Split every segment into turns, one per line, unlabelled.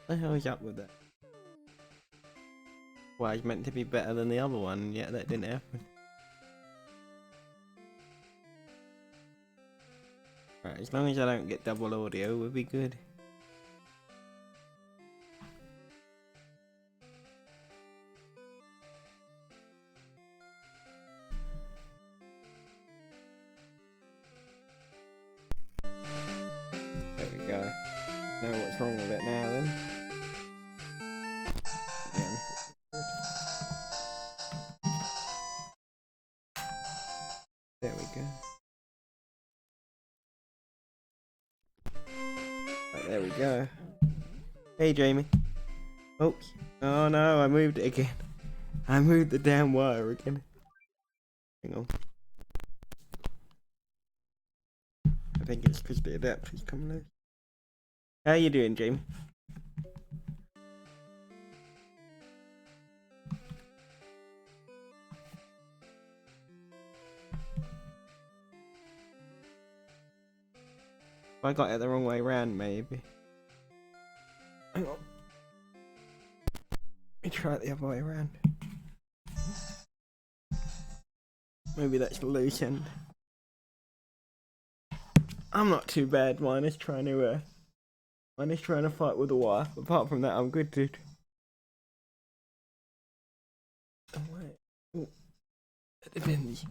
What the hell is up with that? Well, it's meant to be better than the other one, yet that didn't happen. Right, as long as I don't get double audio, we'll be good. There we go. Know what's wrong with it now then. Yeah. There we go. Right, there we go. Hey Jamie. Oops. Oh no, I moved it again. I moved the damn wire again. Hang on. I think it's because the adapter's coming loose. How you doing, Jamie? I got it the wrong way around, maybe. Hang on. Let me try it the other way around. Maybe that's the loose end. I'm not too bad. Mine is trying to fight with the wire. Apart from that, I'm good, dude. Oh wait. Oh. It depends.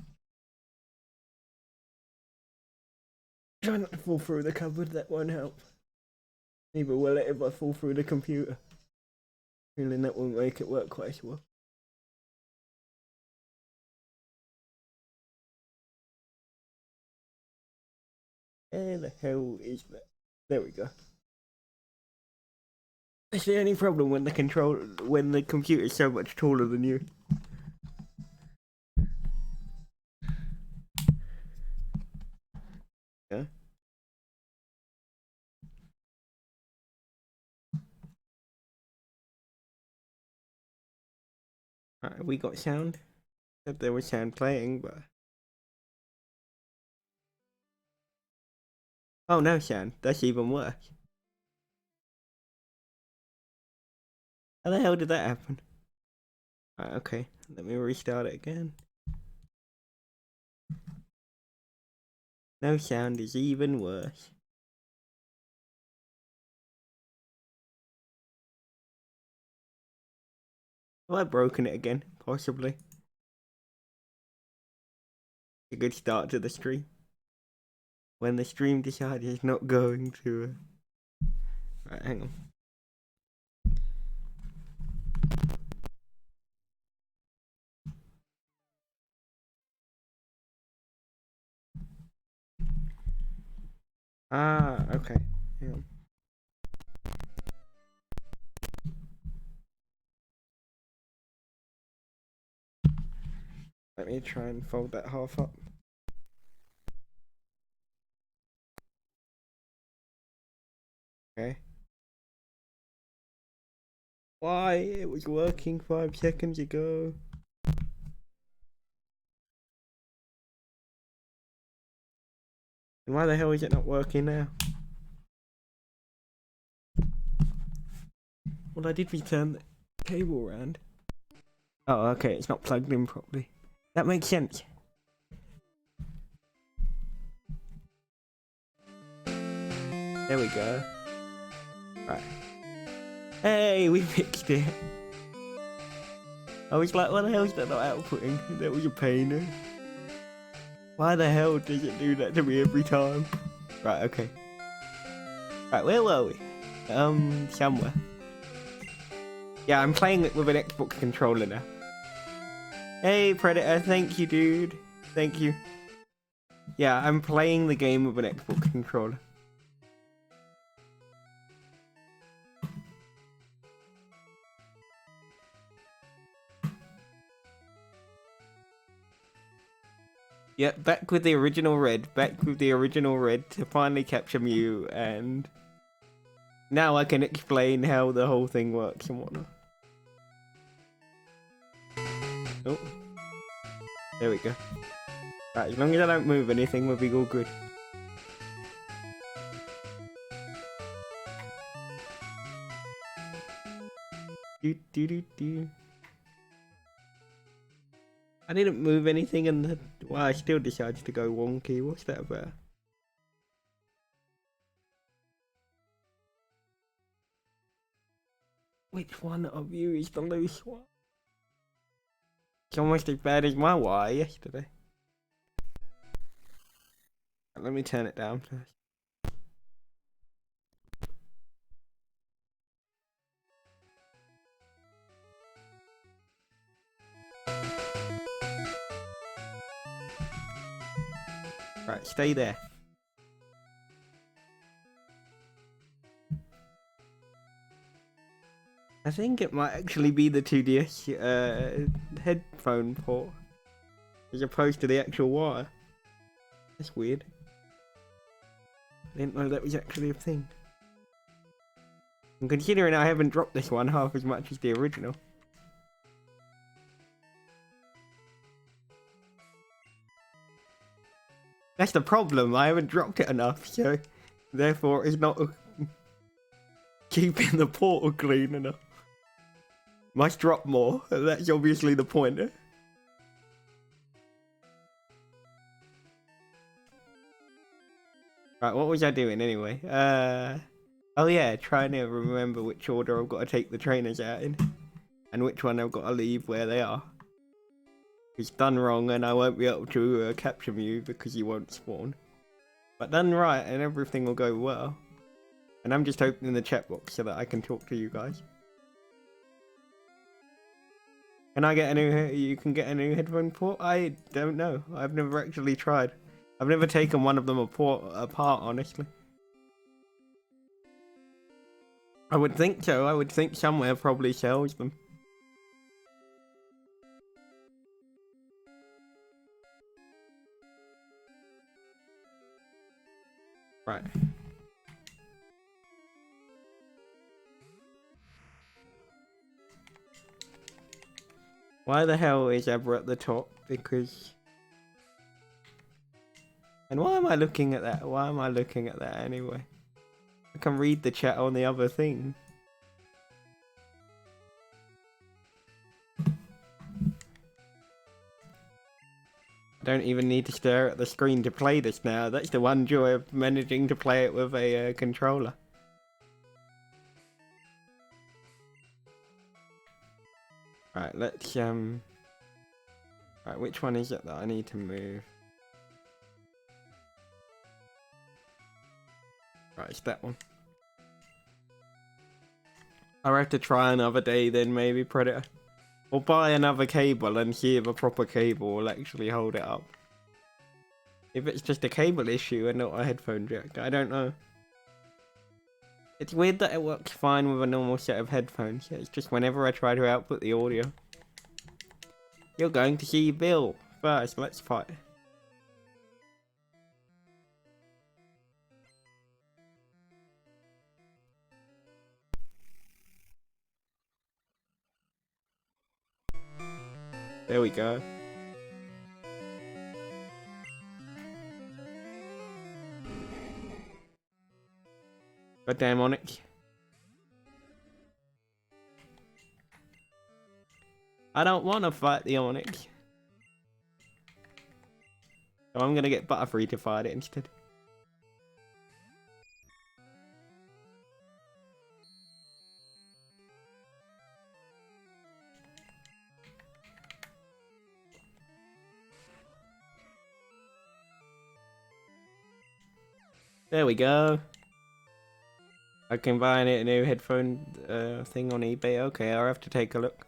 Try not to fall through the cupboard. That won't help. Neither will it if I fall through the computer. Feeling that won't make it work quite so well. Where the hell is that? There we go. That's the only problem when the computer is so much taller than you. Yeah. Alright, we got sound. If there was sound playing, but oh no sound. That's even worse. How the hell did that happen? Right, okay, let me restart it again. No sound is even worse. Have I broken it again? Possibly. A good start to the stream. When the stream decides it's not going to. Right, hang on. Ah, okay. Hang on. Let me try and fold that half up. Okay. Why? It was working 5 seconds ago. And why the hell is it not working now? Well, I did return the cable around. Oh, okay, it's not plugged in properly. That makes sense. There we go. Right. Hey, we fixed it. I was like, what the hell is that not outputting? That was a pain. Why the hell does it do that to me every time? Right, okay. Right, where were we? Somewhere. Yeah, I'm playing it with an Xbox controller now. Hey, Predator, thank you, dude. Thank you. Yeah, I'm playing the game with an Xbox controller. Yeah, back with the original red. Back with the original red to finally capture Mew, and now I can explain how the whole thing works and whatnot. Oh. There we go. Right, as long as I don't move anything, we'll be all good. Do. I didn't move anything and the... Well, I still decided to go wonky. What's that about? Which one of you is the loose one? It's almost as bad as my wire yesterday. Let me turn it down first. Right, stay there. I think it might actually be the 2DS headphone port as opposed to the actual wire. That's weird. I didn't know that was actually a thing. And considering I haven't dropped this one half as much as the original. That's the problem, I haven't dropped it enough, so therefore it's not keeping the portal clean enough. Must drop more, that's obviously the point. Right, what was I doing anyway? Oh yeah, trying to remember which order I've got to take the trainers out in. And which one I've got to leave where they are. It's done wrong and I won't be able to capture you because you won't spawn. But done right and everything will go well. And I'm just opening the chat box so that I can talk to you guys. Can I get a new, you can get a new headphone port? I don't know. I've never actually tried. I've never taken one of them apart, honestly. I would think so. I would think somewhere probably sells them. Right. Why the hell is Abra at the top? Because... And why am I looking at that? Why am I looking at that anyway? I can read the chat on the other thing. I don't even need to stare at the screen to play this now. That's the one joy of managing to play it with a controller. Right, let's right, which one is it that I need to move? Right, it's that one. I'll have to try another day then, maybe, Predator. Or buy another cable and see if a proper cable will actually hold it up. If it's just a cable issue and not a headphone jack, I don't know. It's weird that it works fine with a normal set of headphones. It's just whenever I try to output the audio. You're going to see Bill. First, let's fight. There we go. Goddamn Onyx. I don't want to fight the Onyx. So I'm gonna get Butterfree to fight it instead. There we go. I can buy a new headphone thing on eBay. Okay, I'll have to take a look.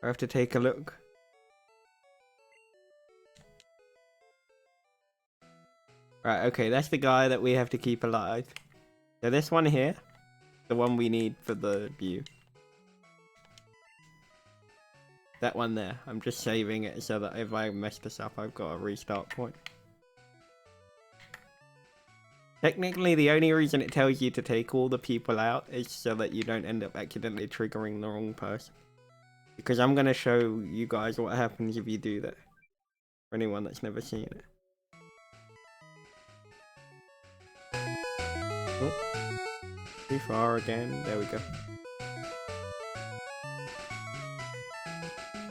I have to take a look. Right, okay, that's the guy that we have to keep alive. So this one here, the one we need for the view. That one there, I'm just saving it so that if I mess this up, I've got a restart point. Technically, the only reason it tells you to take all the people out is so that you don't end up accidentally triggering the wrong person. Because I'm going to show you guys what happens if you do that. For anyone that's never seen it. Oh. Too far again. There we go.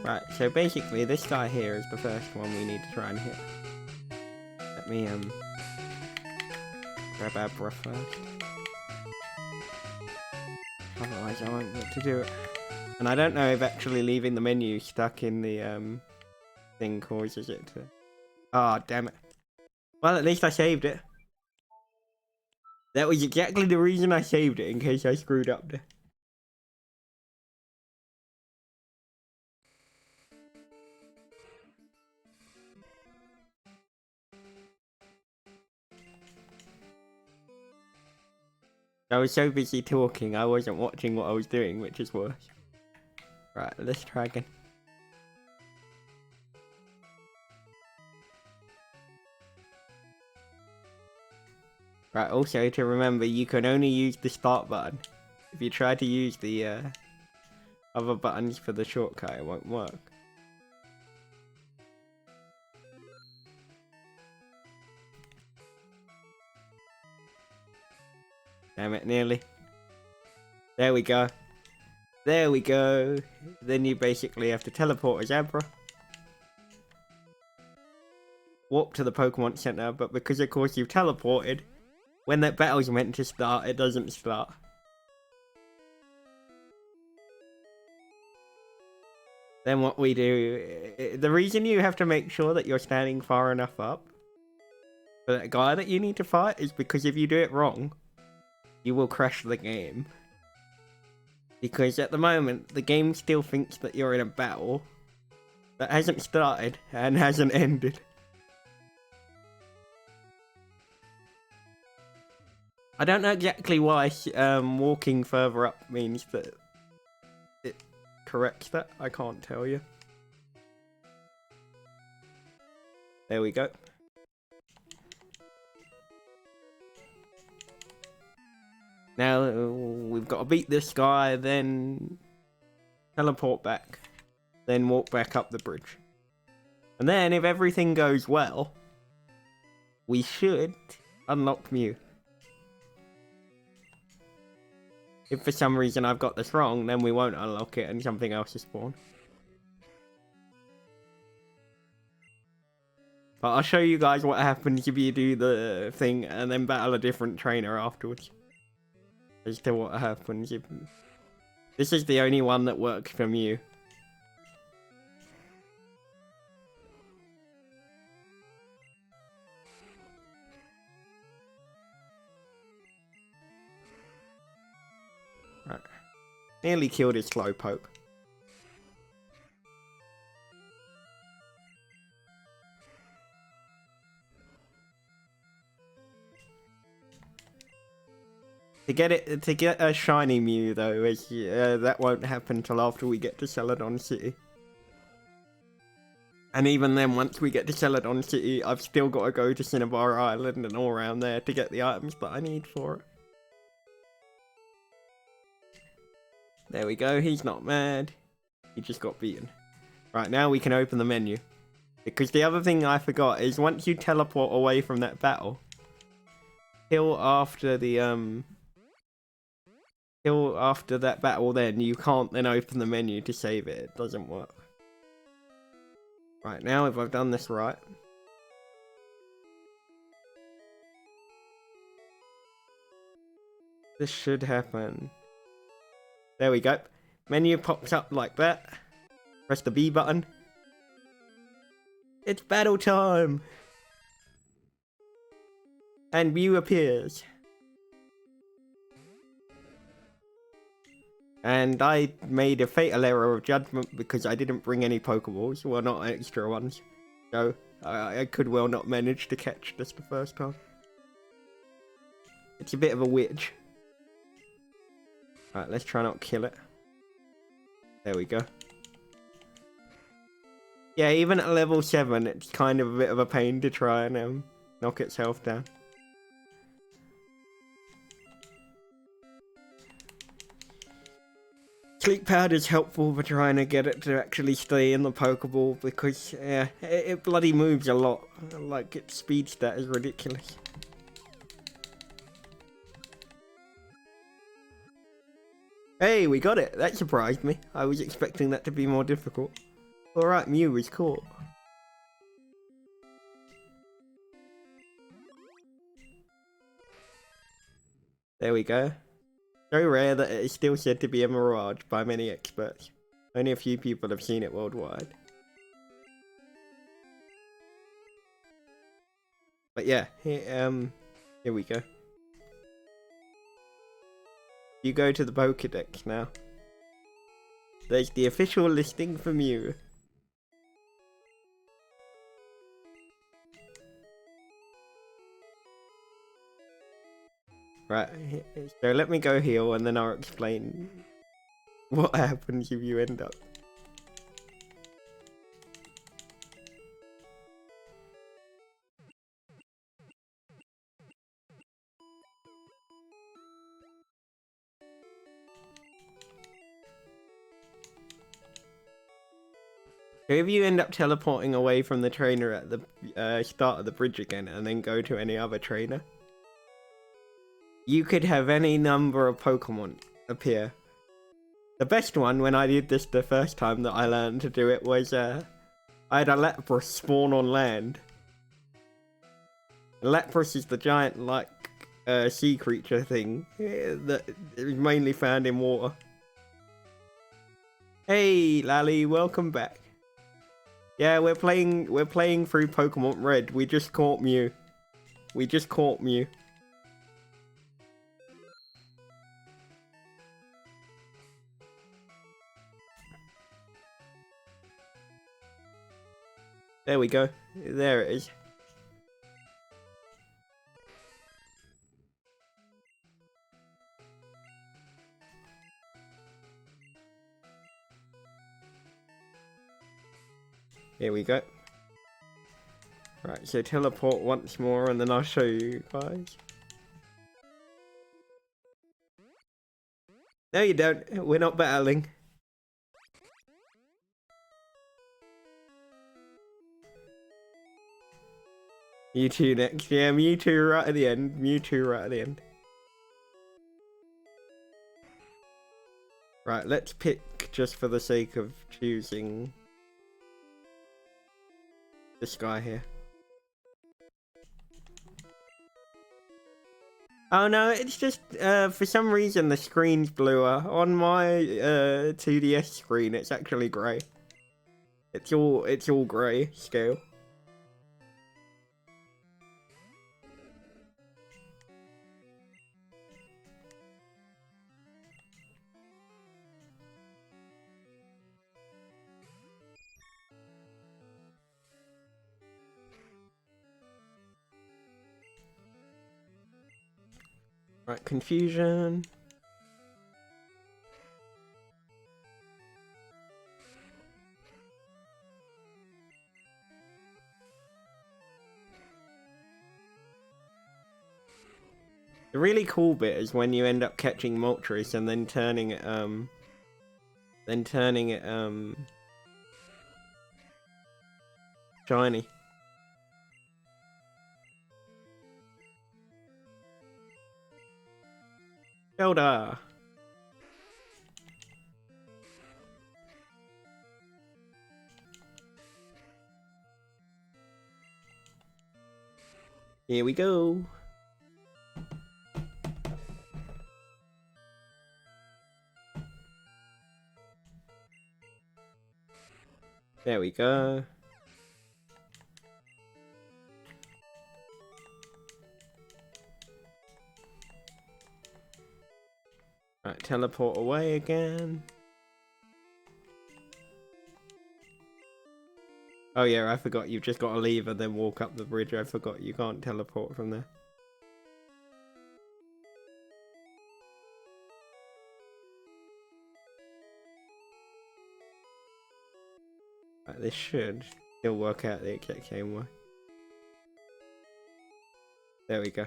Right, so basically this guy here is the first one we need to try and hit. Let me grab Abra first. Otherwise I won't get to do it. And I don't know if actually leaving the menu stuck in the thing causes it to... Oh, damn it. Well, at least I saved it. That was exactly the reason I saved it, in case I screwed up there. I was so busy talking, I wasn't watching what I was doing, which is worse. Right, let's try again. Right, also to remember, you can only use the start button. If you try to use the other buttons for the shortcut, it won't work. Damn it, nearly. There we go. There we go. Then you basically have to teleport as Abra. Warp to the Pokemon Center, but because of course you've teleported, when that battle's meant to start, it doesn't start. Then what we do, the reason you have to make sure that you're standing far enough up for that guy that you need to fight is because if you do it wrong, you will crash the game. Because at the moment, the game still thinks that you're in a battle that hasn't started and hasn't ended. I don't know exactly why walking further up means that it corrects that. I can't tell you. There we go. Now we've got to beat this guy, then teleport back, then walk back up the bridge. And then if everything goes well, we should unlock Mew. If for some reason I've got this wrong, then we won't unlock it and something else is spawned. But I'll show you guys what happens if you do the thing and then battle a different trainer afterwards. As to what happens if... This is the only one that works for Mew. Right. Nearly killed his Slowpoke. To get a shiny Mew though, that won't happen till after we get to Celadon City. And even then, once we get to Celadon City, I've still got to go to Cinnabar Island and all around there to get the items that I need for it. There we go, he's not mad. He just got beaten. Right, now we can open the menu. Because the other thing I forgot is once you teleport away from that battle, till after the till after that battle then, you can't then open the menu to save it. It doesn't work. Right, now if I've done this right. This should happen. There we go. Menu pops up like that. Press the B button. It's battle time! And Mew appears. And I made a fatal error of judgment because I didn't bring any Pokeballs. Well, not extra ones. So, I could well not manage to catch this the first time. It's a bit of a witch. Right, let's try not kill it. There we go. Yeah, even at level 7, it's kind of a bit of a pain to try and knock its health down. Sleep powder is helpful for trying to get it to actually stay in the Pokeball because it bloody moves a lot. Like, its speed stat is ridiculous. Hey, we got it! That surprised me. I was expecting that to be more difficult. Alright, Mew was caught. There we go. So rare that it is still said to be a mirage by many experts. Only a few people have seen it worldwide. But yeah, here we go. You go to the Pokédex now. There's the official listing for Mew. Right, so let me go heal and then I'll explain what happens if you end up. So if you end up teleporting away from the trainer at the start of the bridge again and then go to any other trainer, you could have any number of Pokemon appear. The best one, when I did this the first time that I learned to do it, was I had a Lapras spawn on land. Lapras is the giant, like, sea creature thing that is mainly found in water. Hey, Lally, welcome back. Yeah, we're playing through Pokemon Red. We just caught Mew. There we go. There it is. Here we go. Right, so teleport once more and then I'll show you guys. No, you don't. We're not battling. Mewtwo next. Yeah, Mewtwo right at the end. Mewtwo right at the end. Right, let's pick just for the sake of choosing this guy here. Oh no, it's just for some reason the screen's bluer. On my 2DS screen it's actually grey. It's all grey scale. Right, confusion. The really cool bit is when you end up catching Moltres and then turning it shiny. Zelda. Here we go. There we go. Right, teleport away again. Oh yeah, I forgot you've just got to leave and then walk up the bridge. I forgot you can't teleport from there. Right, this should still work out the exact same way. There we go.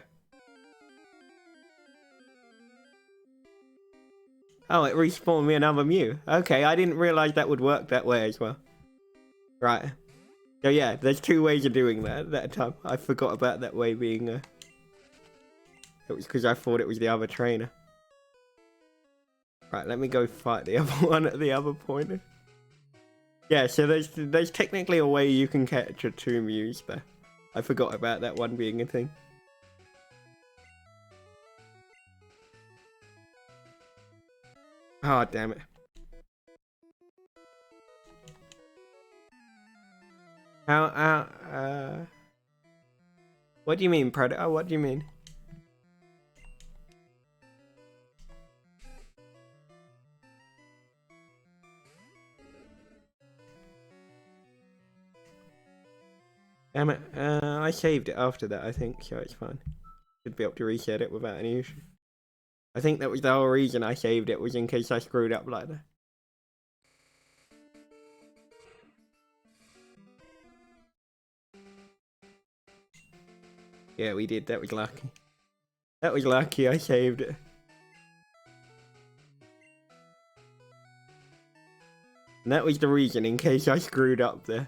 Oh, it respawned me another Mew. Okay, I didn't realise that would work that way as well. Right. So yeah, there's two ways of doing that at that time. I forgot about that way being it was because I thought it was the other trainer. Right, let me go fight the other one at the other pointer. Yeah, so there's technically a way you can capture 2 Mews there. I forgot about that one being a thing. Oh, damn it. What do you mean, Predator? What do you mean? Damn it. I saved it after that, I think, so it's fine. Should be able to reset it without any issue. I think that was the whole reason I saved it, was in case I screwed up like that. Yeah, we did. That was lucky. That was lucky I saved it. And that was the reason, in case I screwed up there.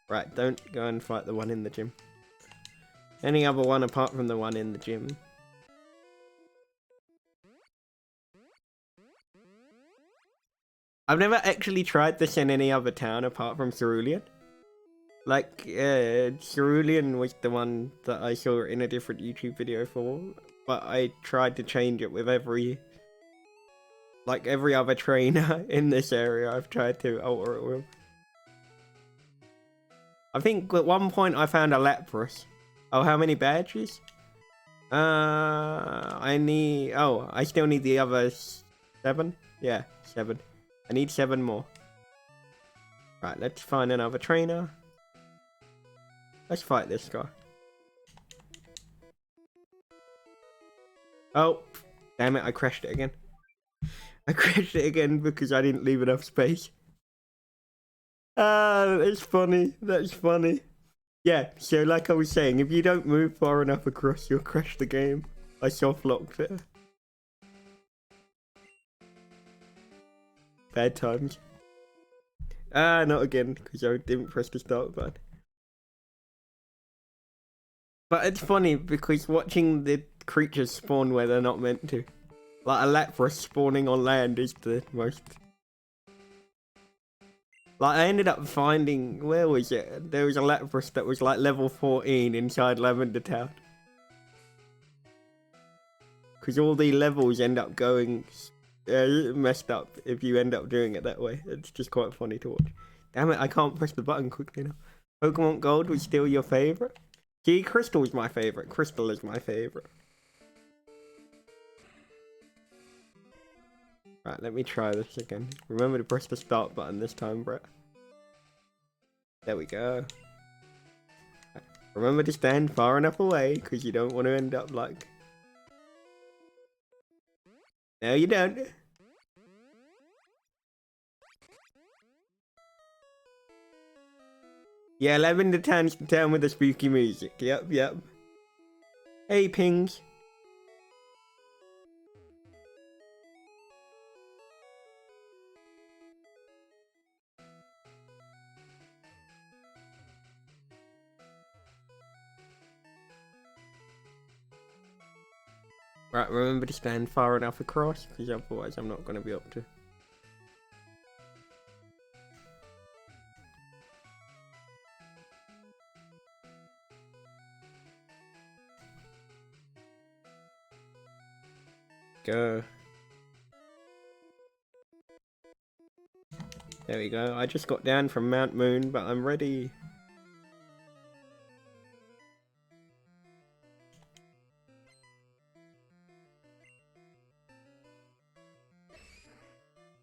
Right, don't go and fight the one in the gym. Any other one apart from the one in the gym. I've never actually tried this in any other town apart from Cerulean. Like, Cerulean was the one that I saw in a different YouTube video for, but I tried to change it with every other trainer in this area I've tried to alter it with. I think at one point I found a Lapras. Oh, how many badges? I still need the other 7? Yeah, 7. I need 7 more. Right, let's find another trainer. Let's fight this guy. Oh, damn it, I crashed it again. I crashed it again because I didn't leave enough space. That's funny. That's funny. Yeah, so like I was saying, if you don't move far enough across, you'll crash the game. I soft-locked it. Bad times. Not again, because I didn't press the start button. But it's funny, because watching the creatures spawn where they're not meant to. Like a Lapras spawning on land is the most... Like, I ended up finding... Where was it? There was a Lapras that was like level 14 inside Lavender Town. Because all the levels end up going... messed up if you end up doing it that way. It's just quite funny to watch. Damn it, I can't press the button quickly now. Pokemon Gold was still your favourite? Gee, Crystal is my favourite. Crystal is my favourite. Right, let me try this again. Remember to press the start button this time, Brett. There we go. Right. Remember to stand far enough away, because you don't want to end up like... No, you don't. Yeah, Lavender Town's the town with the spooky music. Yep, yep. Hey, Pings. Right, remember to stand far enough across, because otherwise I'm not going to be able to. Go. There we go. I just got down from Mount Moon, but I'm ready.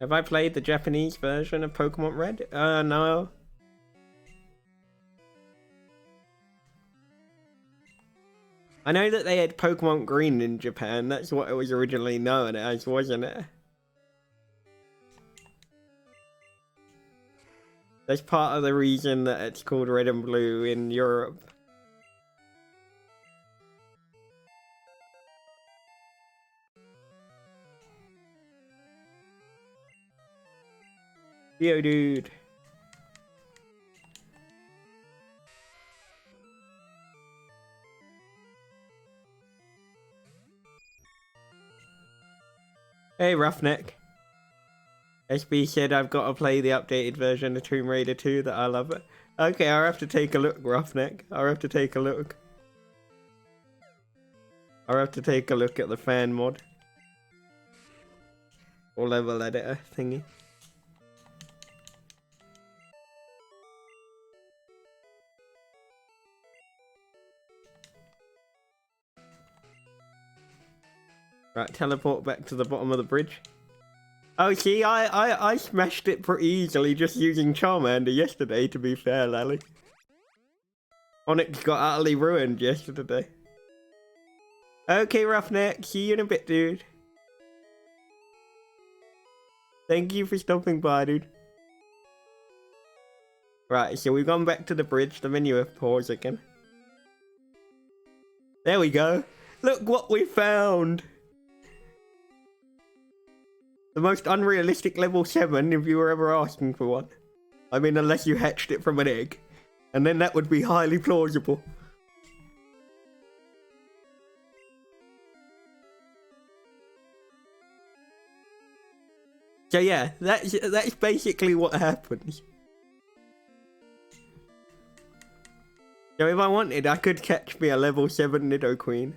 Have I played the Japanese version of Pokemon Red? No. I know that they had Pokemon Green in Japan. That's what it was originally known as, wasn't it? That's part of the reason that it's called Red and Blue in Europe. Yo, dude. Hey, Roughneck. SB said I've got to play the updated version of Tomb Raider 2 that I love it. Okay, I'll have to take a look, Roughneck. I'll have to take a look. I'll have to take a look at the fan mod. Or level editor thingy. Right, teleport back to the bottom of the bridge. Oh, see, I smashed it pretty easily just using Charmander yesterday, to be fair, Lally. Onyx got utterly ruined yesterday. Okay, Roughneck, see you in a bit, dude. Thank you for stopping by, dude. Right, so we've gone back to the bridge, the menu of pause again. There we go. Look what we found! The most unrealistic level 7 if you were ever asking for one. I mean, unless you hatched it from an egg. And then that would be highly plausible. So yeah, that's basically what happens. So if I wanted, I could catch me a level 7 Nidoqueen.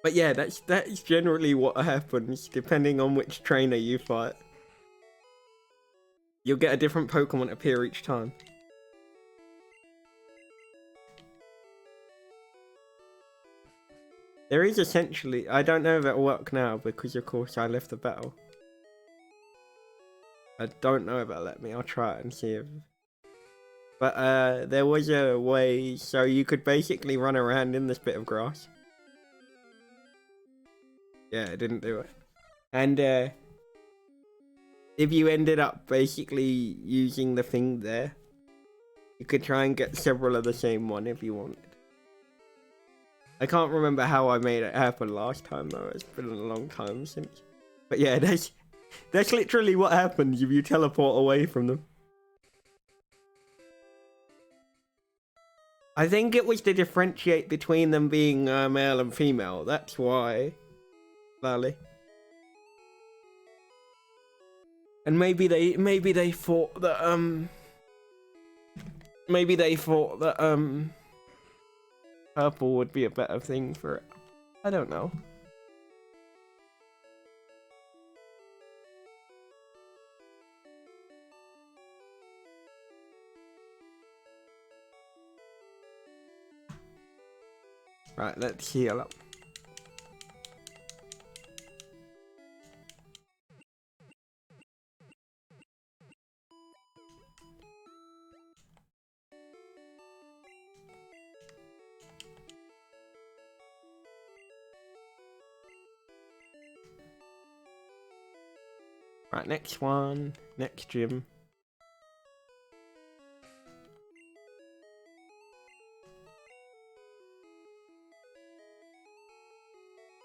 But yeah, that's generally what happens, depending on which trainer you fight. You'll get a different Pokemon appear each time. There is essentially... I don't know if it'll work now, because of course I left the battle. I don't know if it'll let me, I'll try it and see if... But there was a way, so you could basically run around in this bit of grass. Yeah, it didn't do it. And if you ended up basically using the thing there, you could try and get several of the same one if you wanted. I can't remember how I made it happen last time though, it's been a long time since. But yeah, that's literally what happens if you teleport away from them. I think it was to differentiate between them being male and female, that's why. Lally. And maybe they thought that purple would be a better thing for it. I don't know. Right, let's heal up. Right, next one, next gym.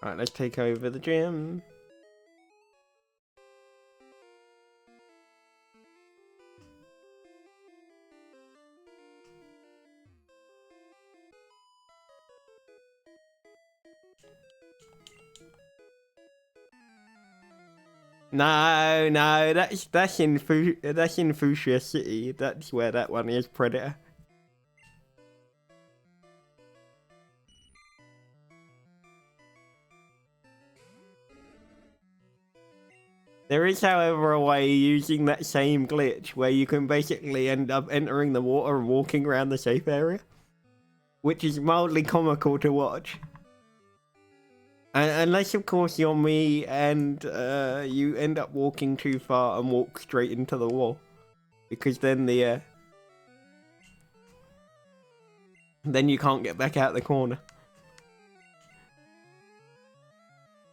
Right, let's take over the gym. No, that's in Fuchsia City. That's where that one is, Predator. There is, however, a way using that same glitch where you can basically end up entering the water and walking around the safe area, which is mildly comical to watch. Unless, of course, you're me and you end up walking too far and walk straight into the wall. Because then then you can't get back out the corner.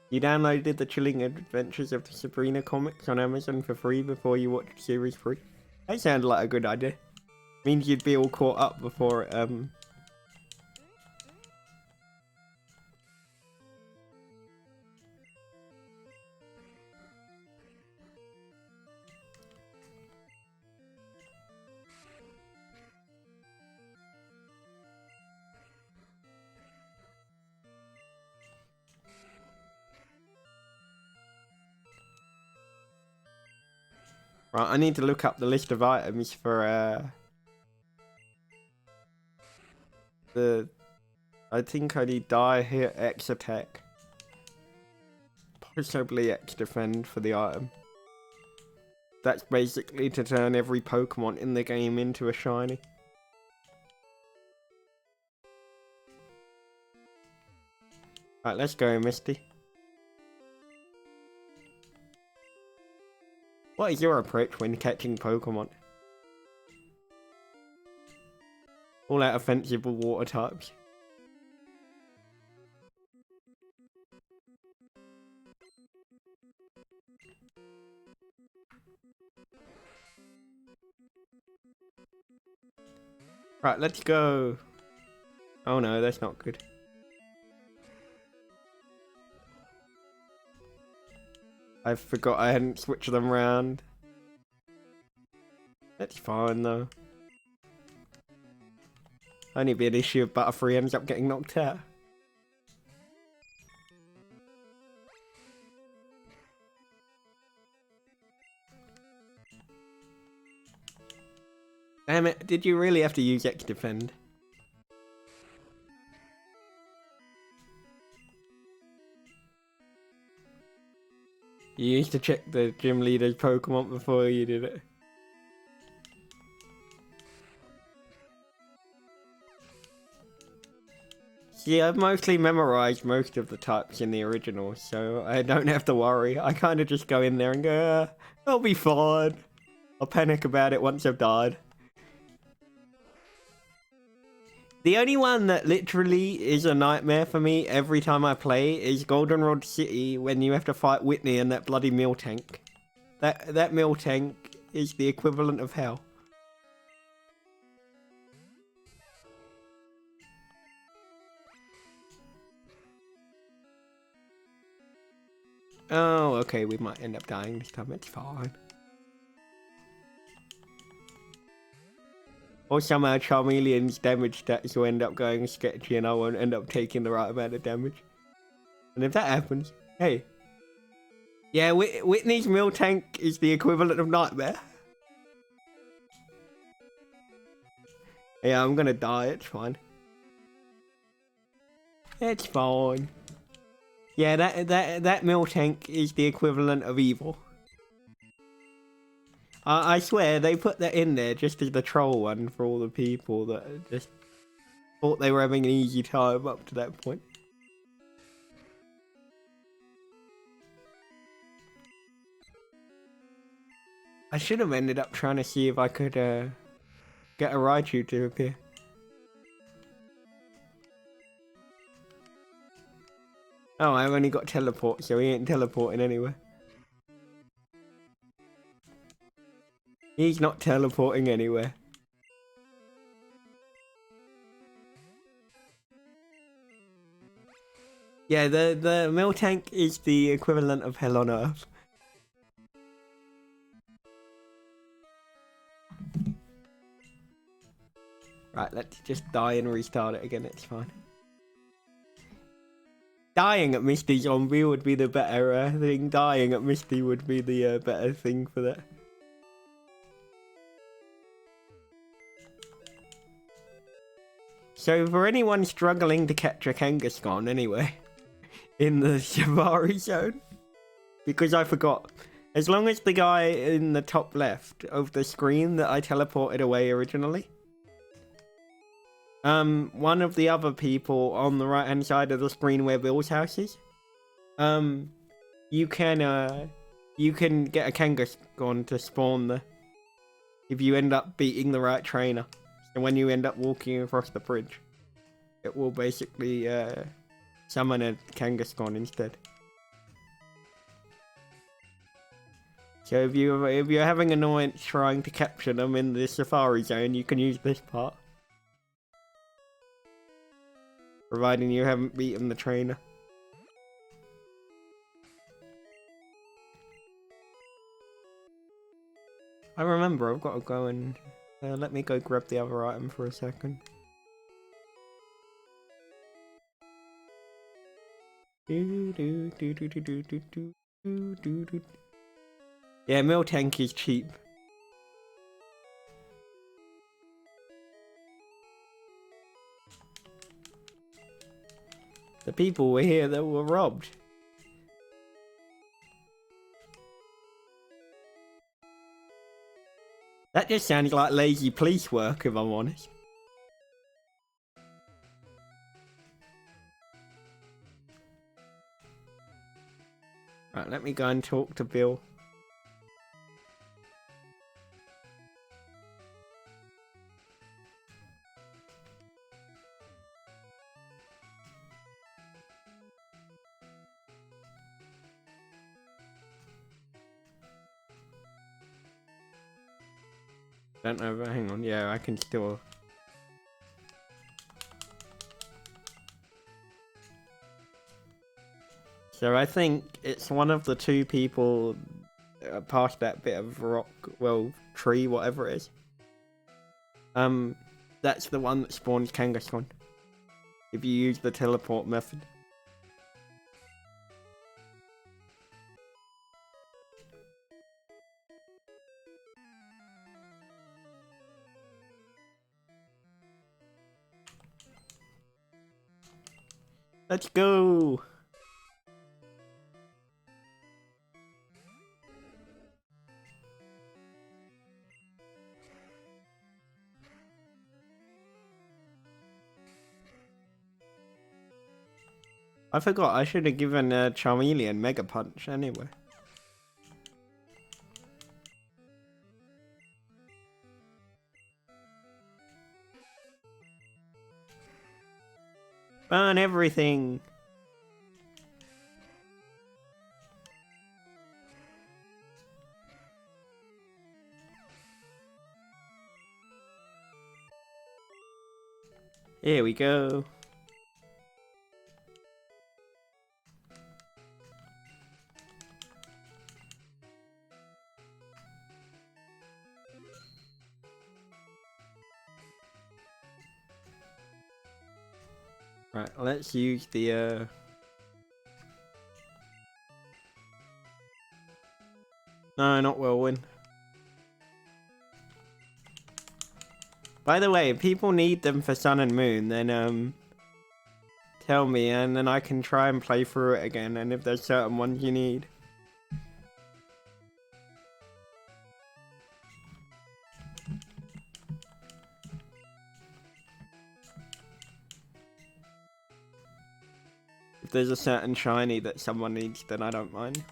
You downloaded the Chilling Adventures of the Sabrina comics on Amazon for free before you watched Series 3. That sounded like a good idea. Means you'd be all caught up before it, Right, I need to look up the list of items for I think I need die, hit, X attack. Possibly X defend for the item. That's basically to turn every Pokemon in the game into a shiny. Right, let's go, Misty. What is your approach when catching Pokemon? All out offensive water types. Right, let's go. Oh no, that's not good. I forgot I hadn't switched them around. That's fine though. Only be an issue if Butterfree ends up getting knocked out. Damn it, did you really have to use X defend? You used to check the gym leader's Pokemon before you did it. See, I've mostly memorized most of the types in the original, so I don't have to worry. I kind of just go in there and go, I'll be fine. I'll panic about it once I've died. The only one that literally is a nightmare for me every time I play is Goldenrod City when you have to fight Whitney and that bloody mill tank. That mill tank is the equivalent of hell. Oh, okay, we might end up dying this time, it's fine. Or somehow Charmeleon's damage stats will end up going sketchy and I won't end up taking the right amount of damage. And if that happens, hey. Yeah, Whitney's mill tank is the equivalent of Nightmare. Yeah, I'm gonna die, it's fine. It's fine. Yeah, that mill tank is the equivalent of evil. I swear, they put that in there just as the troll one for all the people that just thought they were having an easy time up to that point. I should have ended up trying to see if I could get a Raichu to appear. Oh, I've only got teleport, so he ain't teleporting anywhere. He's not teleporting anywhere. Yeah, the mill tank is the equivalent of hell on earth. Right, let's just die and restart it again, it's fine. Dying at Misty Zombie would be the better thing. Dying at Misty would be the better thing for that. So for anyone struggling to catch a Kangaskhan anyway, in the Safari Zone, because I forgot, as long as the guy in the top left of the screen that I teleported away originally, one of the other people on the right hand side of the screen where Bill's house is, you can get a Kangaskhan to spawn there if you end up beating the right trainer. And when you end up walking across the bridge, it will basically summon a Kangaskhan instead. So if you're having annoyance trying to capture them in the Safari Zone, you can use this part. Providing you haven't beaten the trainer. I remember, I've got to go and... let me go grab the other item for a second. Yeah, Yeah, Mill Tank is cheap. The people were here that were robbed. That just sounds like lazy police work, if I'm honest. Right, let me go and talk to Bill. Don't know, but hang on, yeah, I can still... So I think it's one of the two people past that bit of rock, well, tree, whatever it is. That's the one that spawns Kangaskhan. If you use the teleport method. Let's go! I forgot, I should have given Charmeleon Mega Punch anyway. Burn everything! Here we go. Right, let's use the No, not Whirlwind. By the way, if people need them for Sun and Moon, then tell me, and then I can try and play through it again, and if there's certain ones you need. If there's a certain shiny that someone needs, then I don't mind.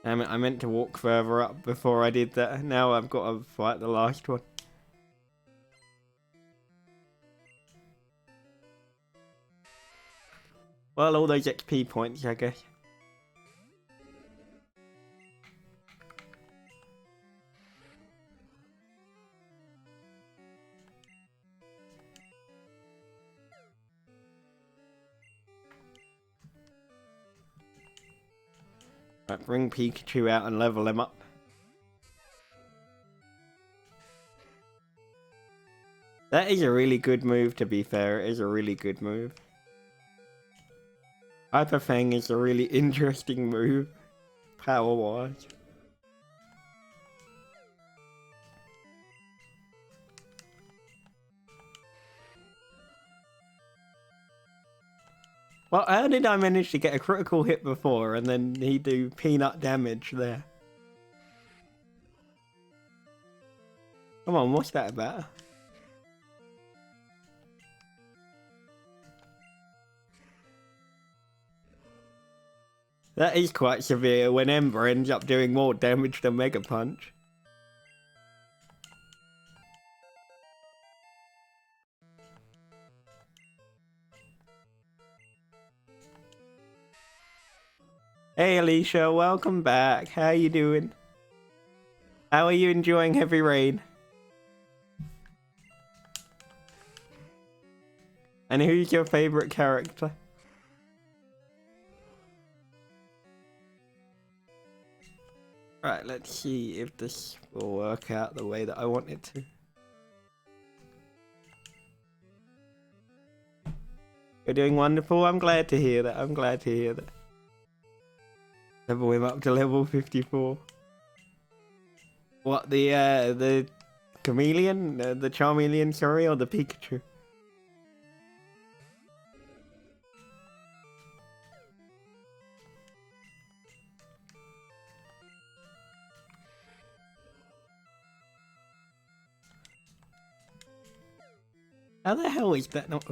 Damn it, I meant to walk further up before I did that. Now I've got to fight the last one. Well, all those XP points, I guess. Right, bring Pikachu out and level him up. That is a really good move, to be fair. It is a really good move. Hyper Fang is a really interesting move, power-wise. Well, how did I manage to get a critical hit before and then he do peanut damage there? Come on, what's that about? That is quite severe when Ember ends up doing more damage than Mega Punch. Hey Alicia, welcome back. How you doing? How are you enjoying Heavy Rain? And who's your favourite character? Right, let's see if this will work out the way that I want it to. You're doing wonderful. I'm glad to hear that. I'm glad to hear that. Level him up to level 54. What, the chameleon? The Charmeleon, sorry, or the Pikachu? How the hell is that not...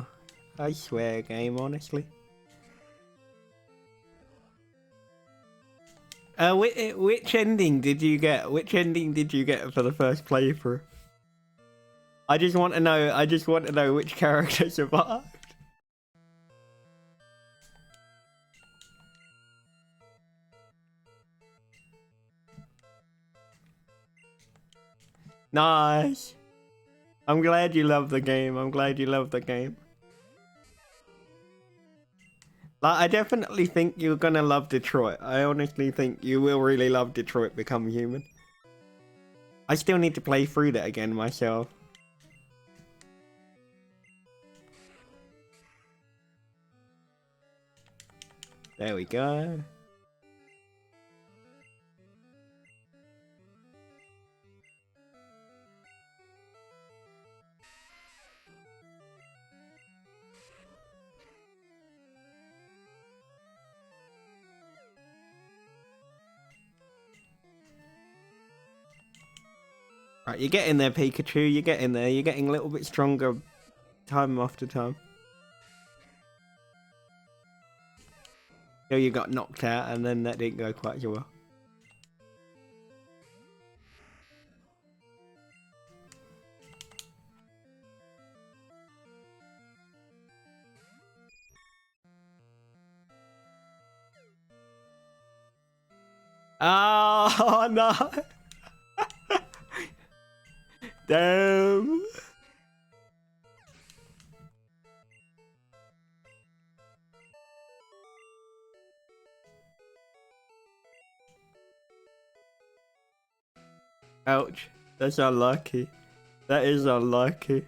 I swear, game, honestly. Which ending did you get? Which ending did you get for the first playthrough? I just want to know which character survived. Nice. I'm glad you love the game. I'm glad you love the game. Like, I definitely think you're gonna love Detroit. I honestly think you will really love Detroit Become Human. I still need to play through that again myself. There we go. Right, you're getting there, Pikachu. You're getting there. You're getting a little bit stronger time after time. So you got knocked out, and then that didn't go quite so well. Oh, no. Damn. Ouch. That's unlucky. That is unlucky.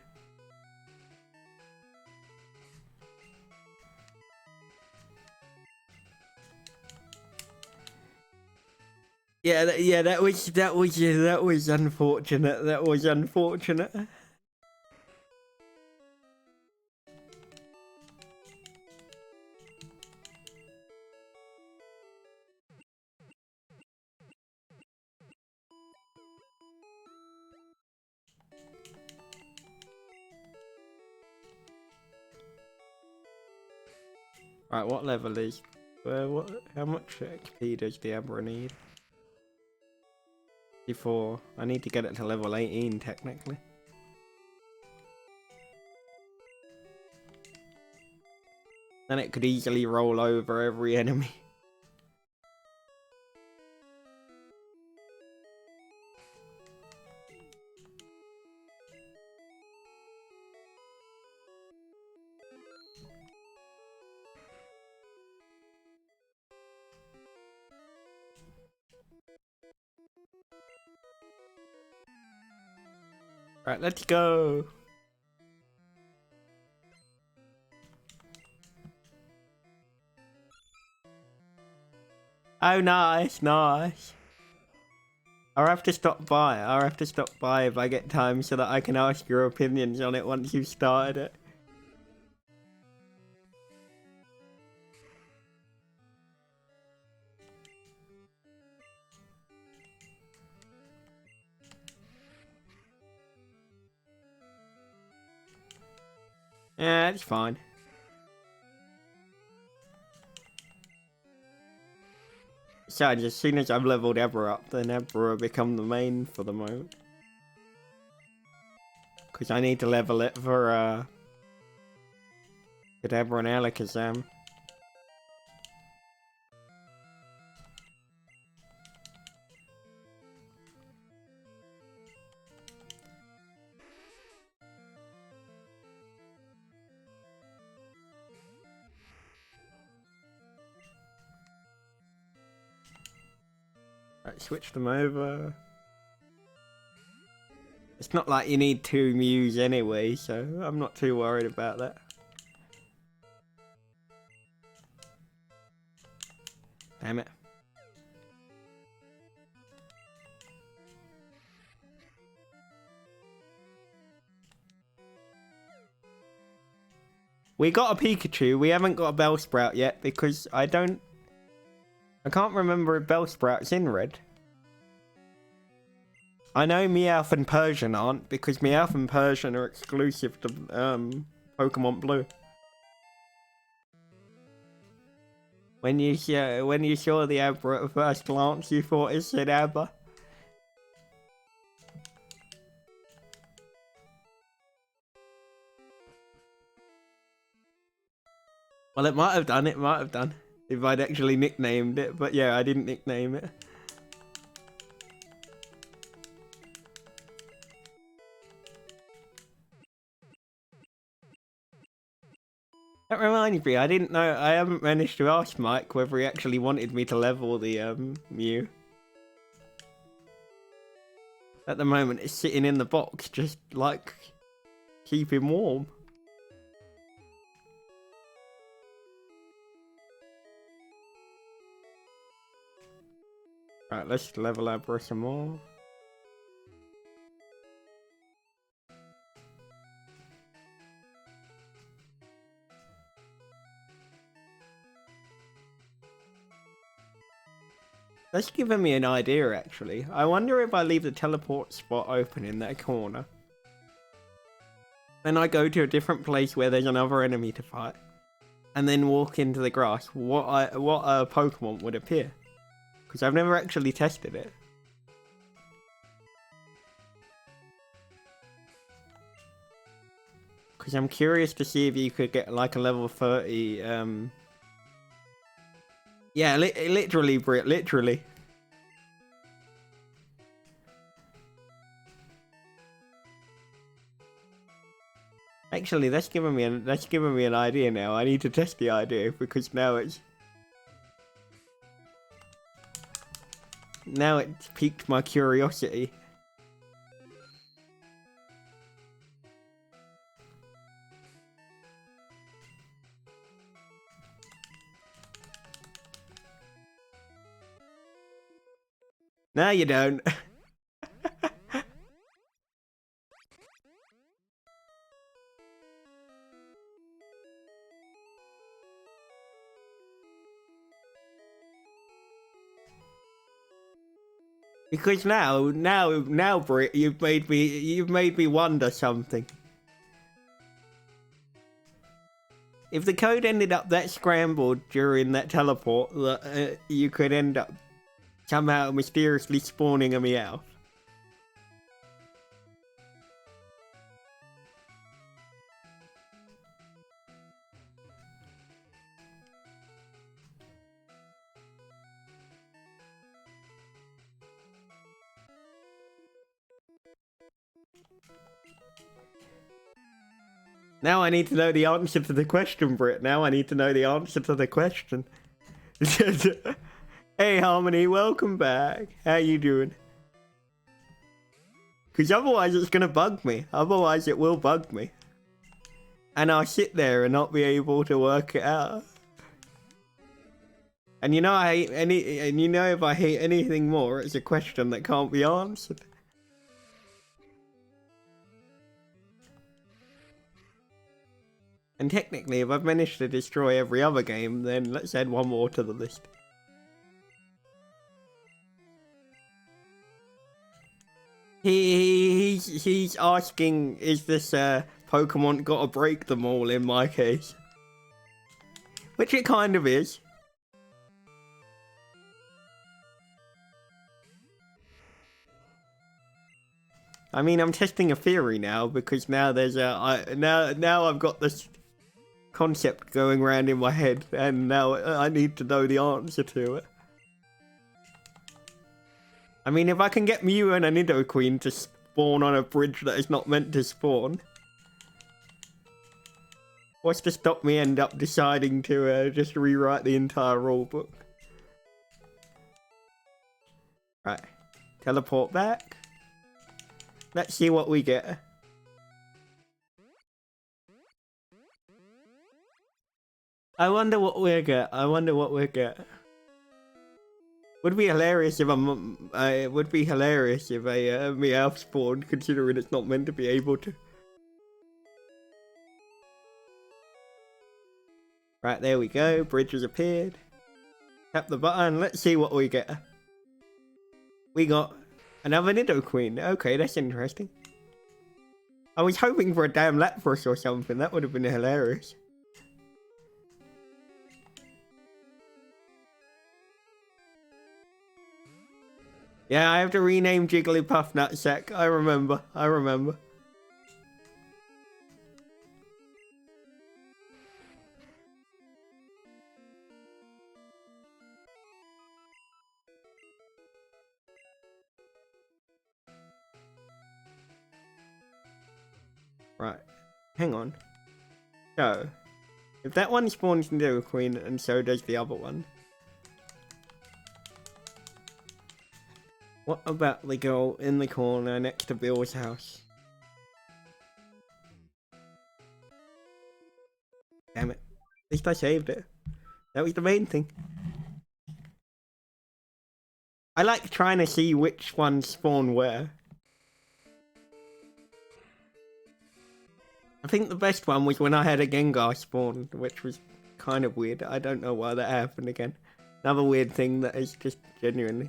Yeah, that was unfortunate. That was unfortunate. Right, what level is? How much XP does the Abra need? 54. I need to get it to level 18 technically. Then it could easily roll over every enemy. Right, let's go. Oh, nice, nice. I'll have to stop by. I'll have to stop by if I get time so that I can ask your opinions on it once you've started it. Yeah, that's fine. Besides, as soon as I've leveled Ebra up, then Ebra will become the main for the moment. Because I need to level it for, Kadabra and Alakazam. Right, switch them over. It's not like you need 2 Mews anyway, so I'm not too worried about that. Damn it. We got a Pikachu, we haven't got a Bellsprout yet because I can't remember if Bellsprout's in red. I know Meowth and Persian aren't because Meowth and Persian are exclusive to Pokemon Blue. When you saw the Abra at first glance, you thought it said Abba. Well, it might have done, if I'd actually nicknamed it, but yeah, I didn't nickname it. That reminds me, I haven't managed to ask Mike whether he actually wanted me to level the Mew. At the moment, it's sitting in the box, just like, keep him warm. Right, let's level Abra some more. That's giving me an idea, actually. I wonder if I leave the teleport spot open in that corner. Then I go to a different place where there's another enemy to fight. And then walk into the grass. What Pokemon would appear? Because I've never actually tested it. Because I'm curious to see if you could get like a level 30, yeah, literally, Brit, literally. Actually, that's giving me an idea now. I need to test the idea because now it's piqued my curiosity. No, you don't. Because now, Brit, you've made me wonder something. If the code ended up that scrambled during that teleport, that you could end up somehow mysteriously spawning a Meowth. Now I need to know the answer to the question, Britt. Now I need to know the answer to the question. Hey, Harmony, welcome back. How you doing? Because otherwise it's going to bug me. Otherwise it will bug me. And I'll sit there and not be able to work it out. And you know if I hate anything more, it's a question that can't be answered. And technically, if I've managed to destroy every other game, then let's add one more to the list. He's asking, is this Pokemon gotta break them all in my case? Which it kind of is. I mean, I'm testing a theory now because now there's now I've got this concept going around in my head, and now I need to know the answer to it. I mean, if I can get Mew and a Nidoqueen to spawn on a bridge that is not meant to spawn, what's to stop me end up deciding to just rewrite the entire rulebook? Right. Teleport back. Let's see what we get. I wonder what we'll get. I wonder what we'll get. Would be hilarious if it would be hilarious if a meow spawned, considering it's not meant to be able to. Right, there we go. Bridge has appeared. Tap the button. Let's see what we get. We got another Nidoqueen. Okay, that's interesting. I was hoping for a damn Lapras or something. That would have been hilarious. Yeah, I have to rename Jigglypuff Nutsack. I remember. Right. Hang on. So, if that one spawns Nidoqueen and so does the other one, what about the girl in the corner next to Bill's house? Damn it. At least I saved it. That was the main thing. I like trying to see which ones spawn where. I think the best one was when I had a Gengar spawn, which was kind of weird. I don't know why that happened again. Another weird thing that is just genuinely.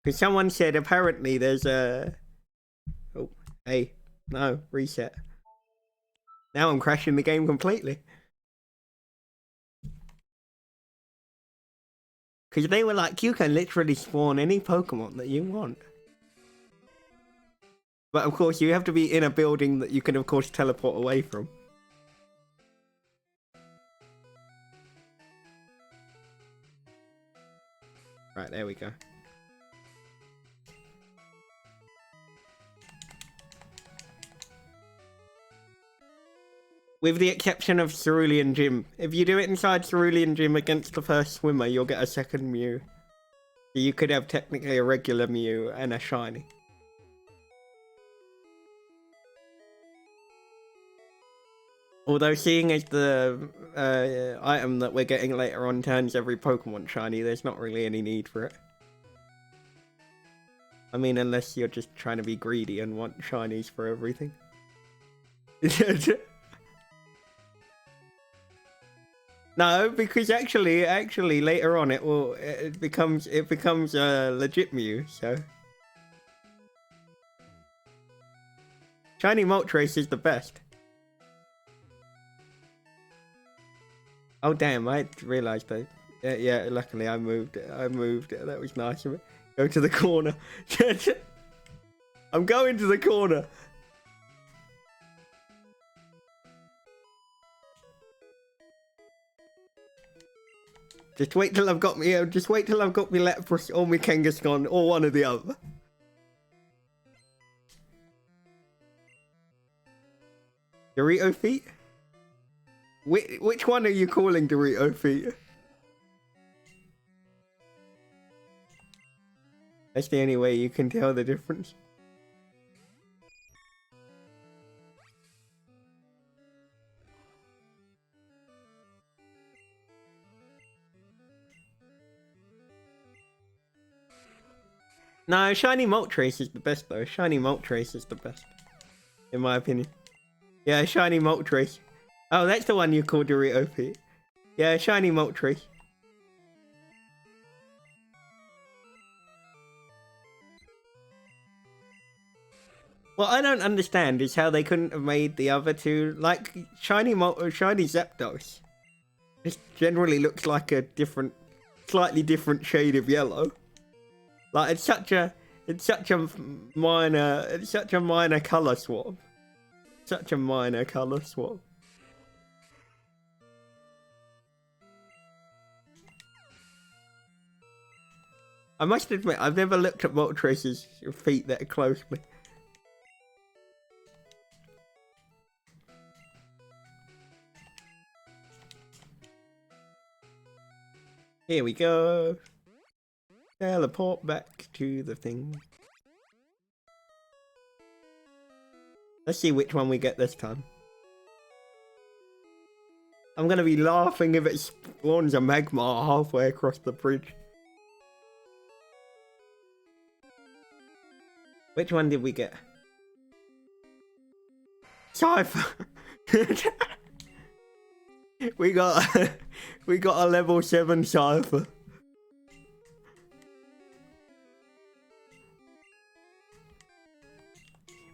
Because someone said apparently there's a... Oh, hey. No, reset. Now I'm crashing the game completely. Because they were like, you can literally spawn any Pokemon that you want. But of course, you have to be in a building that you can, of course, teleport away from. Right, there we go. With the exception of Cerulean Gym. If you do it inside Cerulean Gym against the first swimmer, you'll get a second Mew. So you could have technically a regular Mew and a shiny. Although seeing as the item that we're getting later on turns every Pokemon shiny, there's not really any need for it. I mean, unless you're just trying to be greedy and want shinies for everything. No, because actually later on it becomes a legit Mew, so. Shiny Moltres is the best. Oh damn, I realised that. Yeah, luckily I moved it. That was nice of me. Go to the corner. I'm going to the corner. Just wait till I've got me. Just wait till I've got me Lapras or me Kangaskhan or one or the other. Dorito feet? Which one are you calling Dorito feet? That's the only way you can tell the difference. No, Shiny Moltres is the best though. Shiny Moltres is the best. In my opinion. Yeah, Shiny Moltres. Oh, that's the one you call Dorito feet. Yeah, Shiny Moltres. What I don't understand is how they couldn't have made the other two, like Shiny Zapdos. It generally looks like a slightly different shade of yellow. Like it's such a minor color swap. Such a minor color swap. I must admit, I've never looked at Moltres' feet that closely. Here we go. Teleport back to the thing. Let's see which one we get this time. I'm gonna be laughing if it spawns a magma halfway across the bridge. Which one did we get? Cypher! we got a level 7 Cypher.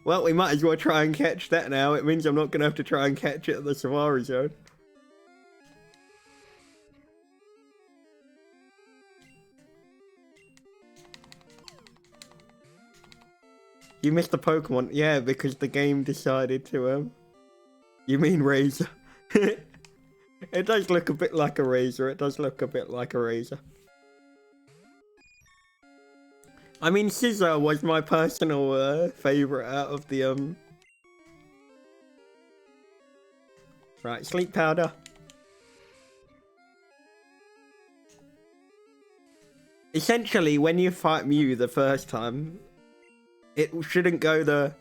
Well, we might as well try and catch that now. It means I'm not gonna have to try and catch it at the Safari Zone. You missed the Pokemon? Yeah, because the game decided to, You mean Razor. It does look a bit like a Razor. It does look a bit like a Razor. I mean, Scissor was my personal, favourite out of the, Right, Sleep Powder. Essentially, when you fight Mew the first time, it shouldn't go the...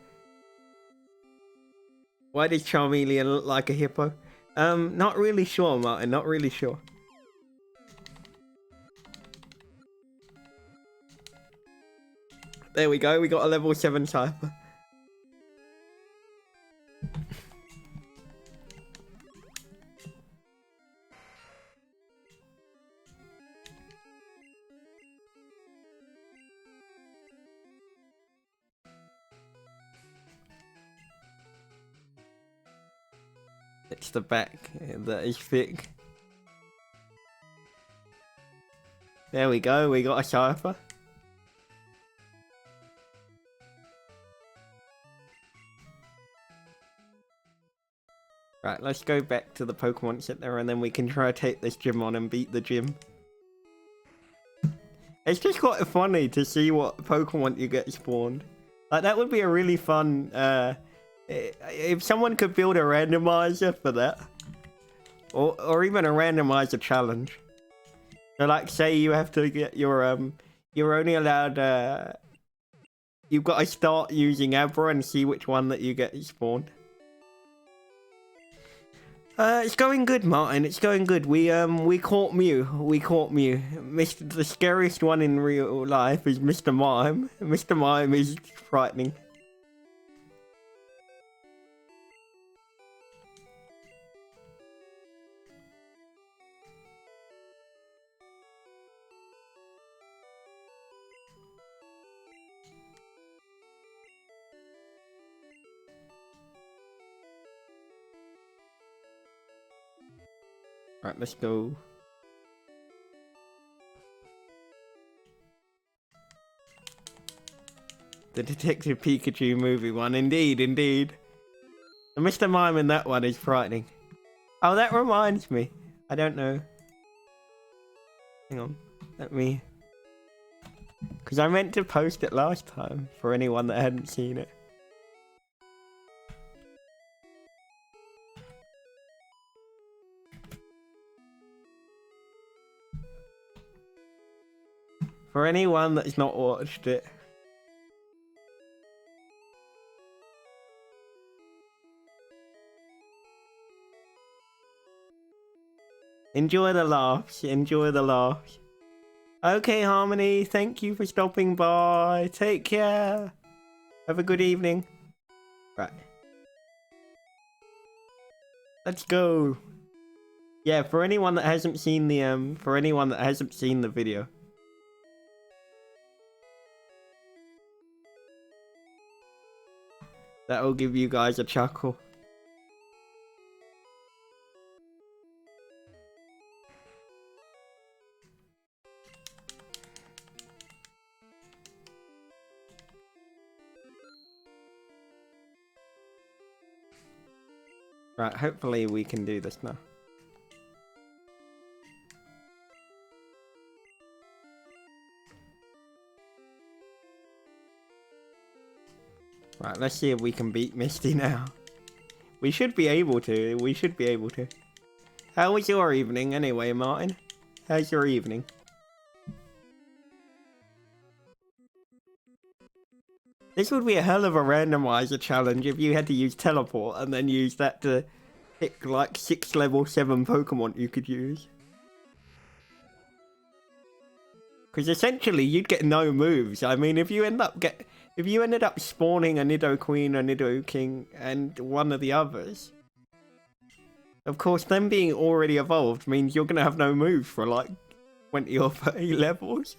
Why does Charmeleon look like a hippo? Not really sure, Martin, not really sure. There we go, we got a level 7 Cypher. It's the back that is thick. There we go, we got a Cypher. Right, let's go back to the Pokemon Center and then we can try to take this gym on and beat the gym. It's just quite funny to see what Pokemon you get spawned. Like, that would be a really fun, if someone could build a randomizer for that. Or even a randomizer challenge. So, like, say you have to get your, you're only allowed, you've got to start using Abra and see which one that you get spawned. It's going good, Martin. It's going good. We caught Mew. We caught Mew. The scariest one in real life is Mr. Mime. Mr. Mime is frightening. Right, let's go. The Detective Pikachu movie one. Indeed, indeed. The Mr. Mime in that one is frightening. Oh, that reminds me. I don't know. Hang on. Let me... Because I meant to post it last time for anyone that hadn't seen it. For anyone that's not watched it. Enjoy the laughs, enjoy the laughs. Okay, Harmony, thank you for stopping by. Take care. Have a good evening. Right. Let's go. Yeah, for anyone that hasn't seen the video. That will give you guys a chuckle. Right, hopefully we can do this now. Right, let's see if we can beat Misty now. We should be able to. We should be able to. How was your evening anyway, Martin? How's your evening? This would be a hell of a randomizer challenge if you had to use teleport and then use that to pick like 6 level 7 Pokemon you could use. Because essentially you'd get no moves. I mean, if you ended up spawning a Nidoqueen, a Nidoking, and one of the others, of course, them being already evolved means you're gonna have no moves for like 20 or 30 levels.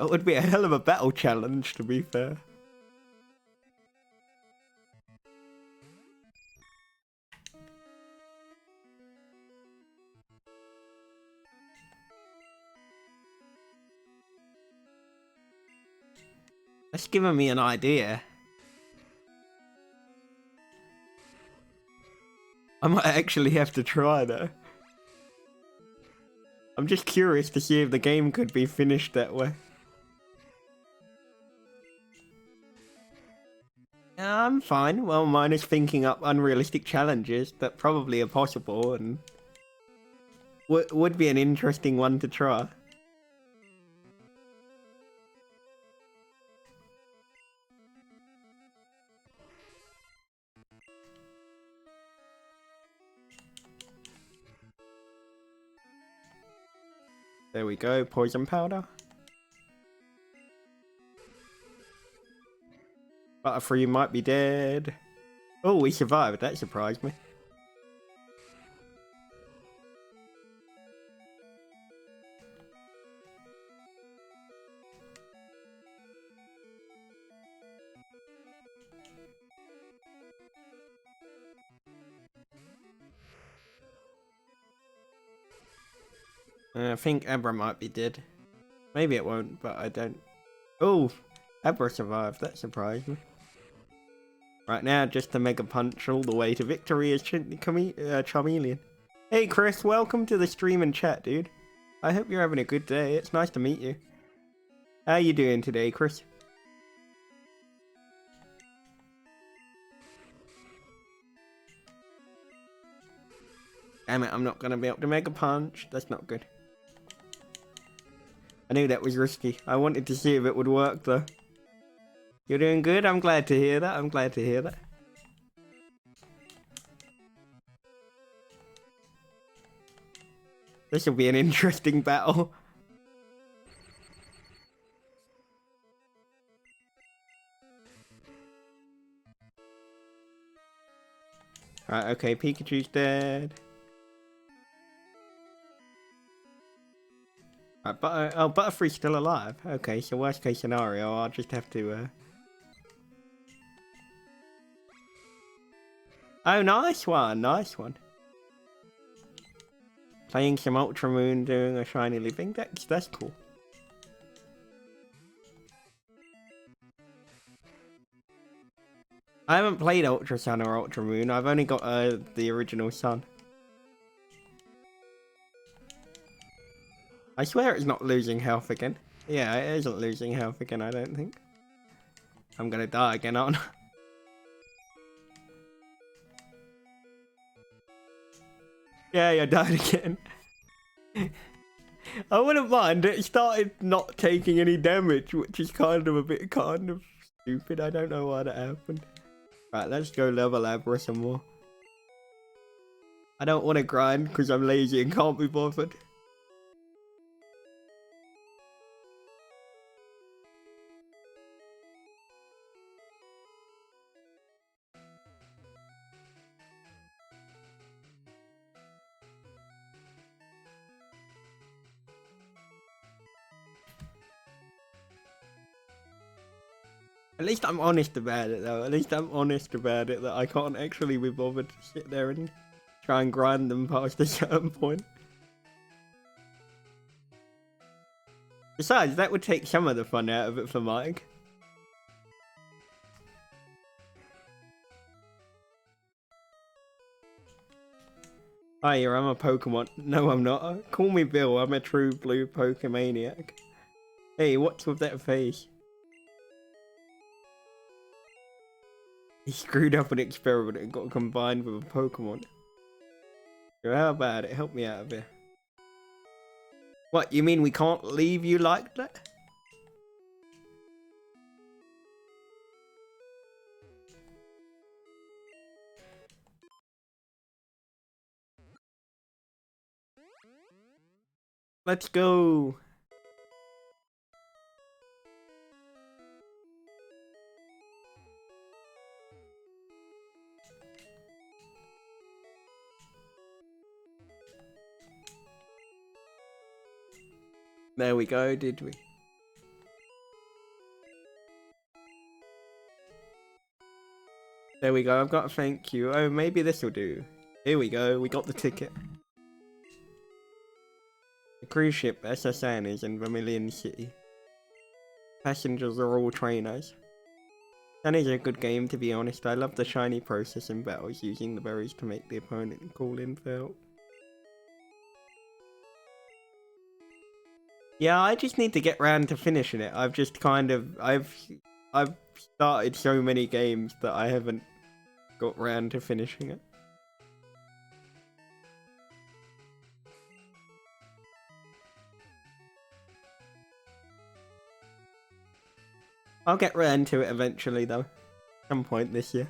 It would be a hell of a battle challenge, to be fair. That's giving me an idea. I might actually have to try though. I'm just curious to see if the game could be finished that way. I'm fine. Well, mine is thinking up unrealistic challenges that probably are possible and would be an interesting one to try. There we go, poison powder. Butterfree might be dead. Oh, we survived, that surprised me. I think Abra might be dead. Maybe it won't, but I don't. Oh, Abra survived, that surprised me. Right now, just to make a punch all the way to victory is Charmeleon. Hey Chris, welcome to the stream and chat, dude. I hope you're having a good day. It's nice to meet you. How you doing today, Chris? Damn it, I'm not gonna be able to make a punch. That's not good. I knew that was risky. I wanted to see if it would work though. You're doing good? I'm glad to hear that. I'm glad to hear that. This will be an interesting battle. Right, okay, Pikachu's dead. Right, Butterfree's still alive. Okay, so worst case scenario, I'll just have to Oh, nice one, nice one. Playing some Ultra Moon, doing a shiny living. That's cool. I haven't played Ultra Sun or Ultra Moon. I've only got the original Sun. I swear it's not losing health again. Yeah, it isn't losing health again, I don't think. I'm gonna die again, aren't I? Yeah, I died again. I wouldn't mind. It started not taking any damage, which is kind of stupid. I don't know why that happened. Right, let's go level Abra some more. I don't want to grind because I'm lazy and can't be bothered. At least I'm honest about it though. At least I'm honest about it that I can't actually be bothered to sit there and try and grind them past a certain point. Besides, that would take some of the fun out of it for Mike. Hiya, I'm a Pokemon. No, I'm not. Call me Bill. I'm a true blue Pokemaniac. Hey, what's with that face? He screwed up an experiment and got combined with a Pokemon. So how about it? Help me out of here. What, you mean we can't leave you like that? Let's go. There we go, did we? There we go, I've got a thank you. Oh, maybe this will do. Here we go, we got the ticket. The cruise ship SSN is in Vermilion City. Passengers are all trainers. Shinies are a good game, to be honest. I love the shiny process in battles, using the berries to make the opponent call in felt. Yeah, I just need to get round to finishing it. I've just kind of... I've started so many games that I haven't got round to finishing it. I'll get round to it eventually though. Some point this year.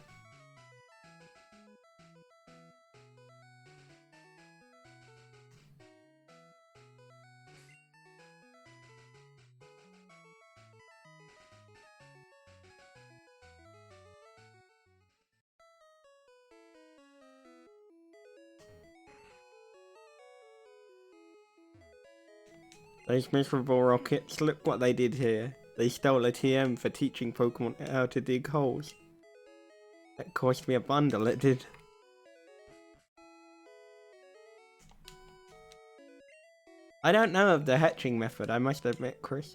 Those miserable rockets, look what they did here. They stole a TM for teaching Pokemon how to dig holes. That cost me a bundle, it did. I don't know of the hatching method, I must admit, Chris.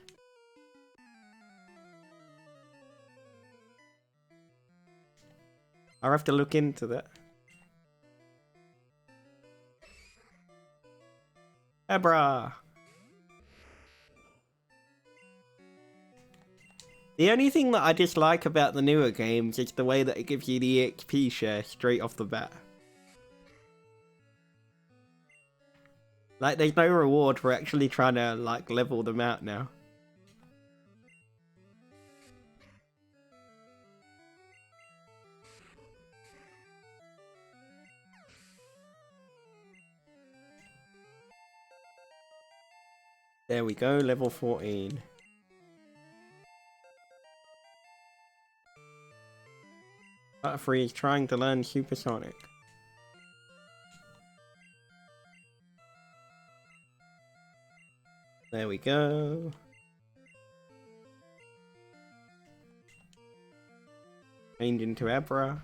I'll have to look into that. Abra! The only thing that I dislike about the newer games is the way that it gives you the EXP share straight off the bat. Like, there's no reward for actually trying to, like, level them out now. There we go, level 14. Butterfree is trying to learn Supersonic. There we go. Change into Abra.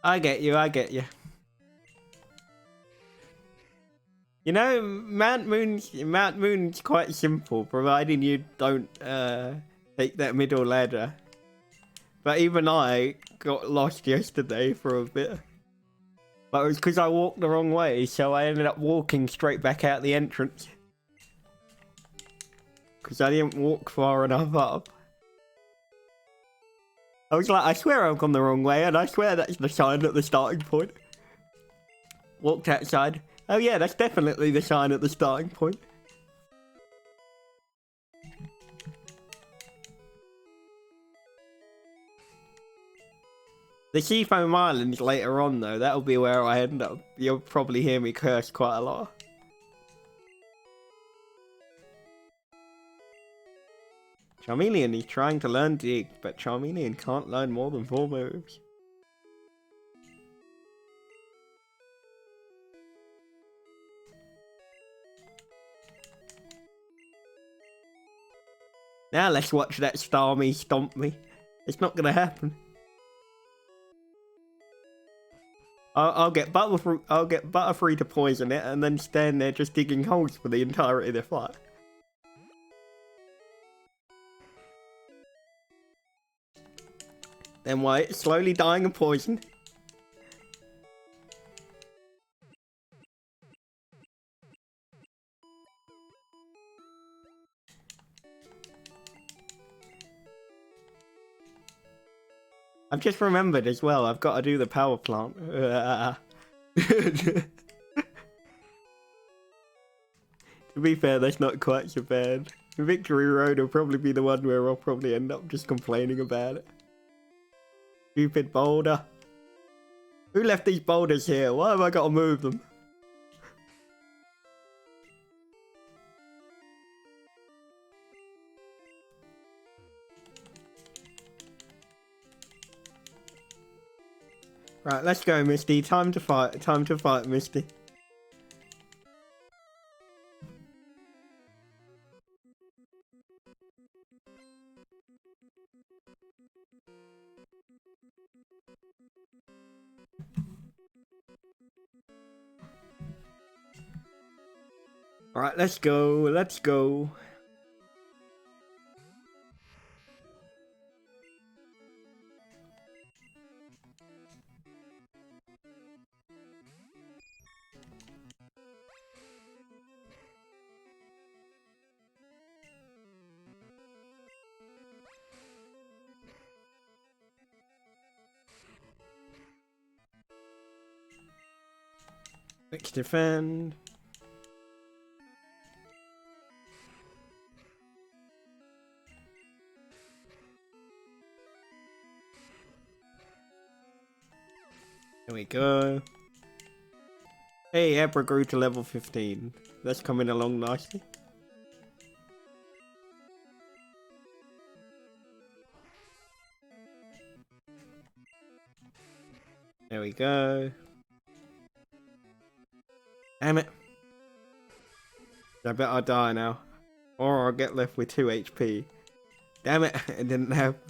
I get you, I get you. You know, Mount Moon's quite simple, providing you don't take that middle ladder. But even I got lost yesterday for a bit. But it was because I walked the wrong way, so I ended up walking straight back out the entrance. Because I didn't walk far enough up. I was like, I swear I've gone the wrong way, and I swear that's the sign at the starting point. Walked outside. Oh yeah, that's definitely the sign at the starting point. The Seafoam Islands later on though, that'll be where I end up. You'll probably hear me curse quite a lot. Charmeleon is trying to learn Dig, but Charmeleon can't learn more than 4 moves. Now let's watch that Starmie stomp me. It's not gonna happen. I'll get Butterfree to poison it and then stand there just digging holes for the entirety of the fight. Then White slowly dying of poison. I've just remembered as well, I've got to do the power plant. To be fair, that's not quite so bad. Victory Road will probably be the one where I'll probably end up just complaining about it. Stupid boulder. Who left these boulders here? Why have I got to move them? Right, let's go, Misty. Time to fight. Time to fight, Misty. Alright, let's go. Let's go. Let's defend. There we go. Hey, Ebra grew to level 15. That's coming along nicely. There we go. Damn it. I bet I'll die now. Or I'll get left with 2 HP. Damn it, it didn't happen.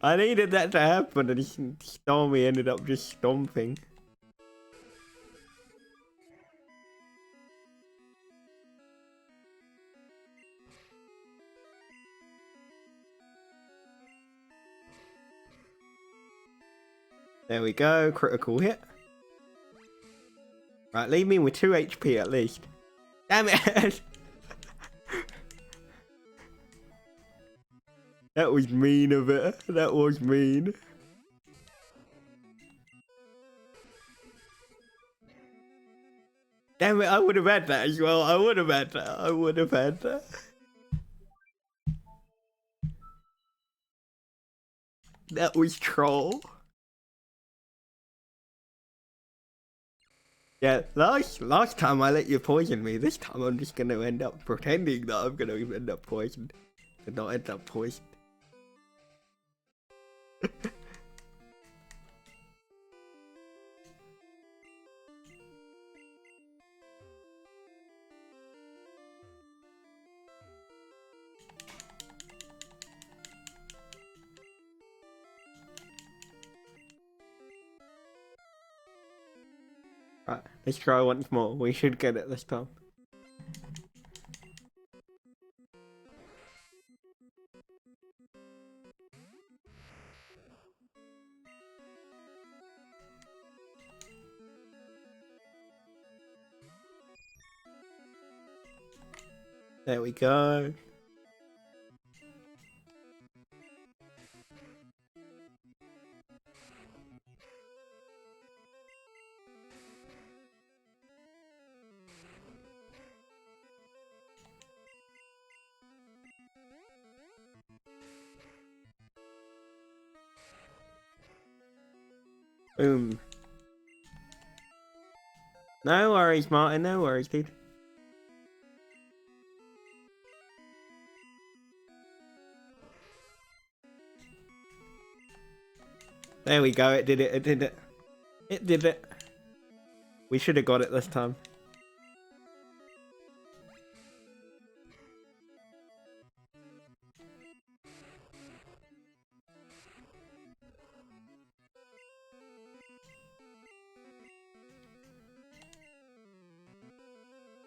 I needed that to happen and Stormy ended up just stomping. There we go, critical hit. Right, leave me with 2 HP at least. Damn it! That was mean of it. That was mean. Damn it, I would have had that as well. I would have had that. I would have had that. That was troll. Yeah, last time I let you poison me. This time I'm just gonna end up pretending that I'm gonna end up poisoned. And not end up poisoned. Right, let's try once more. We should get it this time. There we go. Boom. No worries, Martin. No worries, dude. There we go. It did it. It did it. It did it. We should have got it this time.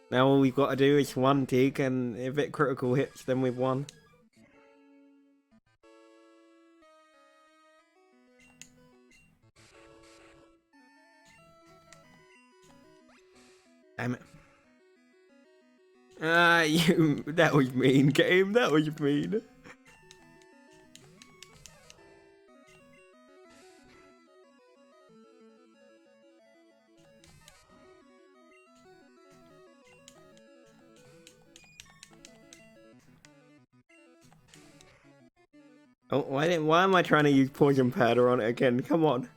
Now all we've got to do is one dig, and if it critical hits, then we've won. Damn it. Ah, that was mean, game. That was mean. Oh, why am I trying to use poison powder on it again? Come on.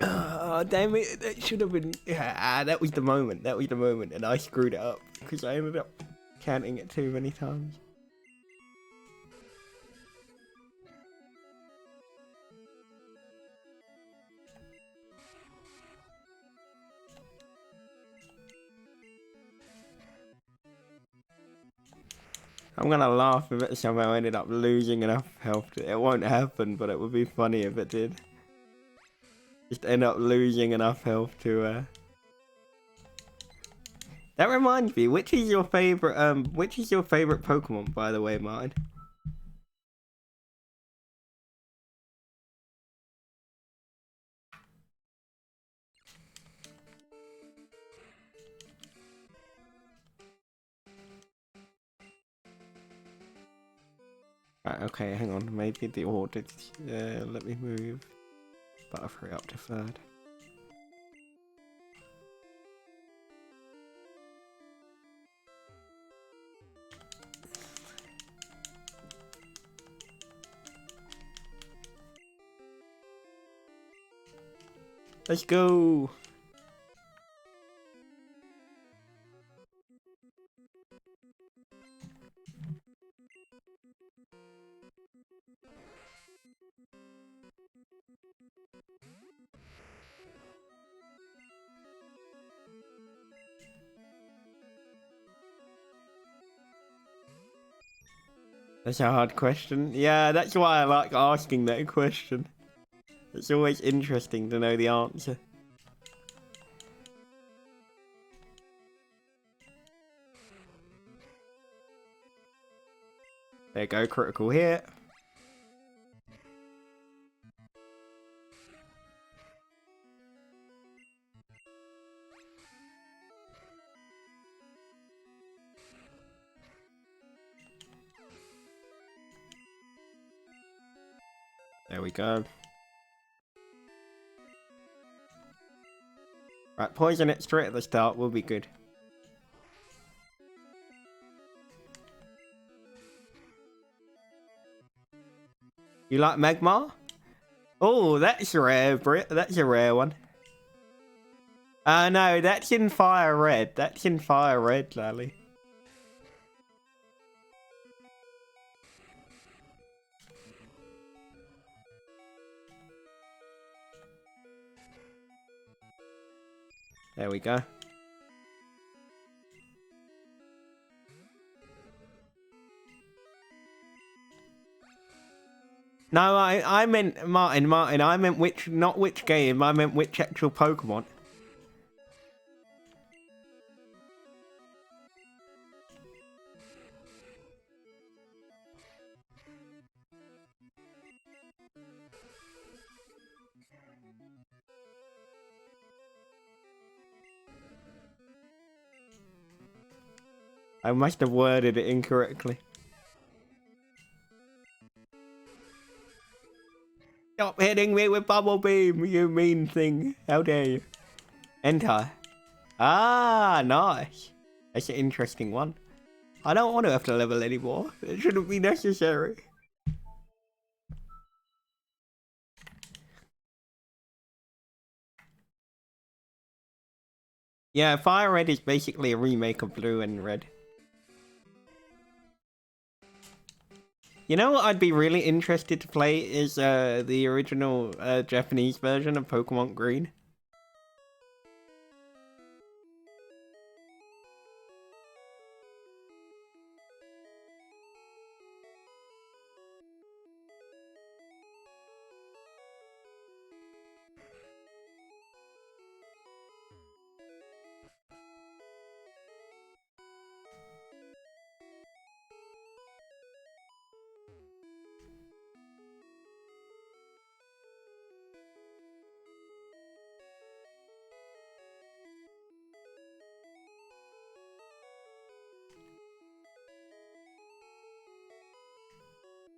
Oh, damn it. That should have been... Yeah, that was the moment. That was the moment. And I screwed it up. Because I ended up counting it too many times. I'm gonna laugh if it somehow ended up losing enough health. It won't happen, but it would be funny if it did. Just end up losing enough health to, That reminds me, which is your favorite Pokemon, by the way, Martin? Right, okay, hang on. Maybe the order. Let me move Butterfree up to 3rd. Let's go! That's a hard question. Yeah, that's why I like asking that question. It's always interesting to know the answer. There you go, critical hit. There we go. Right, poison it straight at the start will be good. You like Magmar? Oh, that's rare, Britt. That's a rare one. No, that's in Fire Red. That's in Fire Red, Lally. There we go. No, I meant Martin. I meant not which game. I meant which actual Pokemon. I must have worded it incorrectly. Stop hitting me with Bubble Beam, you mean thing. How dare you. Enter. Ah, nice. That's an interesting one. I don't want to have to level anymore. It shouldn't be necessary. Yeah, Fire Red is basically a remake of Blue and Red. You know what I'd be really interested to play is the original Japanese version of Pokemon Green.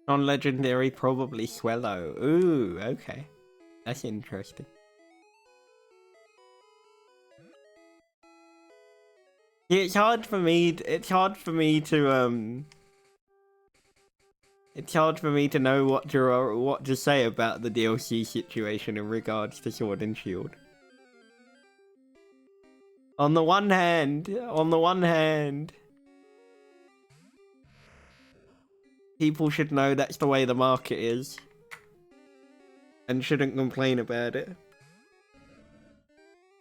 Non-legendary, probably Swellow. Ooh, okay. That's interesting. Yeah, it's hard for me to It's hard for me to know what to say about the DLC situation in regards to Sword and Shield. On the one hand, people should know that's the way the market is and shouldn't complain about it.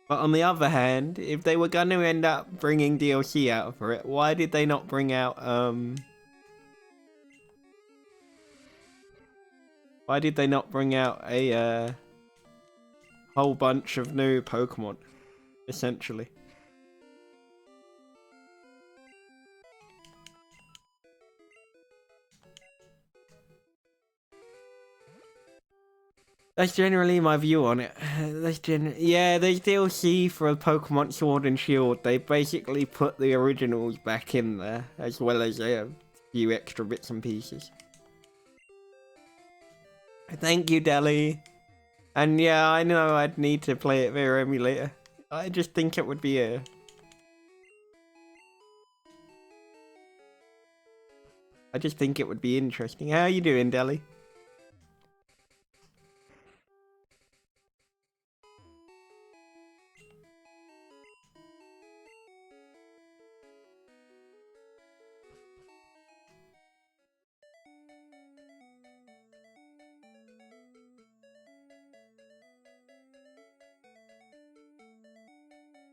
But on the other hand, if they were going to end up bringing DLC out for it, why did they not bring out a whole bunch of new Pokemon, essentially? That's generally my view on it. Yeah, there's DLC for Pokemon Sword and Shield. They basically put the originals back in there, as well as a few extra bits and pieces. Thank you, Deli. And yeah, I know I'd need to play it via emulator. I just think it would be interesting. How are you doing, Deli?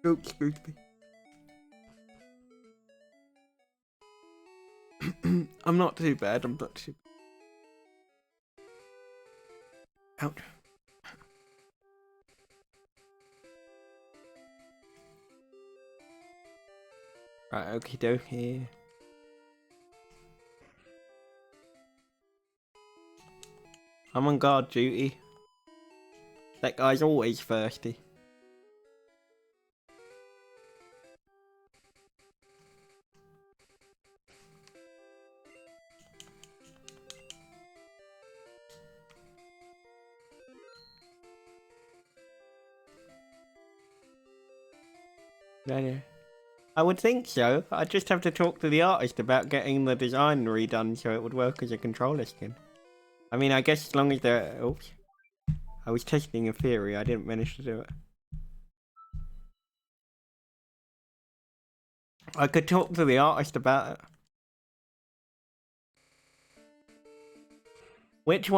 Oops, excuse me. I'm not too bad, Ouch. Right, okie dokie. I'm on guard duty. That guy's always thirsty. I would think so. I'd just have to talk to the artist about getting the design redone so it would work as a controller skin. I mean, I guess as long as they're... Oops. I was testing a theory, I didn't manage to do it. I could talk to the artist about it. Which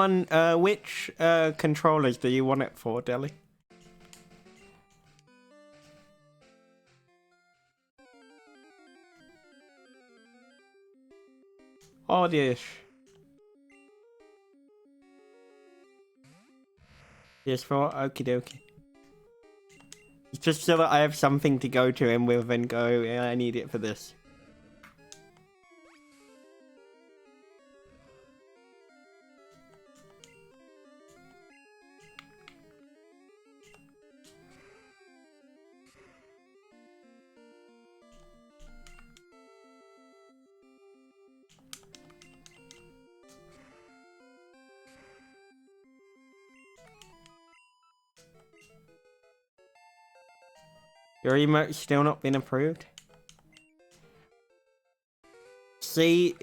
controllers do you want it for, Deli? Oh, dish. Yes, for okie dokie. It's just so that I have something to go to him with and go, yeah, I need it for this. Your emote's still not been approved? See,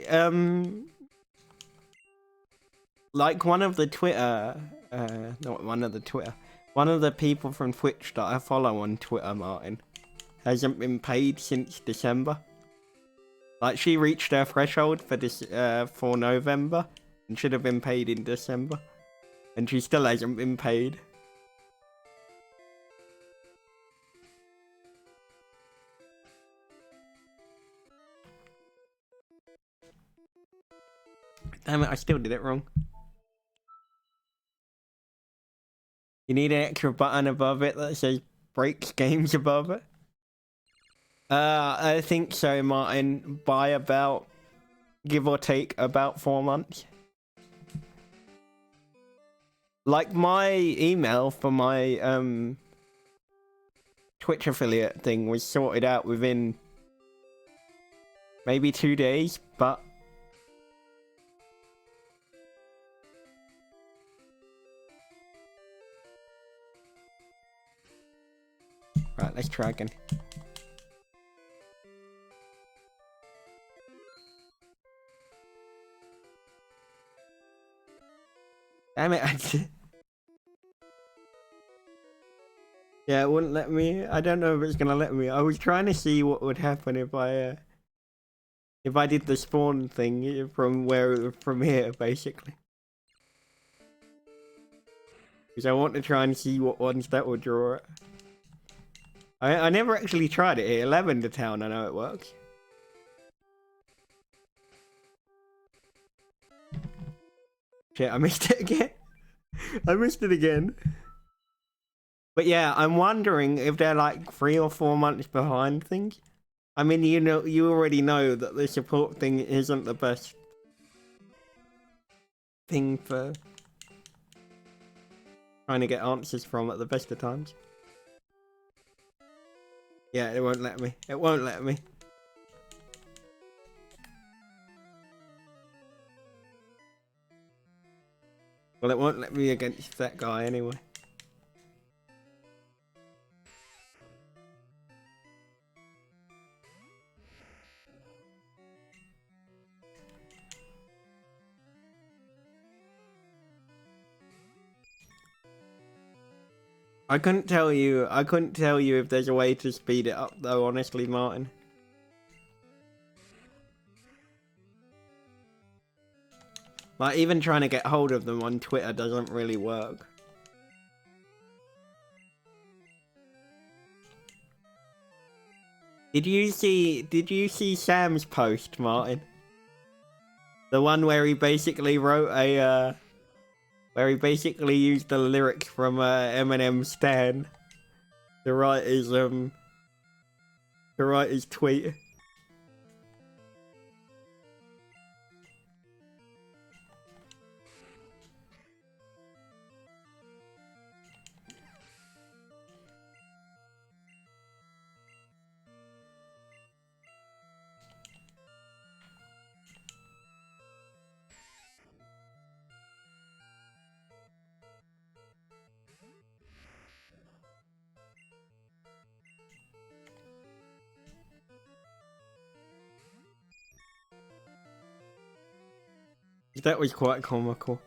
like one of the people from Twitch that I follow on Twitter, Martin, hasn't been paid since December. Like, she reached her threshold for this, for November, and should have been paid in December. And she still hasn't been paid. Damn it, I still did it wrong. You need an extra button above it that says breaks games above it? I think so, Martin. By about, give or take, about 4 months. Like, my email for my, Twitch affiliate thing was sorted out within maybe 2 days, but Right, let's try again. Damn it, yeah, it wouldn't let me. I don't know if it's gonna let me. I was trying to see what would happen if I did the spawn thing from here, basically. Because I want to try and see what ones that would draw it. I never actually tried it here. Lavender Town, I know it works. Shit, I missed it again. I missed it again. But yeah, I'm wondering if they're like 3 or 4 months behind things. I mean, you already know that the support thing isn't the best thing for trying to get answers from at the best of times. Yeah, it won't let me. It won't let me. Well, it won't let me against that guy anyway. I couldn't tell you if there's a way to speed it up though, honestly, Martin. Like, even trying to get hold of them on Twitter doesn't really work. Did you see Sam's post, Martin? The one where he basically wrote a, where he basically used the lyrics from Eminem Stan to write his tweet. That was quite comical.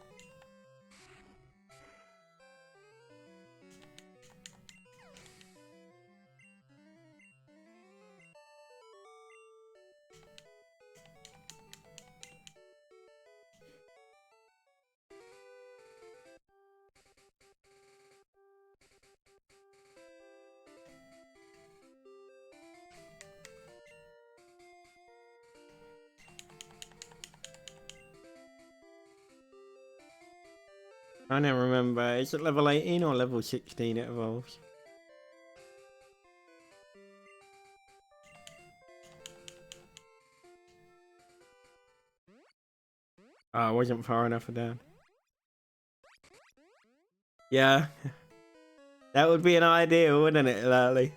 I don't remember. Is it level 18 or level 16 it evolves? Oh, I wasn't far enough down. Yeah. That would be an idea, wouldn't it, Lally?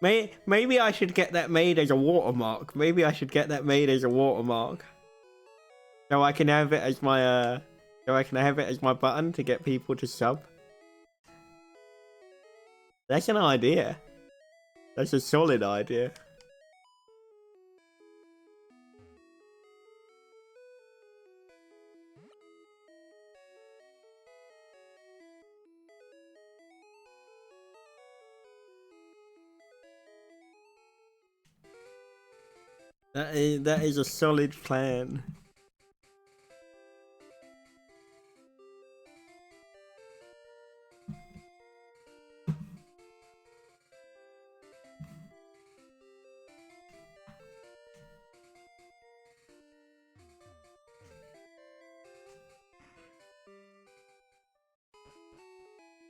Maybe I should get that made as a watermark. Maybe I should get that made as a watermark. So I can have it as my button to get people to sub. That's an idea. That's a solid idea. That is a solid plan.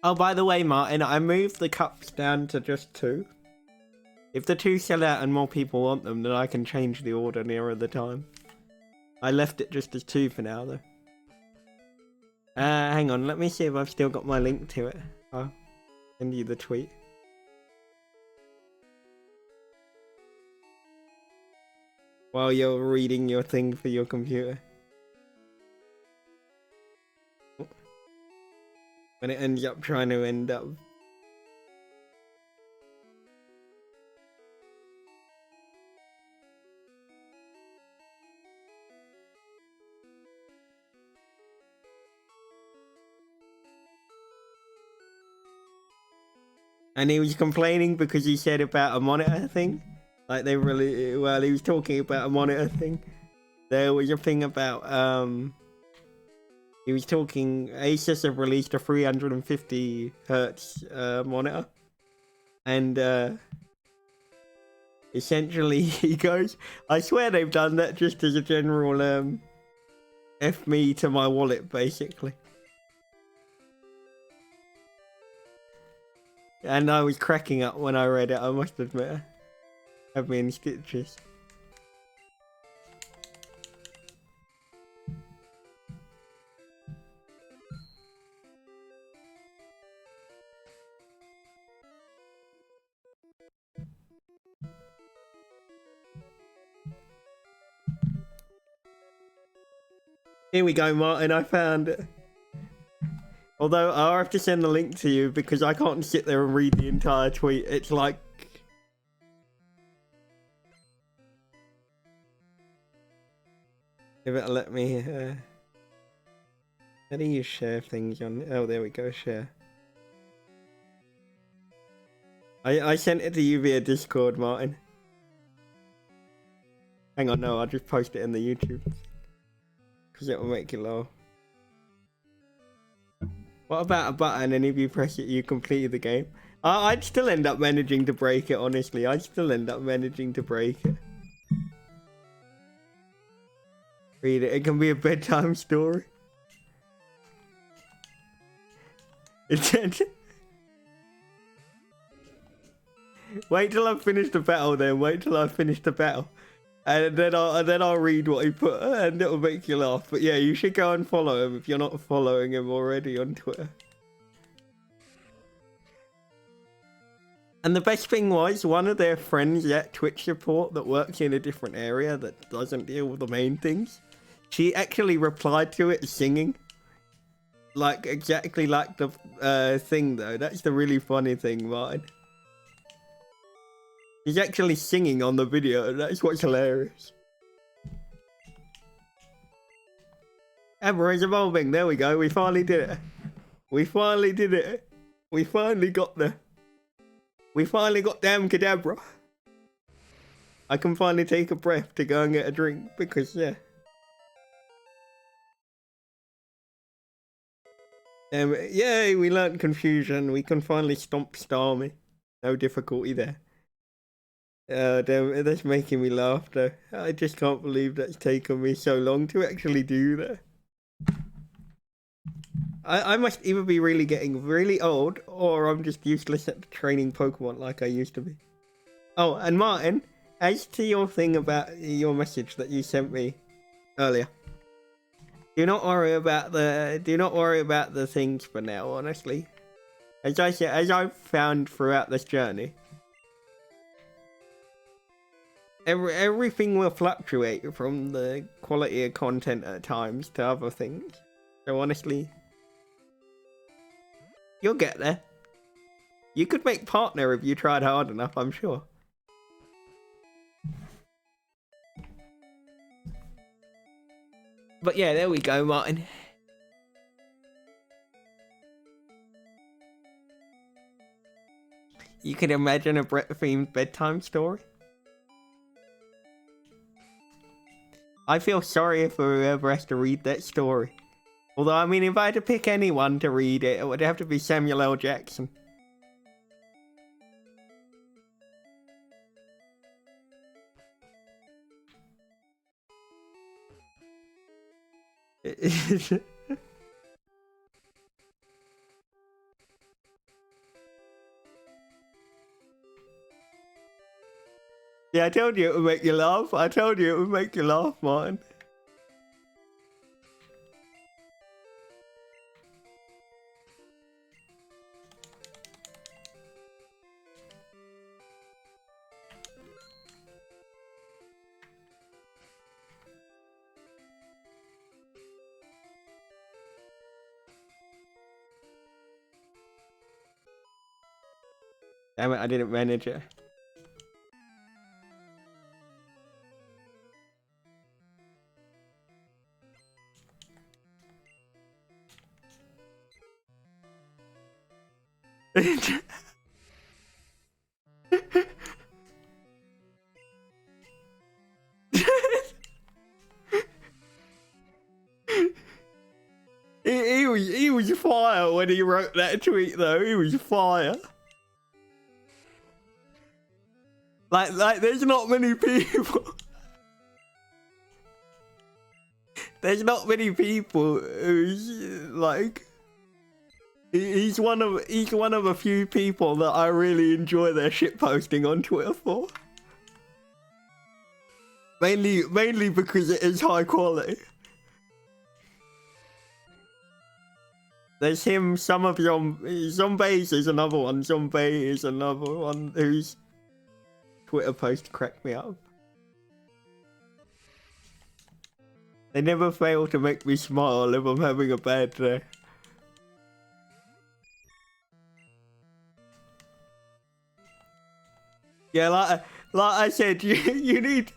Oh, by the way, Martin, I moved the cups down to just 2. If the 2 sell out and more people want them, then I can change the order nearer the time. I left it just as 2 for now, though. Hang on, let me see if I've still got my link to it. I'll send you the tweet. While you're reading your thing for your computer. When it ends up trying to end up And he was complaining because he said about a monitor thing. Like they really, well, he was talking about a monitor thing. There was a thing about, he was talking, Asus have released a 350 hertz monitor. And essentially he goes, I swear they've done that just as a general, F me to my wallet, basically. And I was cracking up when I read it, I must admit. Had me in stitches. Here we go, Martin, I found it. Although I'll have to send the link to you because I can't sit there and read the entire tweet. It's like... If it'll let me... How do you share things on... Oh, there we go, share. I sent it to you via Discord, Martin. Hang on, no, I'll just post it in the YouTube. Because it will make you laugh. What about a button and if you press it you completed the game? I'd still end up managing to break it, honestly. I'd still end up managing to break it. Read it. It can be a bedtime story. Wait till I've finished the battle then. Wait till I've finished the battle. And then I'll read what he put and it'll make you laugh. But yeah, you should go and follow him if you're not following him already on Twitter. And the best thing was, one of their friends at Twitch support that works in a different area that doesn't deal with the main things, she actually replied to it singing. Like, exactly like the thing though. That's the really funny thing, Martin. He's actually singing on the video, that's what's hilarious. Emma is evolving, there we go, we finally did it. We finally did it. We finally got there. We finally got damn Kadabra. I can finally take a breath to go and get a drink, because yeah. Yay, we learnt Confusion, we can finally stomp Starmie. No difficulty there. Damn, that's making me laugh though. I just can't believe that's taken me so long to actually do that. I must either be really getting really old, or I'm just useless at training Pokemon like I used to be. Oh, and Martin, as to your thing about your message that you sent me earlier, do not worry about the things for now, honestly. As I said, as I've found throughout this journey, everything will fluctuate from the quality of content at times to other things. So honestly, you'll get there. You could make partner if you tried hard enough, I'm sure. But yeah, there we go, Martin. You can imagine a Brett-themed bedtime story? I feel sorry for whoever has to read that story. Although, I mean, if I had to pick anyone to read it, it would have to be Samuel L. Jackson. Yeah, I told you it would make you laugh. I told you it would make you laugh, Martin. Damn it, I didn't manage it. he was fire when he wrote that tweet though. He was fire. Like there's not many people. There's not many people who's like. He's one of a few people that I really enjoy their shit posting on Twitter for. Mainly because it is high quality. There's him, some of Zombies is another one. Zombie is another one whose Twitter post cracked me up. They never fail to make me smile if I'm having a bad day. Yeah, like I said, you need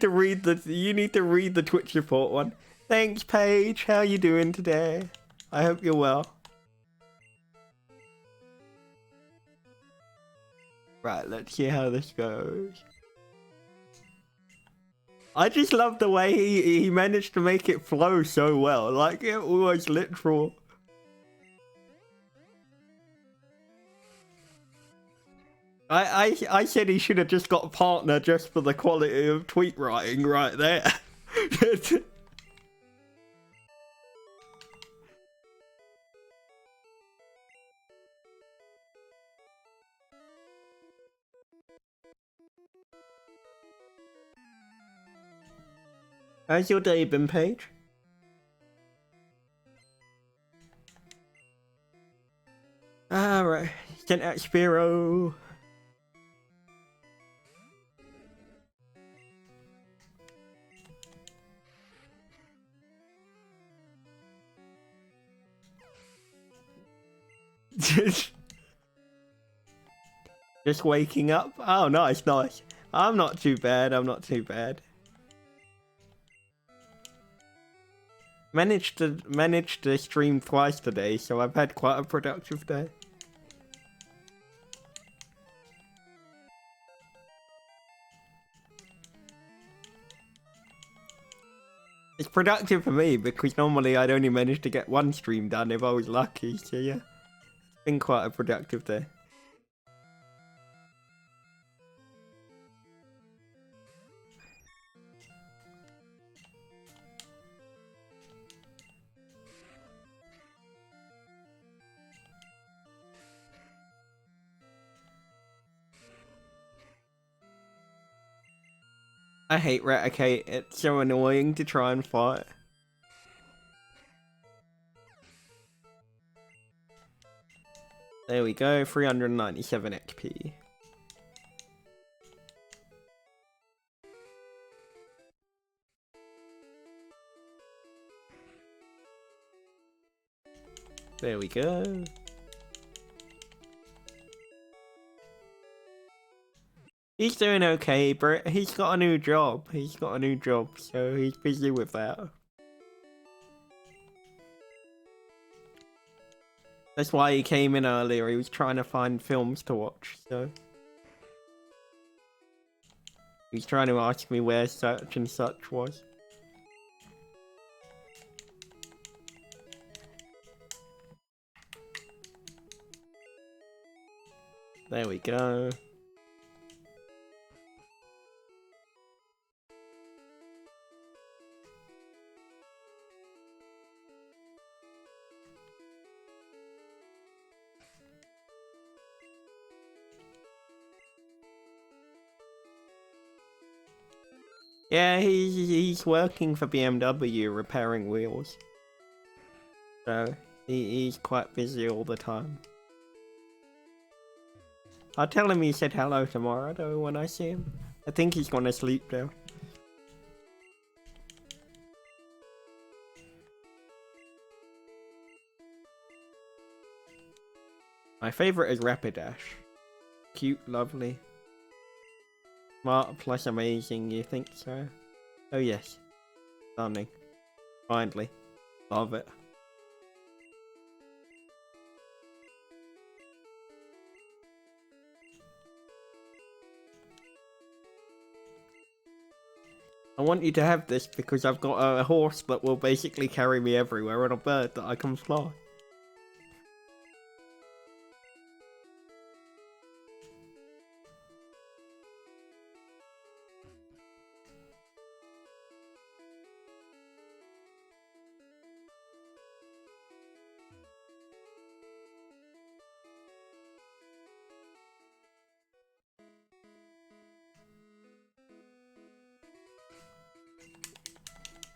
to read the Twitch report one. Thanks, Paige. How you doing today? I hope you're well. Right, let's see how this goes. I just love the way he managed to make it flow so well. Like it was literal. I said he should have just got a partner just for the quality of tweet writing right there. How's your day been, Paige? Alright, sent out Spiro. Just waking up? Oh, nice. I'm not too bad, Managed to stream twice today, so I've had quite a productive day. It's productive for me because normally I'd only manage to get one stream done if I was lucky, so yeah. It's been quite a productive day. I hate Raticate, it's so annoying to try and fight. There we go, 397 XP. There we go. He's doing okay, but he's got a new job. So he's busy with that. That's why he came in earlier. He was trying to find films to watch, so he's trying to ask me where such and such was. There we go. Yeah, he's working for BMW repairing wheels. So he's quite busy all the time. I'll tell him he said hello tomorrow though when I see him. I think he's gonna sleep now. My favourite is Rapidash. Cute, lovely. Smart plus amazing, you think so? Oh yes. Stunning. Finally. Love it. I want you to have this because I've got a horse that will basically carry me everywhere and a bird that I can fly.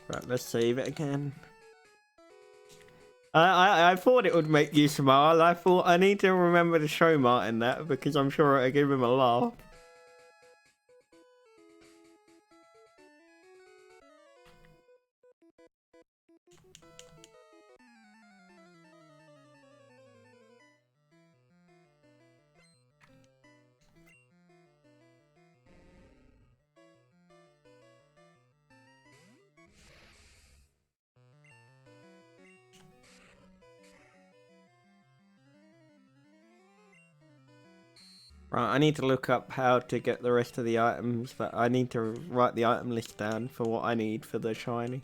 Right, let's save it again. I thought it would make you smile. I thought I need to remember to show Martin that because I'm sure it'll give him a laugh. Right, I need to look up how to get the rest of the items, but I need to write the item list down for what I need for the shiny.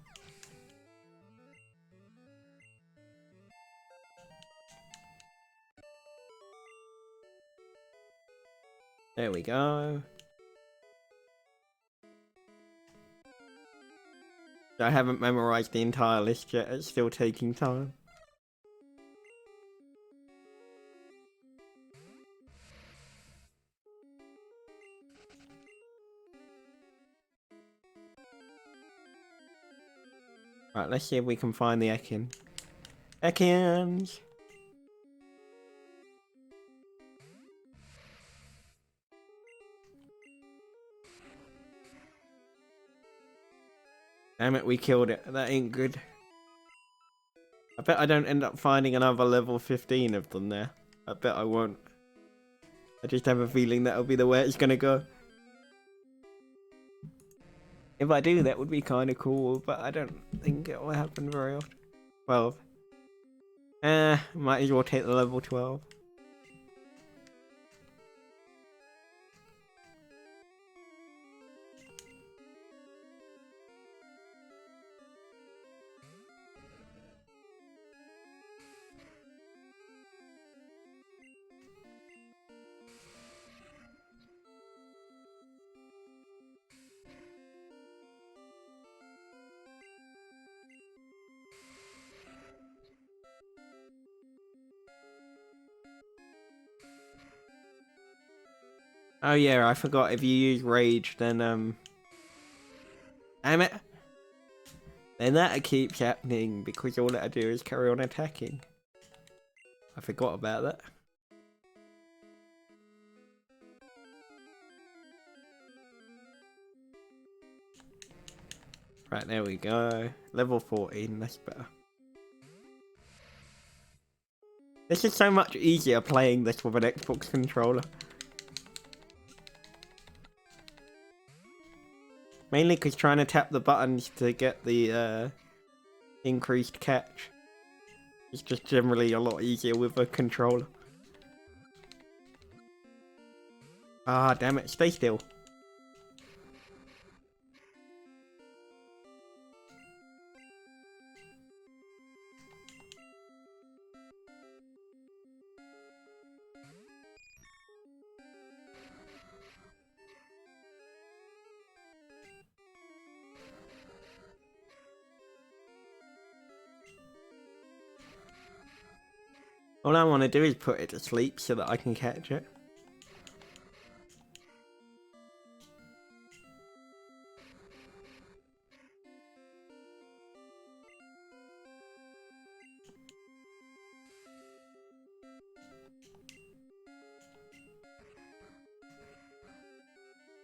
There we go. I haven't memorized the entire list yet, it's still taking time. Right, let's see if we can find the Ekin. Ekins! Damn it, we killed it. That ain't good. I bet I don't end up finding another level 15 of them there. I bet I won't. I just have a feeling that'll be the way it's gonna go. If I do, that would be kinda cool, but I don't think it will happen very often. 12. Might as well take the level 12. Oh yeah, I forgot if you use rage, then damn it! Then that keeps happening because all I do is carry on attacking. I forgot about that. Right, there we go. Level 14, that's better. This is so much easier playing this with an Xbox controller. Mainly because trying to tap the buttons to get the increased catch is just generally a lot easier with a controller. Ah, damn it, stay still. All I want to do is put it to sleep so that I can catch it.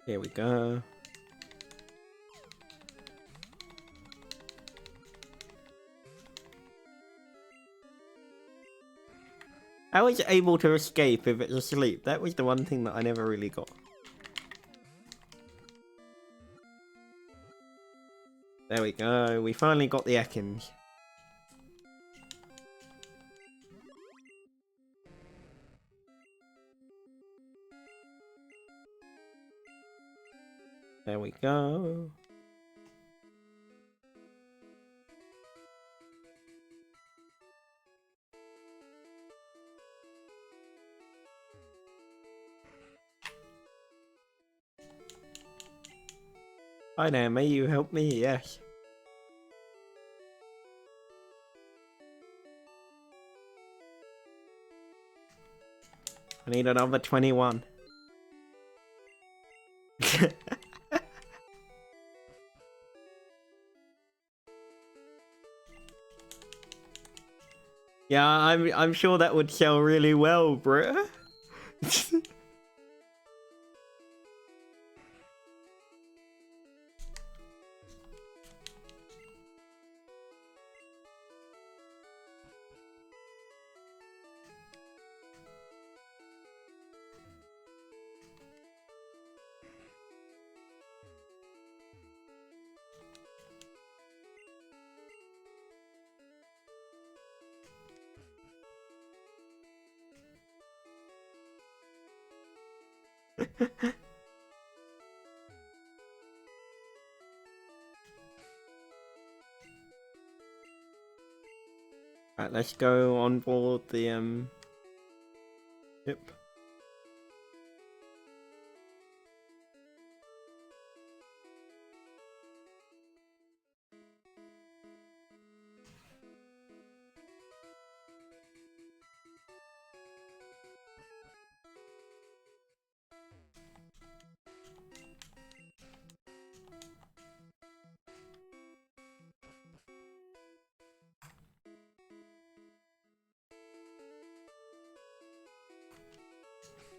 Here we go. How is it able to escape if it's asleep? That was the one thing that I never really got. There we go, we finally got the Ekins. There we go. Hi there, may you help me? Yes. I need another 21. Yeah, I'm sure that would sell really well, bruh. Right, let's go on board the ship.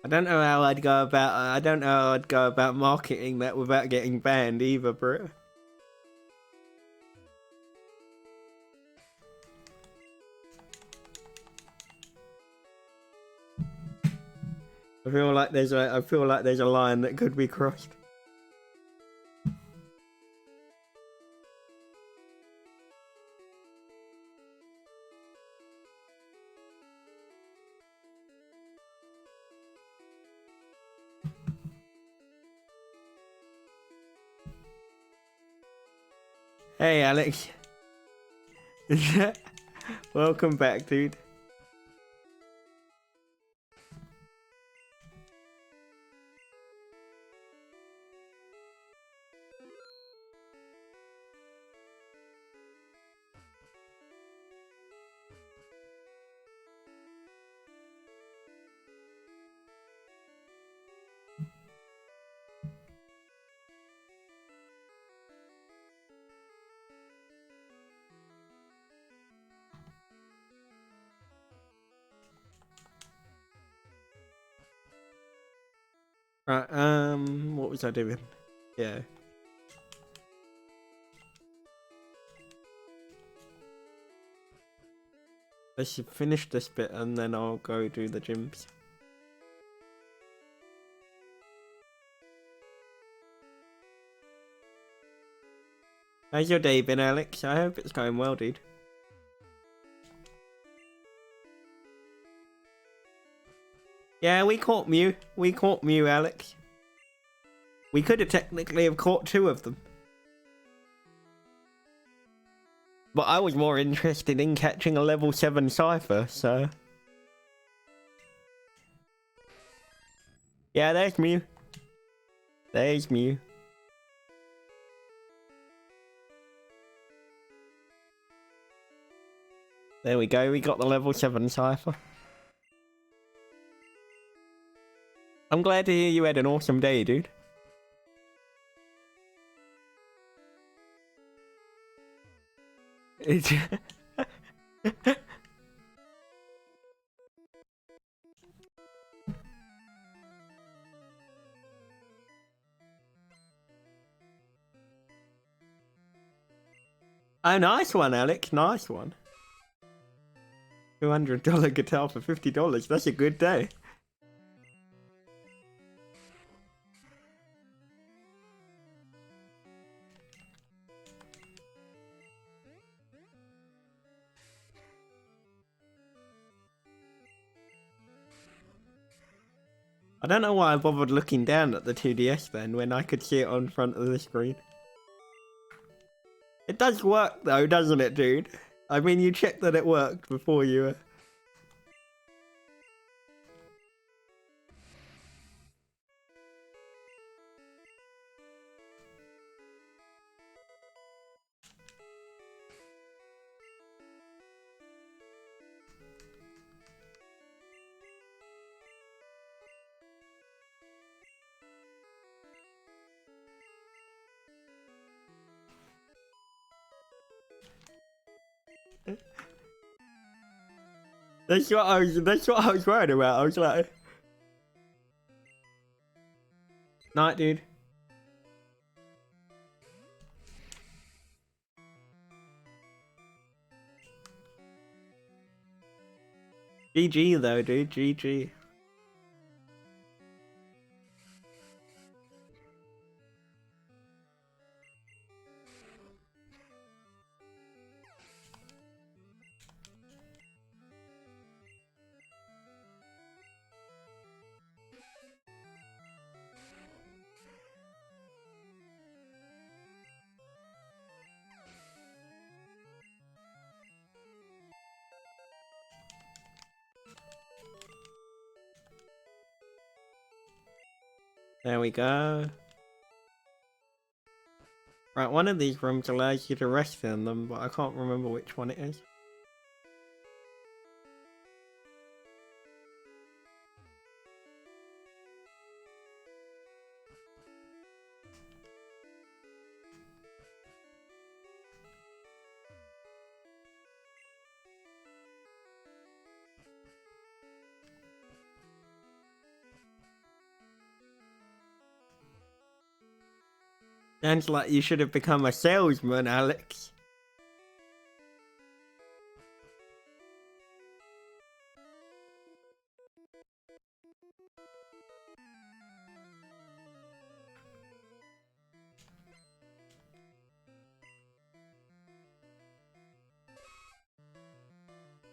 I don't know how I'd go about marketing that without getting banned either, bro. I feel like there's a line that could be crossed. Hey, Alex. Welcome back, dude. Right, what was I doing? Yeah. Let's finish this bit and then I'll go do the gyms. How's your day been, Alex? I hope it's going well, dude. Yeah, we caught Mew. We caught Mew, Alex. We could have technically have caught 2 of them. But I was more interested in catching a level 7 Cypher, so... Yeah, there's Mew. There's Mew. There we go, we got the level 7 Cypher. I'm glad to hear you had an awesome day, dude. Oh, nice one, Alex. Nice one. $200 guitar for $50. That's a good day. I don't know why I bothered looking down at the 2DS then when I could see it on front of the screen. It does work though, doesn't it, dude? I mean, you checked that it worked before you... That's what I was worried about. I was like, night, dude. GG though, dude. GG. There we go. Right, one of these rooms allows you to rest in them, but I can't remember which one it is. Sounds like you should have become a salesman, Alex.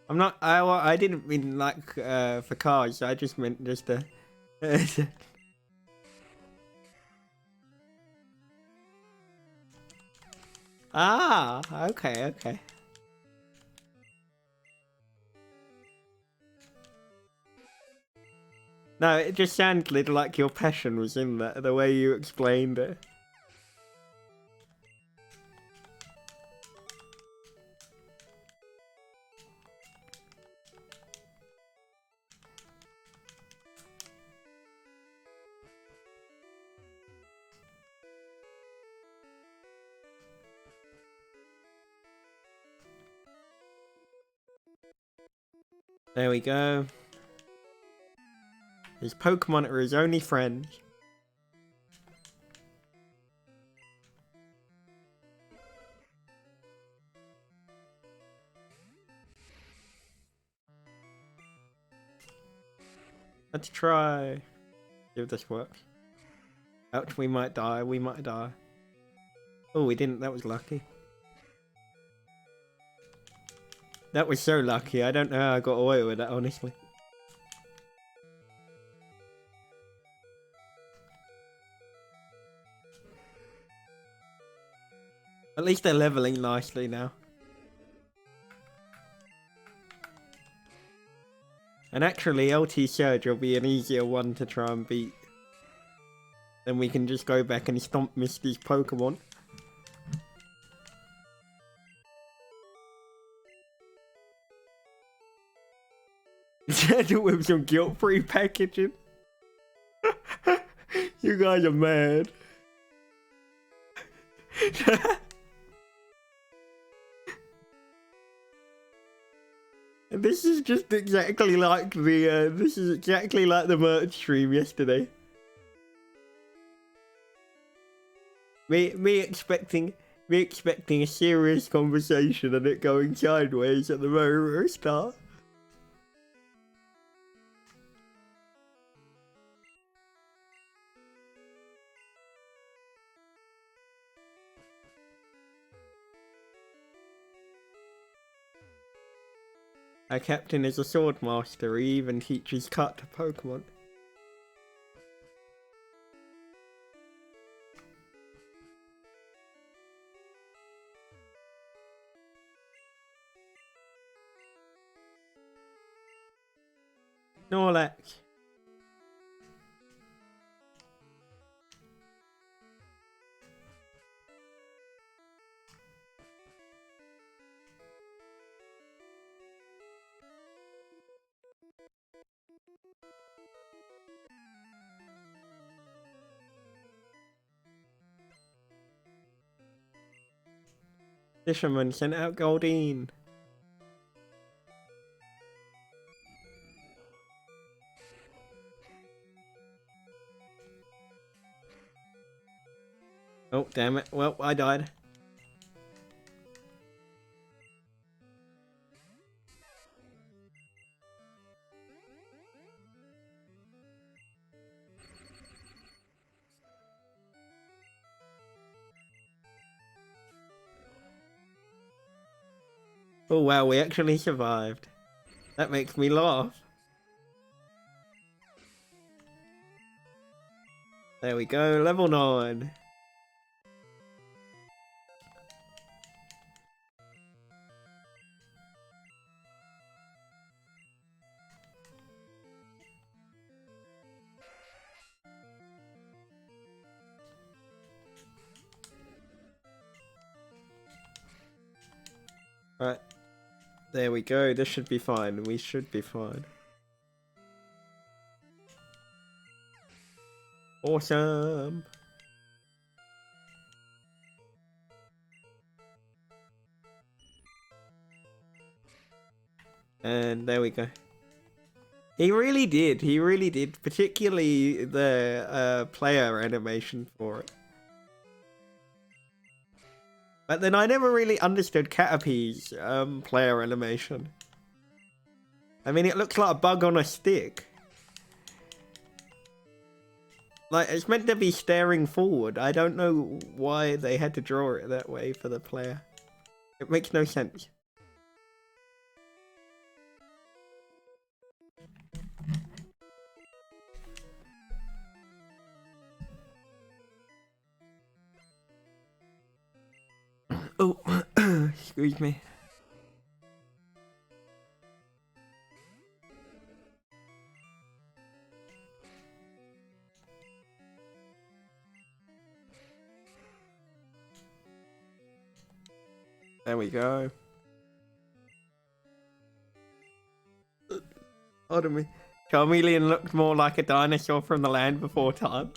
I'm not. I didn't mean like for cars. I just meant just a. Ah, okay, okay. No, it just sounded like your passion was in that, the way you explained it. There we go. His Pokemon are his only friends. Let's try. See if this works. Ouch, we might die, we might die. Oh, we didn't, that was lucky. That was so lucky, I don't know how I got away with that, honestly. At least they're leveling nicely now. And actually, LT Surge will be an easier one to try and beat. Then we can just go back and stomp Misty's Pokemon. With some guilt-free packaging. You guys are mad. This is just exactly like the this is exactly like the merch stream yesterday. Me expecting a serious conversation and it going sideways at the very start. Our captain is a sword master, he even teaches cut to Pokemon. Snorlax. Fisherman sent out Goldeen. damn it. Well, I died. Oh wow, we actually survived. That makes me laugh. There we go, level 9. Right. There we go, this should be fine. We should be fine. Awesome. And there we go. He really did, particularly the player animation for it. But then I never really understood Caterpie's player animation. I mean, it looks like a bug on a stick. Like, it's meant to be staring forward. I don't know why they had to draw it that way for the player. It makes no sense. Oh, excuse me. There we go. Pardon me. Charmeleon looked more like a dinosaur from the land before time.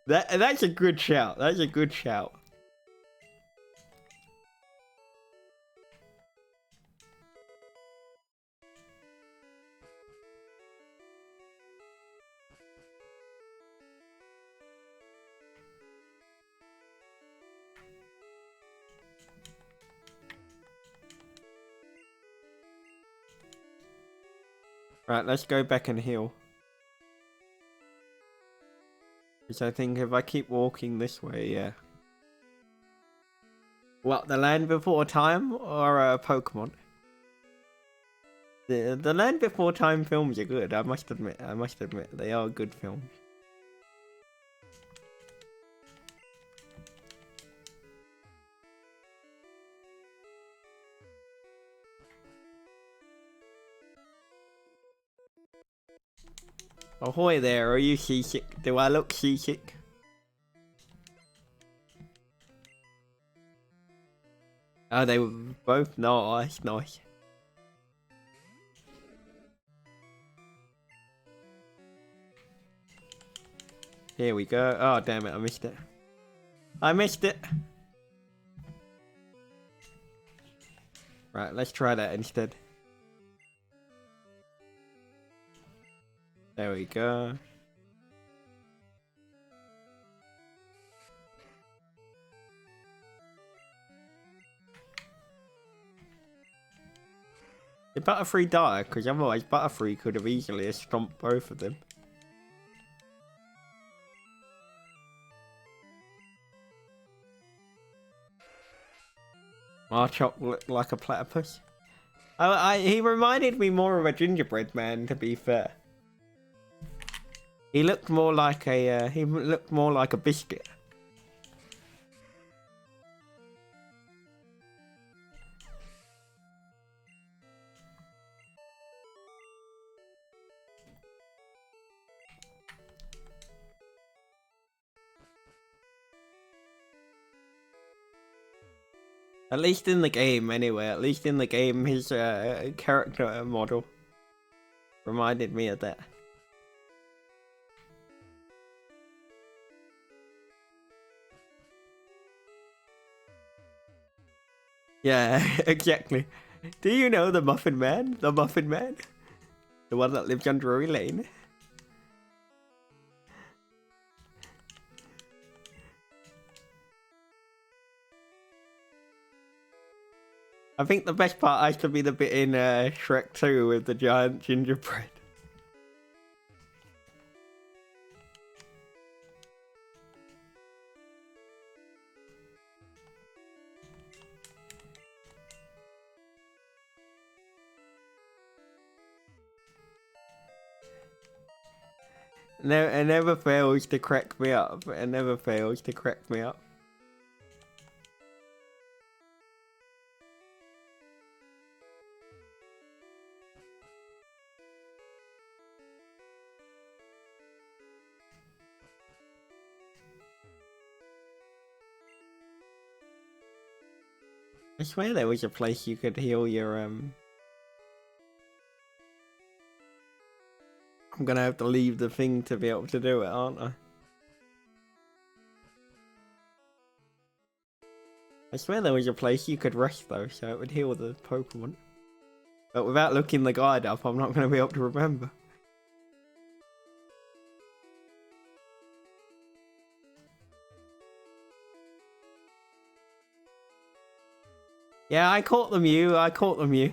That's a good shout. That's a good shout. Right, let's go back and heal. Because I think if I keep walking this way, yeah. What, the land before time or Pokemon? The land before time films are good, I must admit. They are good films. Ahoy there, are you seasick? Do I look seasick? Oh, they were both nice. Here we go. Oh, damn it, I missed it. Right, let's try that instead. There we go. Did Butterfree die? Because otherwise Butterfree could have easily stomped both of them. Marchok looked like a platypus. He reminded me more of a gingerbread man, to be fair. He looked more like a biscuit. At least in the game, anyway. At least in the game, his character model reminded me of that. Yeah, exactly. Do you know the Muffin Man? The Muffin Man? The one that lives on Drury Lane? I think the best part has to be the bit in Shrek 2 with the giant gingerbread. No, it never fails to crack me up. It never fails to crack me up. I swear there was a place you could heal your I'm gonna have to leave the thing to be able to do it, aren't I? I swear there was a place you could rest though, so it would heal the Pokemon. But without looking the guide up, I'm not gonna be able to remember. Yeah, I caught the Mew, I caught the Mew.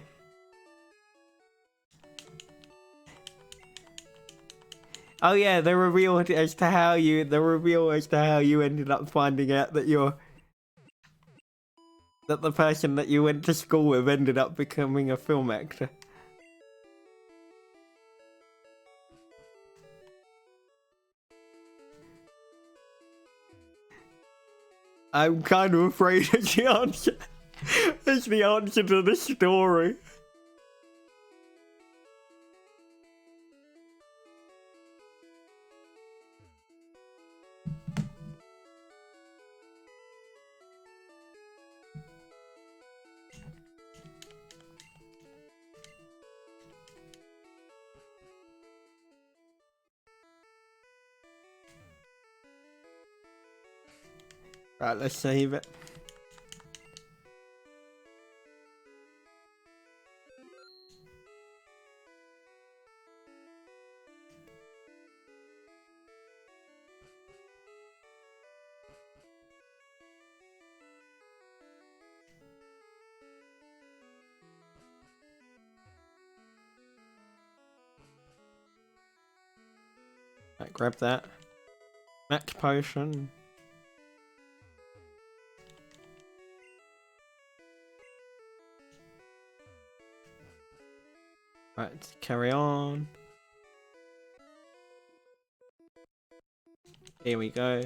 Oh yeah, the reveal as to how you ended up finding out that that the person that you went to school with ended up becoming a film actor. I'm kind of afraid it's the answer. It's the answer to this story. Right, let's save it. Right, grab that. Max potion. Right, carry on. Here we go.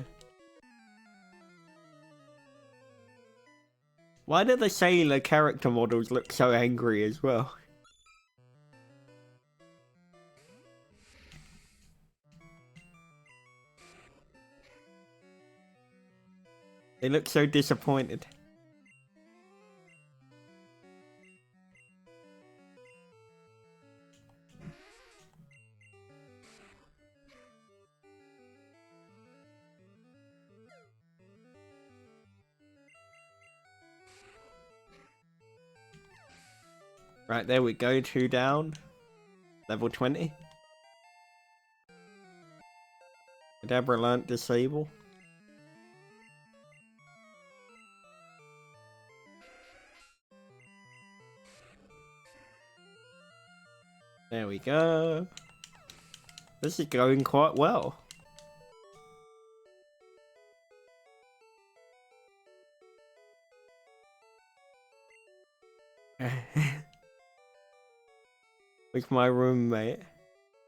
Why do the sailor character models look so angry as well? They look so disappointed. Right, there we go, 2 down. Level 20. Kadabra learnt disable. There we go. This is going quite well. With my roommate,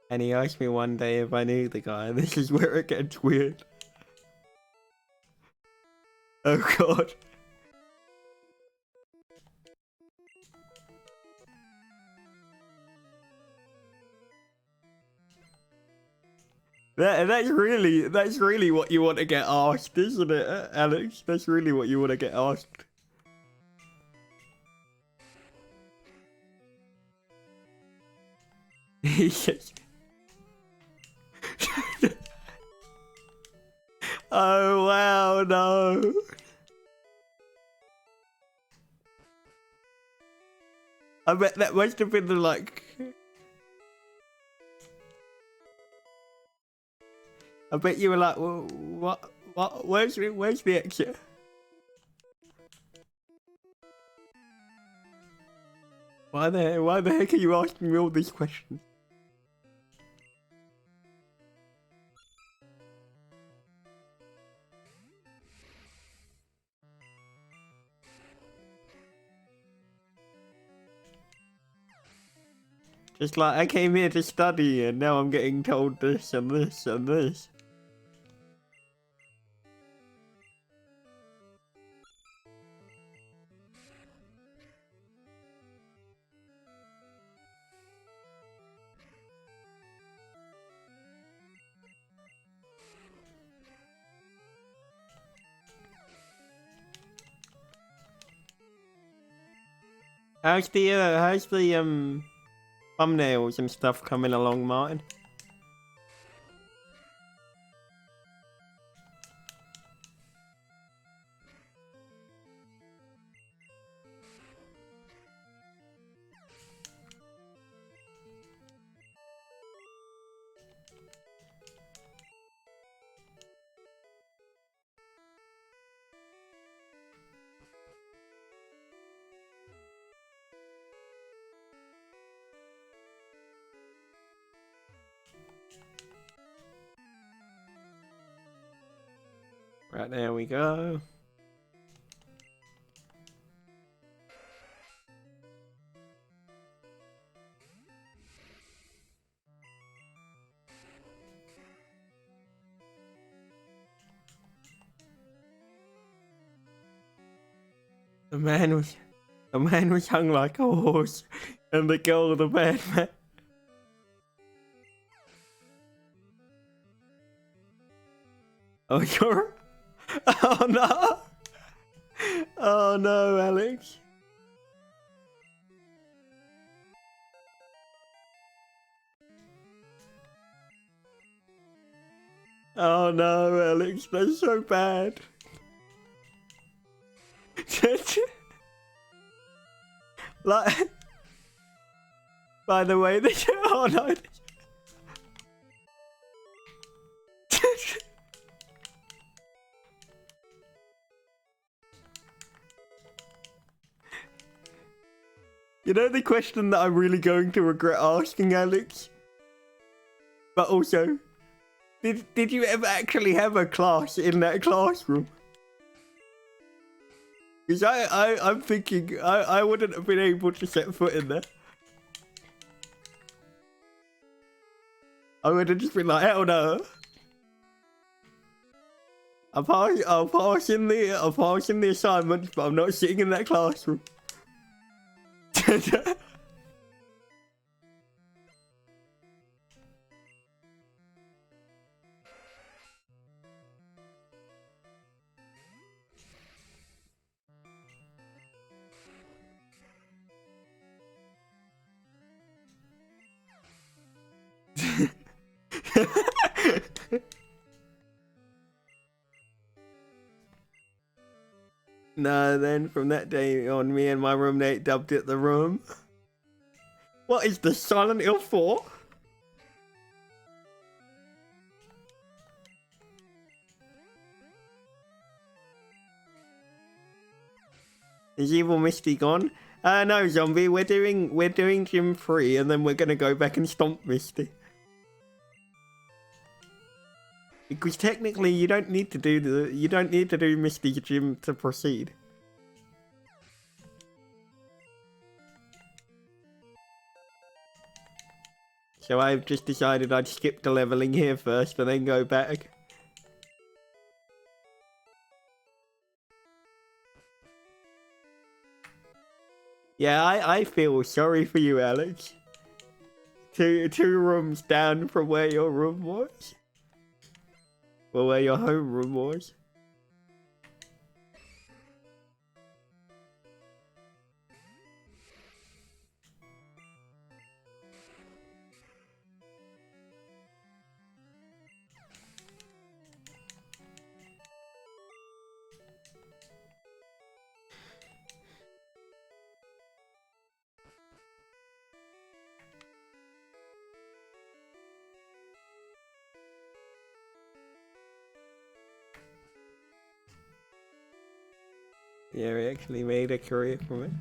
and he asked me one day if I knew the guy. This is where it gets weird. Oh god. That's really what you want to get asked, isn't it, Alex? That's really what you want to get asked. Oh wow, no. I bet that must have been the like. I bet you were like, well, what? Where's the exit? Why the heck are you asking me all these questions? Just like, I came here to study and now I'm getting told this and this and this. How's the thumbnails and stuff coming along, Martin? Right, there we go. The man was hung like a horse, and the girl the bad man. Oh, you're... Oh no! Oh no, Alex. Oh no, Alex, that's so bad. Like, by the way, this... Oh no. You know the question that I'm really going to regret asking, Alex? But also, did you ever actually have a class in that classroom? Because I'm thinking I wouldn't have been able to set foot in there. I would have just been like, hell no. I'll pass in the assignments, but I'm not sitting in that classroom. No, then from that day on, me and my roommate dubbed it the room. What is the Silent Hill 4? Is Evil Misty gone? No, Zombie. We're doing Gym 3, and then we're gonna go back and stomp Misty. Because technically, you don't need to do Misty's gym to proceed. So I've just decided I'd skip the leveling here first and then go back. Yeah, I feel sorry for you, Alex. Two rooms down from where your room was. Well, where your homeroom was. Yeah, we actually made a career from it.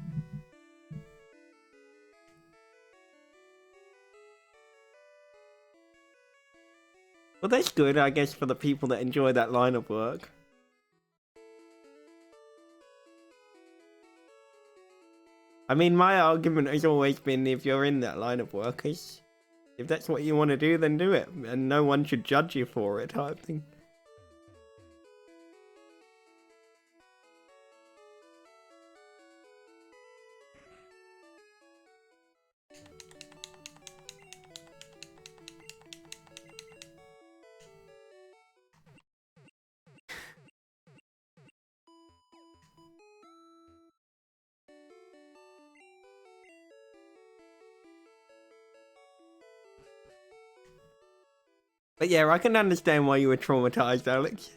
Well, that's good, I guess, for the people that enjoy that line of work. I mean, my argument has always been if you're in that line of work, if that's what you want to do, then do it. And no one should judge you for it, type thing. But yeah, I can understand why you were traumatized, Alex.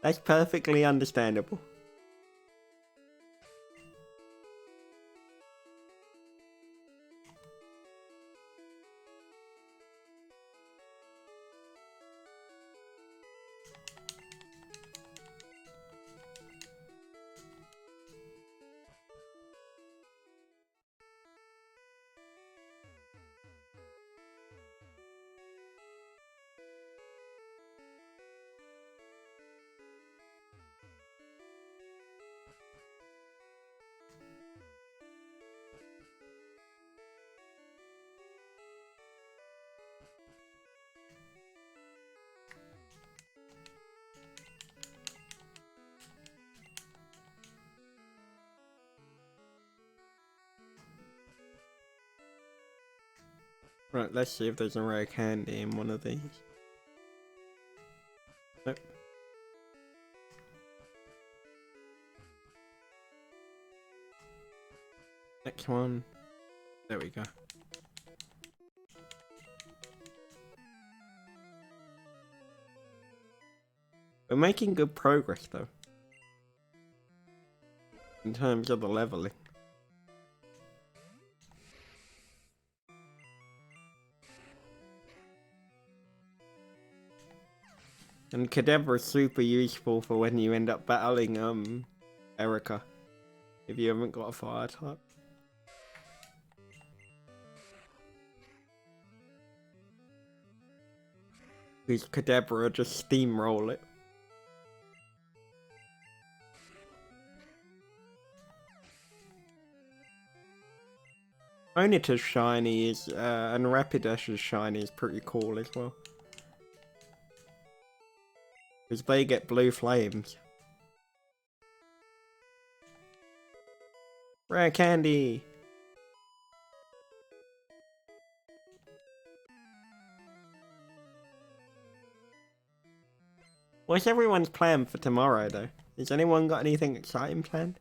That's perfectly understandable. Right, let's see if there's a rare candy in one of these. Nope. Next one. There we go. We're making good progress though. In terms of the leveling. And Kadabra is super useful for when you end up battling Erica. If you haven't got a fire type. Because Kadabra just steamroll it. Onita's shiny is, and Rapidash's shiny is pretty cool as well. Because they get blue flames. Rare candy! What's everyone's plan for tomorrow though? Has anyone got anything exciting planned?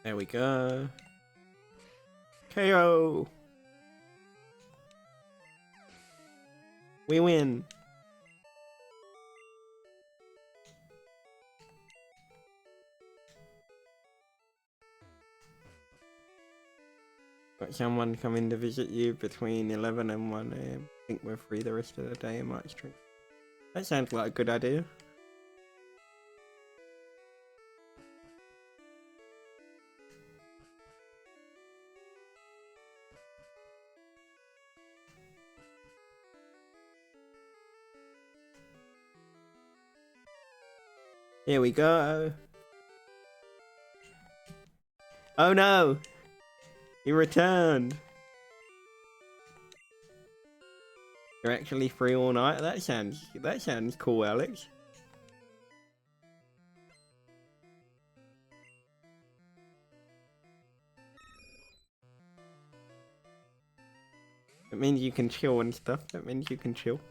There we go. KO! We win! Got someone coming to visit you between 11 and 1 AM. I think we're free the rest of the day in my stream. That sounds like a good idea. Here we go. Oh no! He returned! You're actually free all night? That sounds cool, Alex. It means you can chill and stuff. That means you can chill.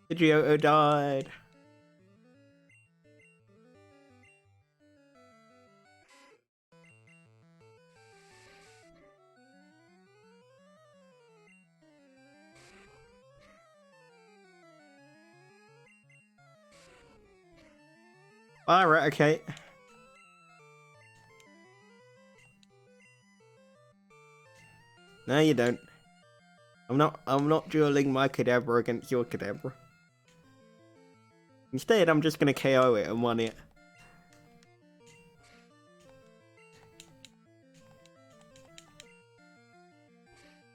Pidgeotto died. Alright, okay. No, you don't. I'm not dueling my Kadabra against your Kadabra. Instead, I'm just gonna KO it and 1 hit.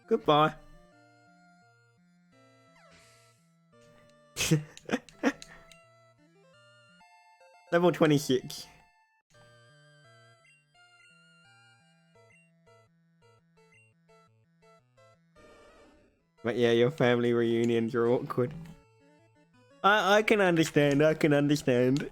Goodbye. Level 26. But yeah, your family reunions are awkward. I can understand, I can understand.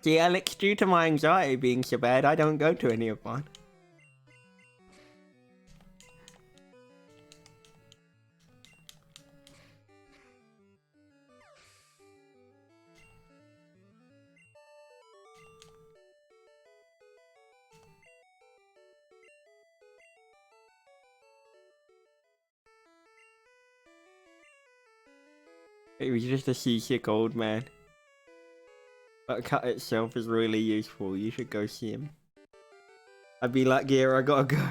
See, Alex, due to my anxiety being so bad, I don't go to any of mine. It was just a seasick old man. But cut itself is really useful, you should go see him. I'd be like, yeah, I gotta go.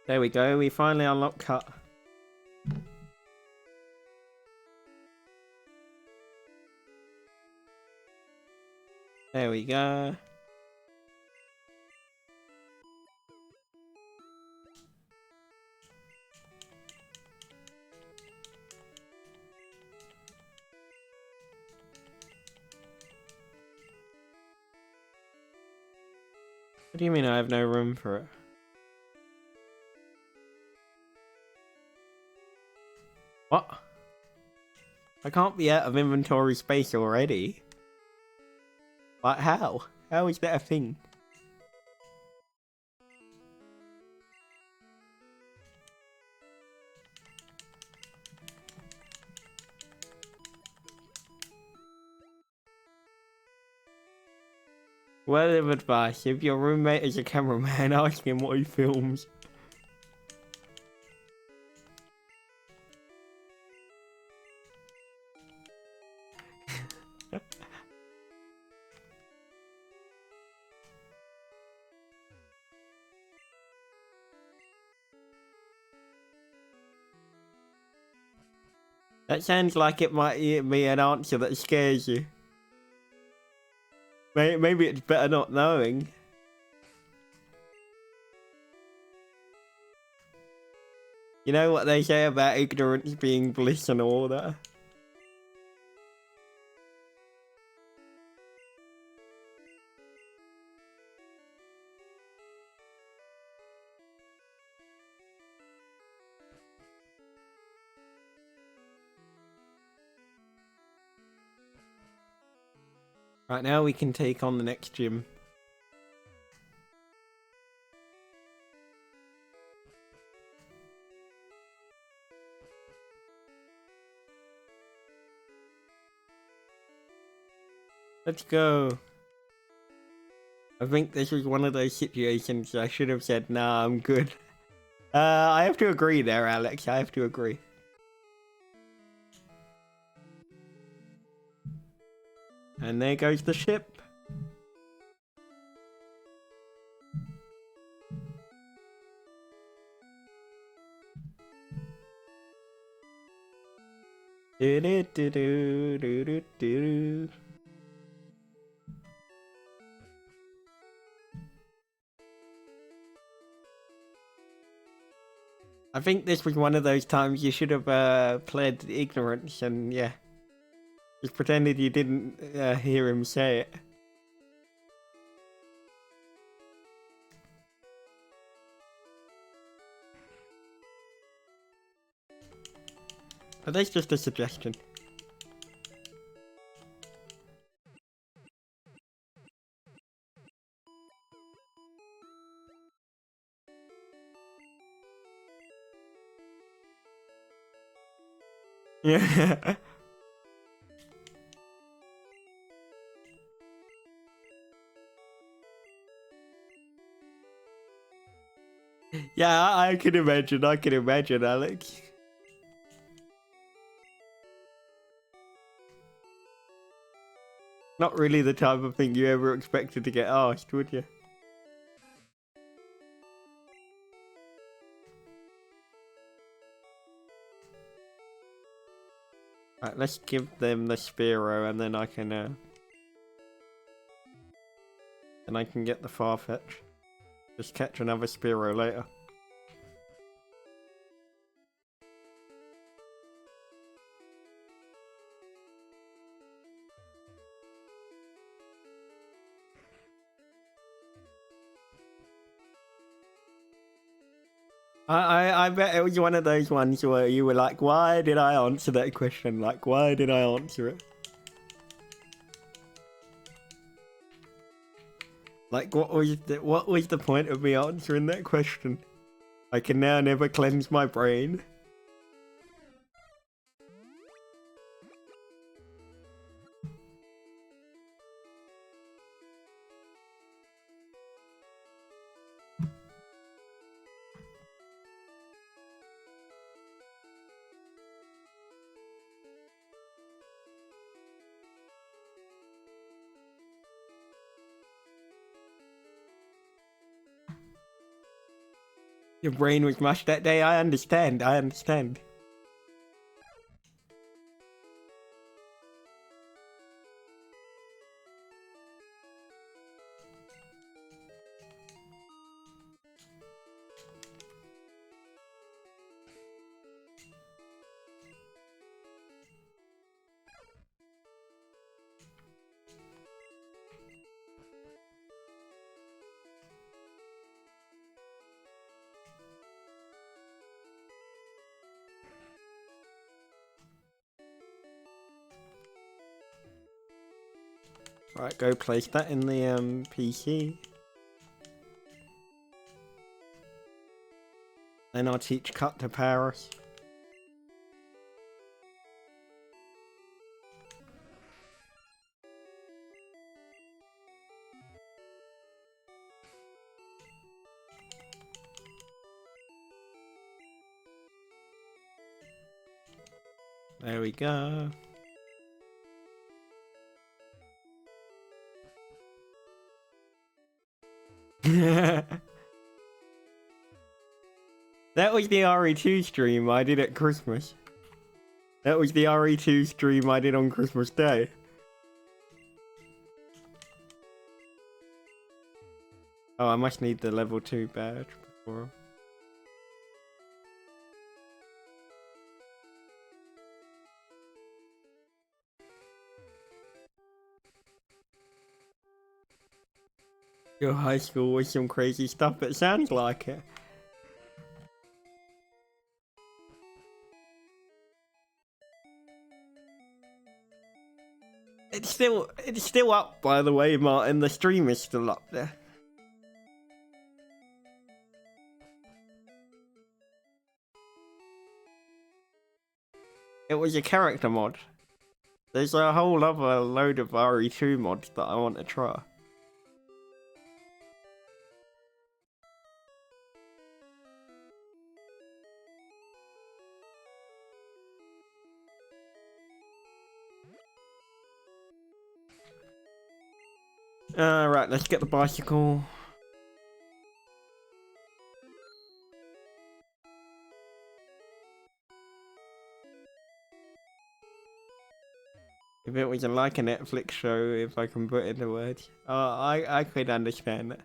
There we go, we finally unlocked cut. There we go. What do you mean I have no room for it? What? I can't be out of inventory space already. But how? How is that a thing? Word of advice, if your roommate is a cameraman, ask him what he films. That sounds like it might be an answer that scares you. Maybe it's better not knowing. You know what they say about ignorance being bliss and all that? Right, now we can take on the next gym. Let's go. I think this was one of those situations I should have said, nah, I'm good. I have to agree there, Alex. I have to agree. And there goes the ship. Do do do do do do do. I think this was one of those times you should have pled ignorance and yeah. Just pretended you didn't hear him say it. But that's just a suggestion. Yeah. Yeah, I can imagine, Alex. Not really the type of thing you ever expected to get asked, would you? Right, let's give them the Spearow and then I can get the Farfetch. Just catch another Spearow later. I bet it was one of those ones where you were like, why did I answer that question? Like, why did I answer it? Like, what was the point of me answering that question? I can now never cleanse my brain. Your brain was mushed that day, I understand. Right, go place that in the PC. Then I'll teach Cut to Paris. There we go. That was the RE2 stream I did at Christmas. That was the RE2 stream I did on Christmas Day. Oh, I must need the level 2 badge before. Your high school was some crazy stuff, it sounds like it. It's still up, by the way, Martin. The stream is still up there. It was a character mod. There's a whole other load of RE2 mods that I want to try. Right, let's get the bicycle. If it was like a Netflix show, if I can put it into words. I could understand that.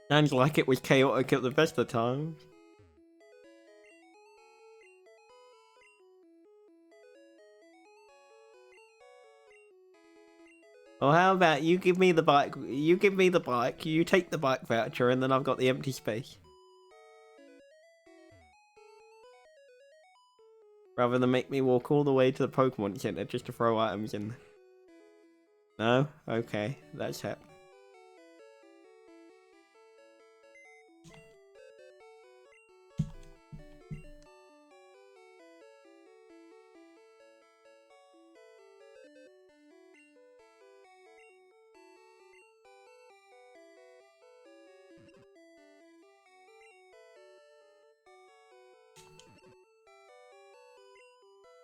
Sounds like it was chaotic at the best of times. Well, how about you give me the bike, you take the bike voucher, and then I've got the empty space. Rather than make me walk all the way to the Pokémon Center just to throw items in. No? Okay, that's happened.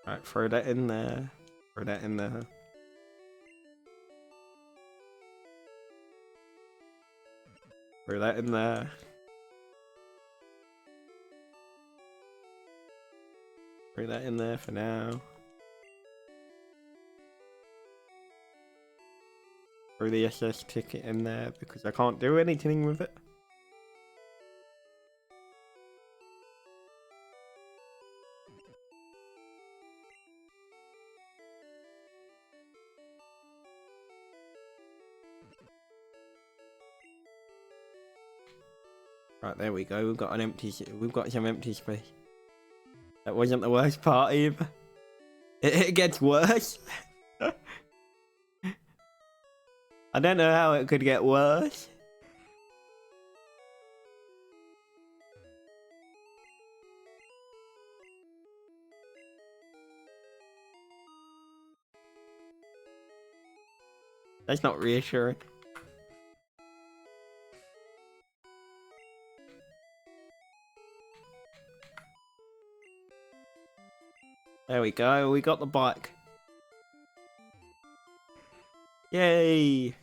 Right, throw that in there. Throw that in there. Throw that in there. Throw that in there for now. Throw the SS ticket in there because I can't do anything with it. Right, there we go. We've got some empty space. That wasn't the worst part either. It gets worse. I don't know how it could get worse. That's not reassuring. There we go, we got the bike. Yay!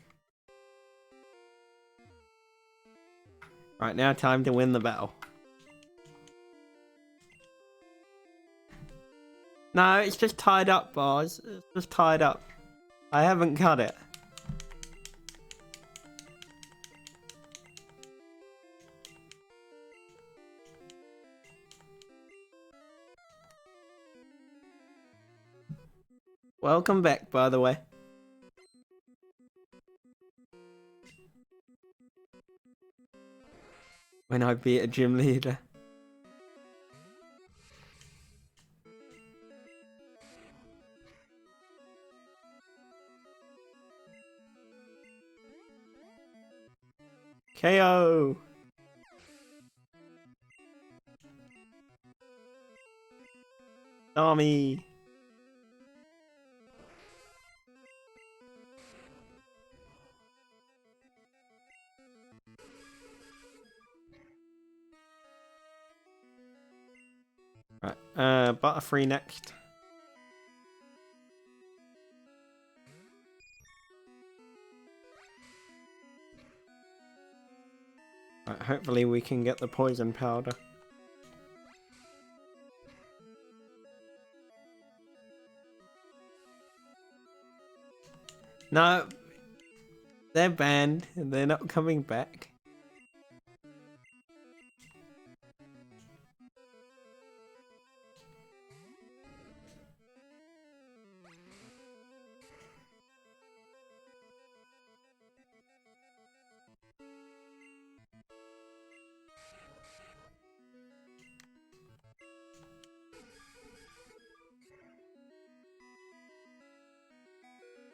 Right, now time to win the battle. No, it's just tied up, Bars. It's just tied up. I haven't cut it. Welcome back, by the way. When I beat a gym leader. KO! Tommy! Right, Butterfree next. Right, hopefully we can get the poison powder. No, they're banned and they're not coming back.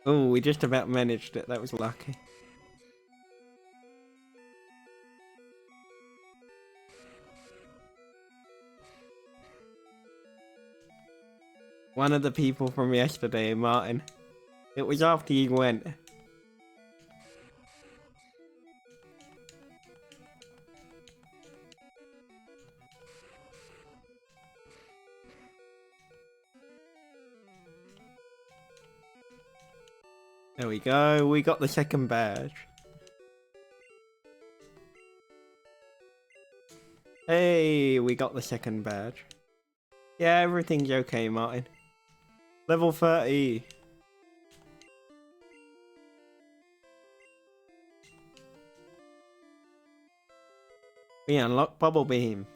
Oh, we just about managed it. That was lucky. One of the people from yesterday, Martin. It was after you went. There we go, we got the second badge. Hey, we got the second badge. Yeah, everything's okay, Martin. Level 30. We unlocked Bubble Beam.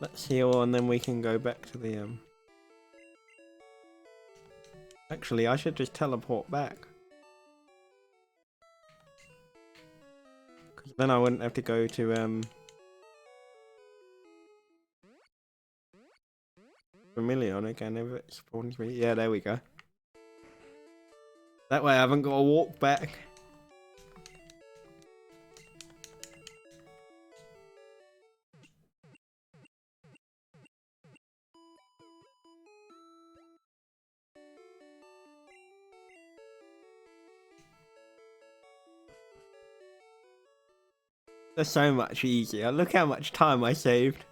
Let's heal and then we can go back to the Actually, I should just teleport back. Because then I wouldn't have to go to Vermilion again if it spawns me. Yeah, there we go. That way I haven't got to walk back. That's so much easier. Look how much time I saved.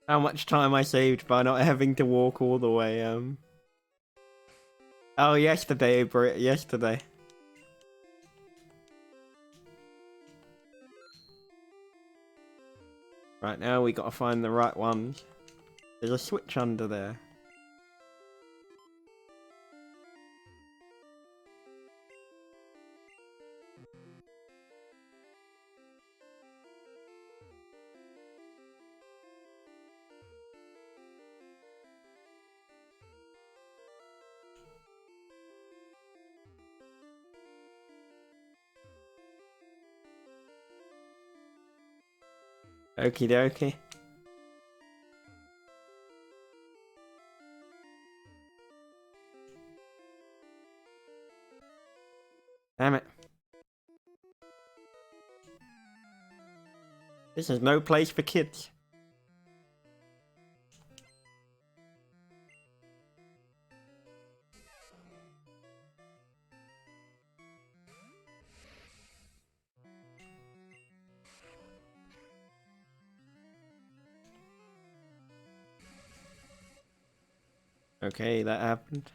How much time I saved by not having to walk all the way, Oh, yesterday, Brit, yesterday. Right, now we gotta find the right ones. There's a switch under there. Okie dokie. Damn it. This is no place for kids. Okay, that happened.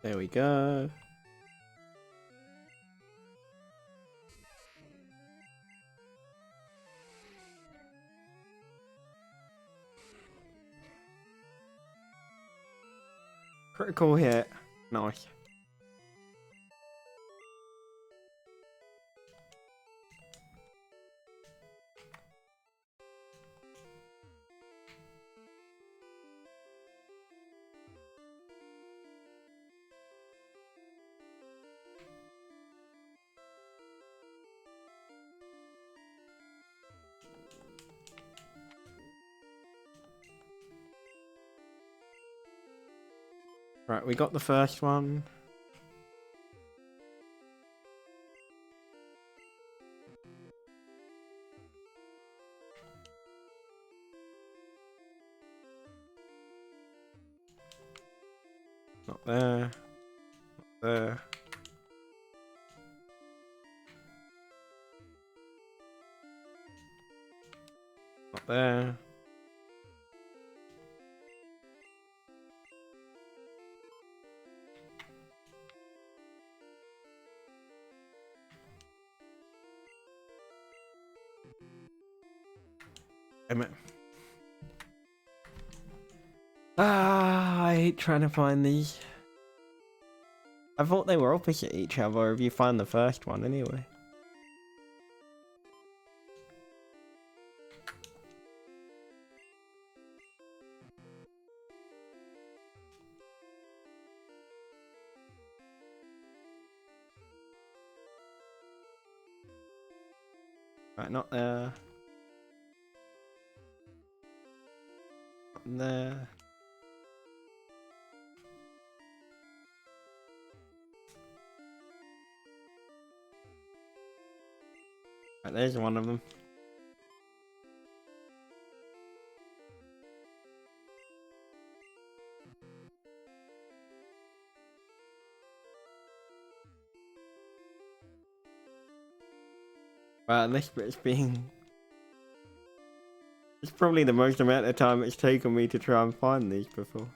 There we go. Critical hit. Nice. Right, we got the first one. Not there. Not there. Not there. Damn it. Ah, I hate trying to find these. I thought they were opposite each other if you find the first one anyway. Right, not there. Not there. Right, there's one of them. Wow, this bit's being... It's probably the most amount of time it's taken me to try and find these before.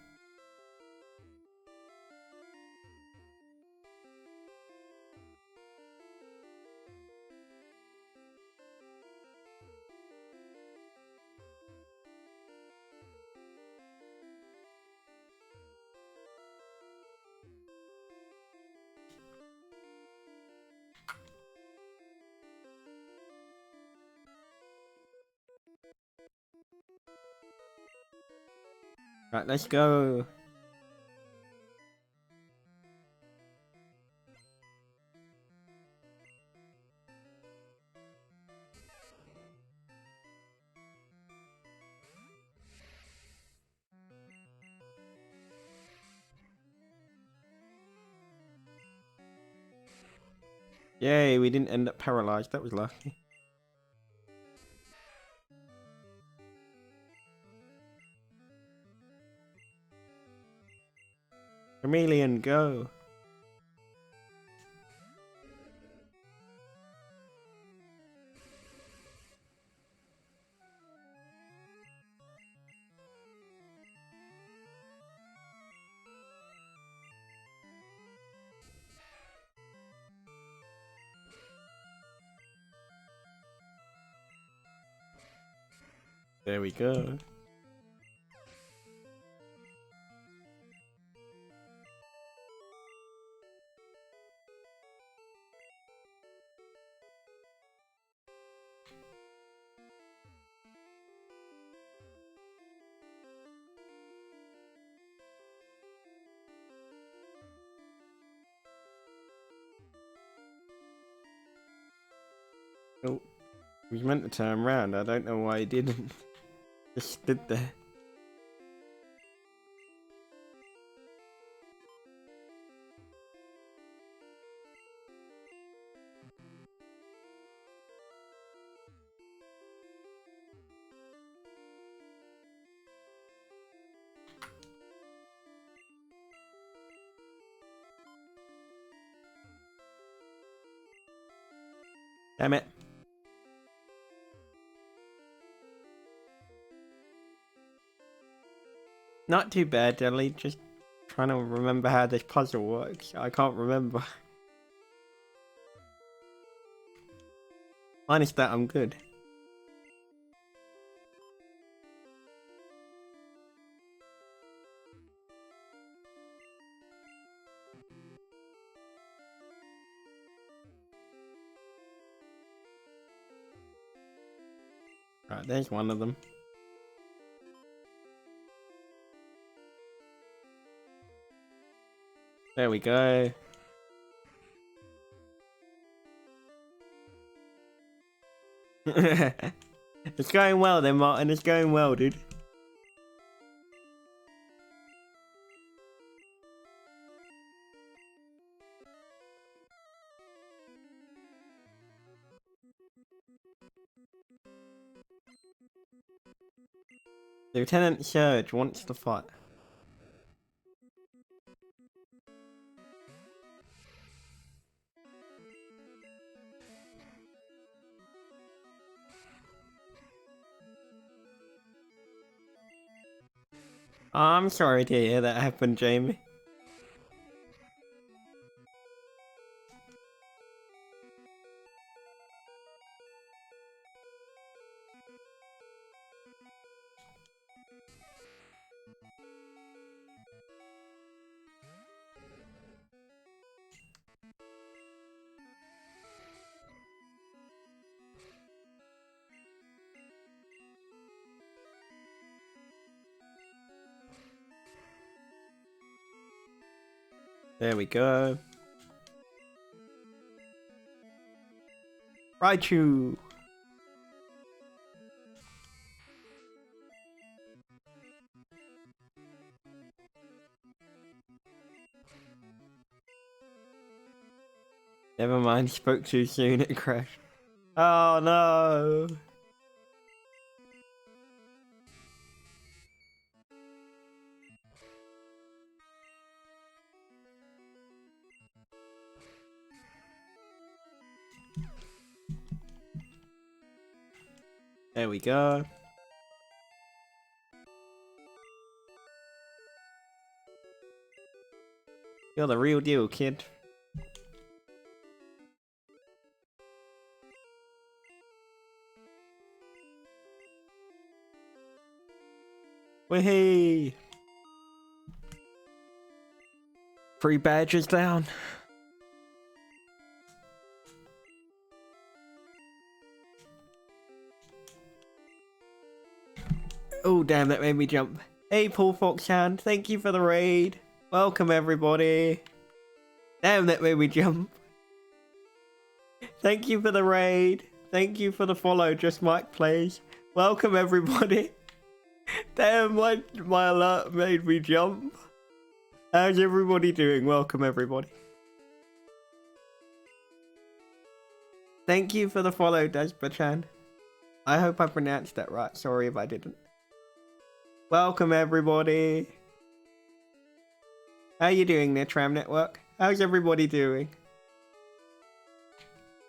Right, let's go. Yay, we didn't end up paralyzed. That was lucky. Chameleon, go. There we go. Oh, we meant to turn around. I don't know why he didn't. Just stood there. Damn it. Not too bad, Dilly. Just trying to remember how this puzzle works. I can't remember. Minus that, I'm good. Right, there's one of them. There we go. It's going well then, Martin. It's going well, dude. Lieutenant Surge wants to fight. I'm sorry to hear that happened, Jamie. There we go. Raichu! Never mind, spoke too soon, it crashed. Oh no! There we go. You're the real deal, kid. Wahey! 3 badges down. Oh damn, that made me jump. Hey Paul Foxhound, thank you for the raid. Welcome everybody. Damn, that made me jump. Thank you for the raid. Thank you for the follow, Just Mike Plays. Welcome everybody. Damn, my alert made me jump. How's everybody doing? Welcome everybody. Thank you for the follow, Despa-chan. I hope I pronounced that right. Sorry if I didn't. Welcome, everybody. How you doing there, Tram Network? How's everybody doing?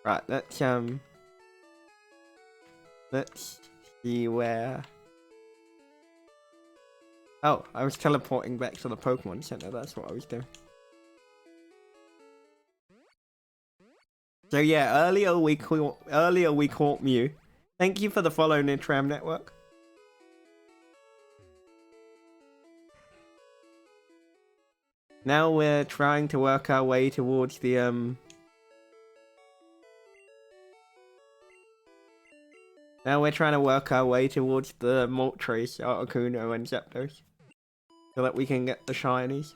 Right, let's see where... Oh, I was teleporting back to the Pokemon Center. That's what I was doing. So yeah, earlier we caught Mew. Thank you for the follow, Nitram Network. Now we're trying to work our way towards the Now we're trying to work our way towards the Moltres, Articuno, and Zapdos, so that we can get the shinies.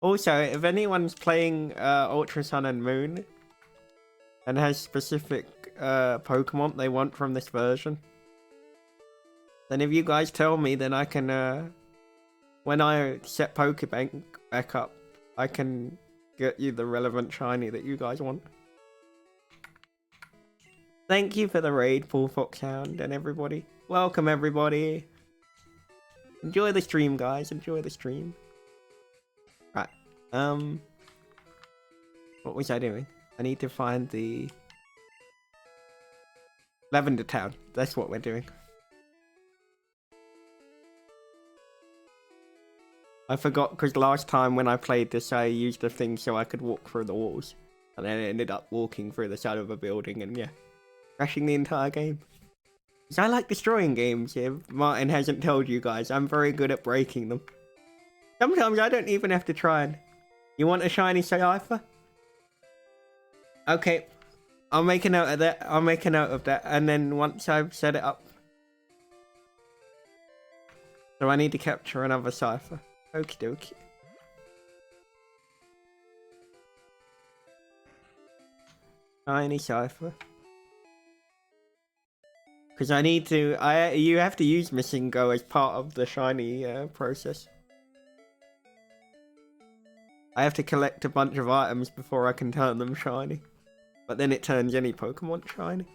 Also, if anyone's playing Ultra Sun and Moon and has specific Pokemon they want from this version, then if you guys tell me, then I can, when I set Pokebank back up, I can get you the relevant shiny that you guys want. Thank you for the raid, Paul Foxhound, and everybody. Welcome, everybody. Enjoy the stream, guys. Enjoy the stream. Right. What was I doing? I need to find the Lavender Town. That's what we're doing. I forgot because last time when I played this, I used a thing so I could walk through the walls, and then I ended up walking through the side of a building, and yeah, crashing the entire game. Because I like destroying games. If Martin hasn't told you guys, I'm very good at breaking them. Sometimes I don't even have to try and... You want a shiny Cypher? Okay, I'll make a note of that. I'll make a note of that, and then once I've set it up. So I need to capture another Cypher. Okie dokie. Shiny Cypher. Because I need to... you have to use Missing Go as part of the shiny process. I have to collect a bunch of items before I can turn them shiny. But then it turns any Pokemon shiny.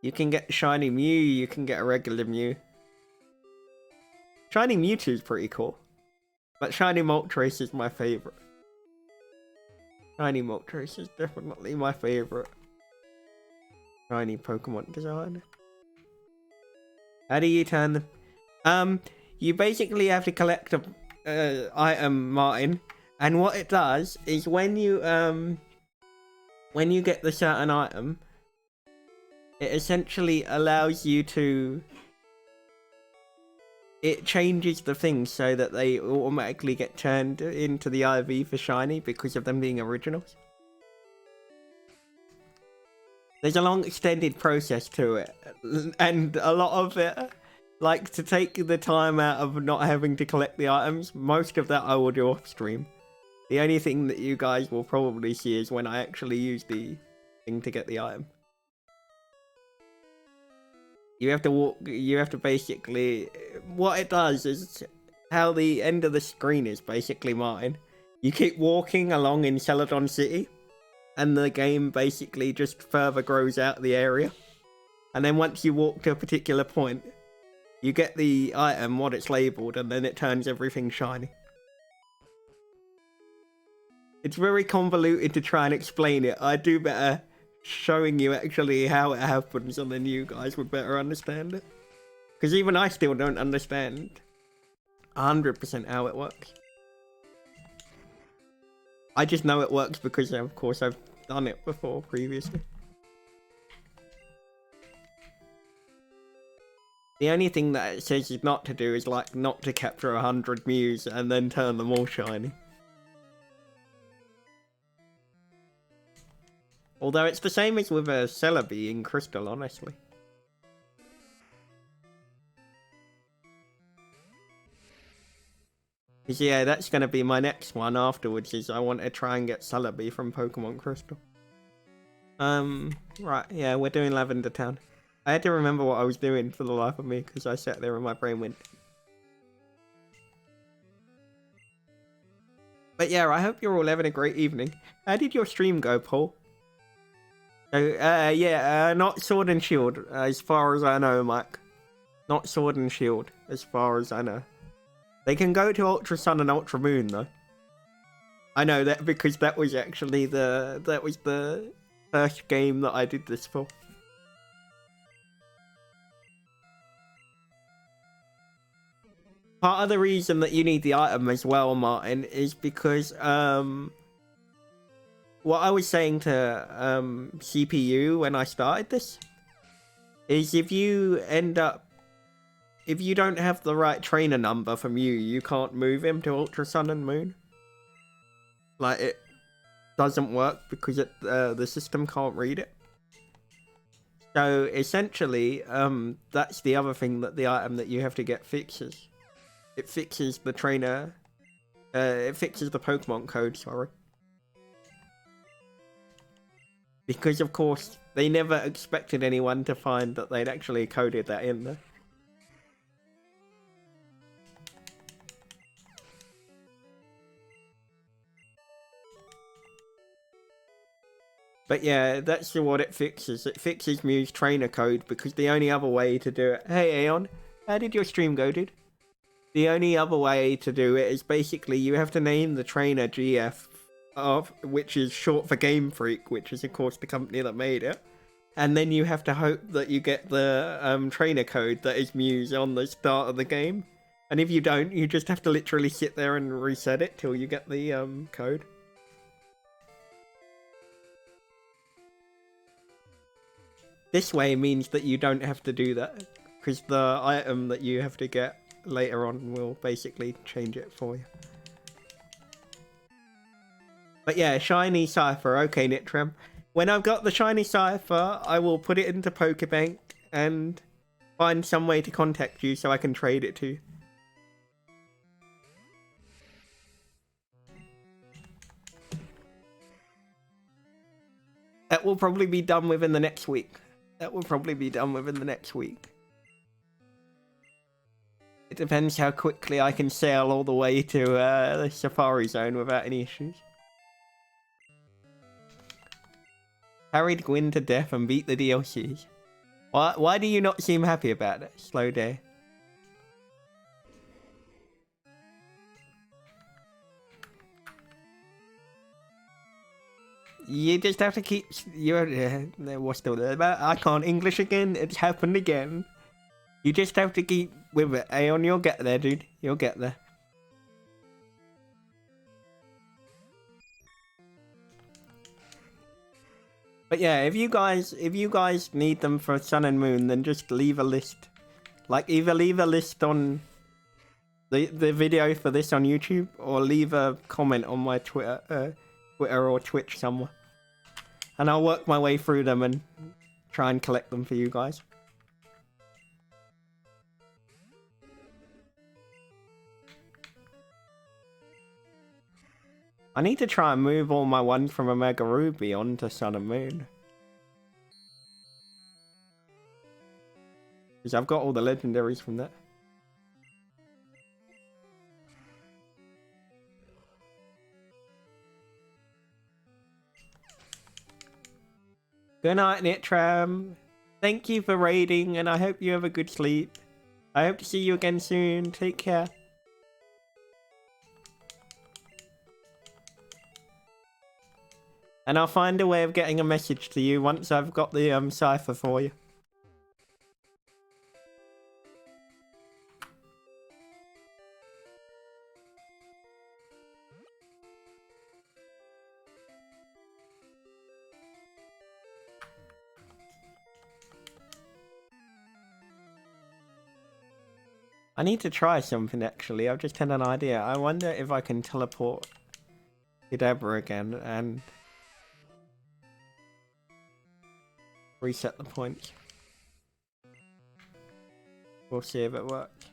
You can get shiny Mew, you can get a regular Mew. Shiny Mewtwo's pretty cool. But shiny Moltres is my favourite. Shiny Moltres is definitely my favourite shiny Pokemon design. How do you turn them? You basically have to collect a item, Martin, and what it does is when you get the certain item, it essentially allows you to... It changes the things so that they automatically get turned into the IV for shiny because of them being originals. There's a long extended process to it, and a lot of it, like, to take the time out of not having to collect the items, most of that I will do off stream. The only thing that you guys will probably see is when I actually use the thing to get the item. You have to walk, you have to basically, what it does is, how the end of the screen is basically mine. You keep walking along in Celadon City, and the game basically just further grows out the area. And then once you walk to a particular point, you get the item, what it's labelled, and then it turns everything shiny. It's very convoluted to try and explain it. I do better showing you actually how it happens, and then you guys would better understand it. Because even I still don't understand 100% how it works. I just know it works because, of course, I've done it before previously. The only thing that it says is not to do is, like, not to capture 100 Mews and then turn them all shiny. Although it's the same as with a Celebi in Crystal, honestly. Because yeah, that's going to be my next one afterwards, is I want to try and get Celebi from Pokemon Crystal. Right, yeah, we're doing Lavender Town. I had to remember what I was doing for the life of me, because I sat there and my brain went. But yeah, I hope you're all having a great evening. How did your stream go, Paul? Not Sword and Shield, as far as I know, Mike. Not Sword and Shield, as far as I know. They can go to Ultra Sun and Ultra Moon, though. I know that because that was actually the first game that I did this for. Part of the reason that you need the item as well, Martin, is because what I was saying to CPU when I started this is if you don't have the right trainer number from you can't move him to Ultra Sun and Moon. Like, it doesn't work because the system can't read it. So essentially, that's the other thing that the item that you have to get fixes. It fixes the trainer. It fixes the Pokemon code, sorry. Because, of course, they never expected anyone to find that they'd actually coded that in there. But yeah, that's what it fixes. It fixes Mew's trainer code because the only other way to do it... Hey, Aeon, how did your stream go, dude? The only other way to do it is basically you have to name the trainer GF, which is short for Game Freak, which is of course the company that made it. And then you have to hope that you get the trainer code that is Mew's on the start of the game. And if you don't, you just have to literally sit there and reset it till you get the code. This way means that you don't have to do that, because the item that you have to get later on will basically change it for you. But yeah, shiny cipher. Okay, Nitram. When I've got the shiny cipher, I will put it into Pokebank and find some way to contact you so I can trade it to you. That will probably be done within the next week. It depends how quickly I can sail all the way to the Safari Zone without any issues. Harried Gwyn to death and beat the DLCs. Why do you not seem happy about it, Slow Day? You just have to keep... what's still there? I can't English again. It's happened again. You just have to keep with it. Aeon, you'll get there, dude. You'll get there. But yeah, if you guys need them for Sun and Moon, then just leave a list. Like, either leave a list on the video for this on YouTube, or leave a comment on my Twitter or Twitch somewhere. And I'll work my way through them and try and collect them for you guys. I need to try and move all my ones from Omega Ruby onto Sun and Moon. Because I've got all the legendaries from that. Good night, Nitram. Thank you for raiding, and I hope you have a good sleep. I hope to see you again soon. Take care. And I'll find a way of getting a message to you once I've got the cipher for you. I need to try something actually. I've just had an idea. I wonder if I can teleport Kadabra again and reset the points. We'll see if it works.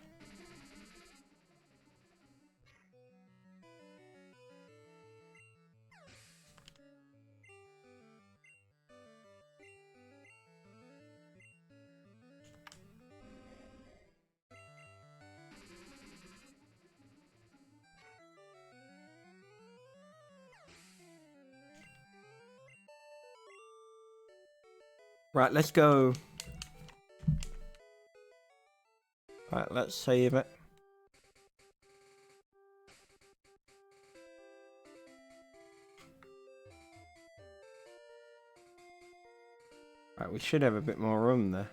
Right, let's go. Right, let's save it. Right, we should have a bit more room there.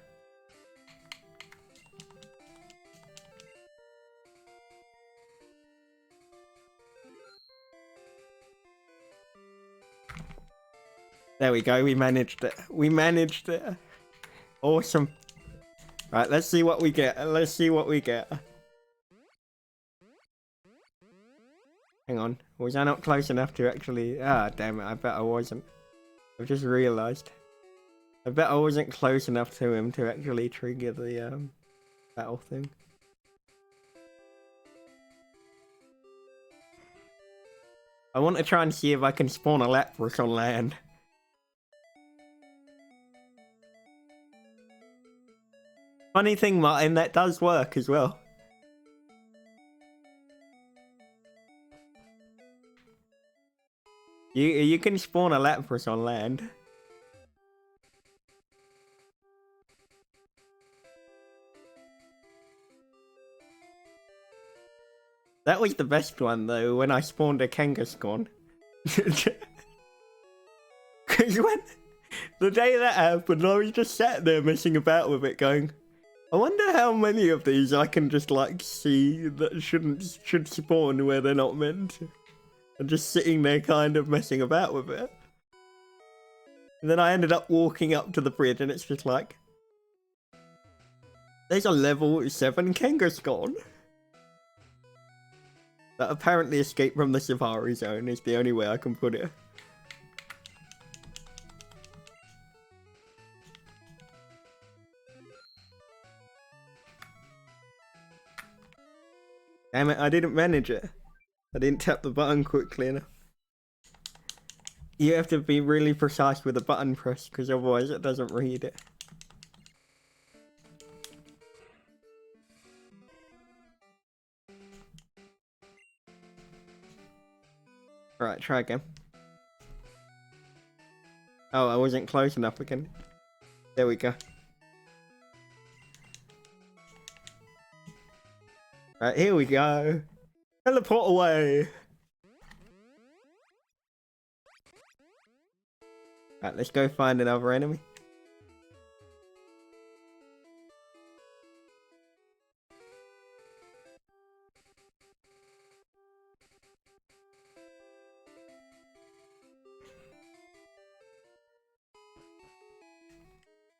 There we go, we managed it. We managed it. Awesome. Right, let's see what we get. Let's see what we get. Hang on. Was I not close enough to actually... Ah, damn it. I bet I wasn't. I've just realised. I bet I wasn't close enough to him to actually trigger the battle thing. I want to try and see if I can spawn a Lapras on land. Funny thing, Martin, that does work as well. You can spawn a Lapras on land. That was the best one though, when I spawned a Kangaskhan. Because when the day that happened, I was just sat there messing about with it going, I wonder how many of these I can just like see that should spawn where they're not meant to. And just sitting there kind of messing about with it. And then I ended up walking up to the bridge and it's just like, there's a level 7 Kangaskhan that apparently escaped from the Safari Zone is the only way I can put it. Damn it, I didn't manage it. I didn't tap the button quickly enough. You have to be really precise with the button press, because otherwise it doesn't read it. Right, try again. Oh, I wasn't close enough again. There we go. Right, here we go. Teleport away. Right, let's go find another enemy.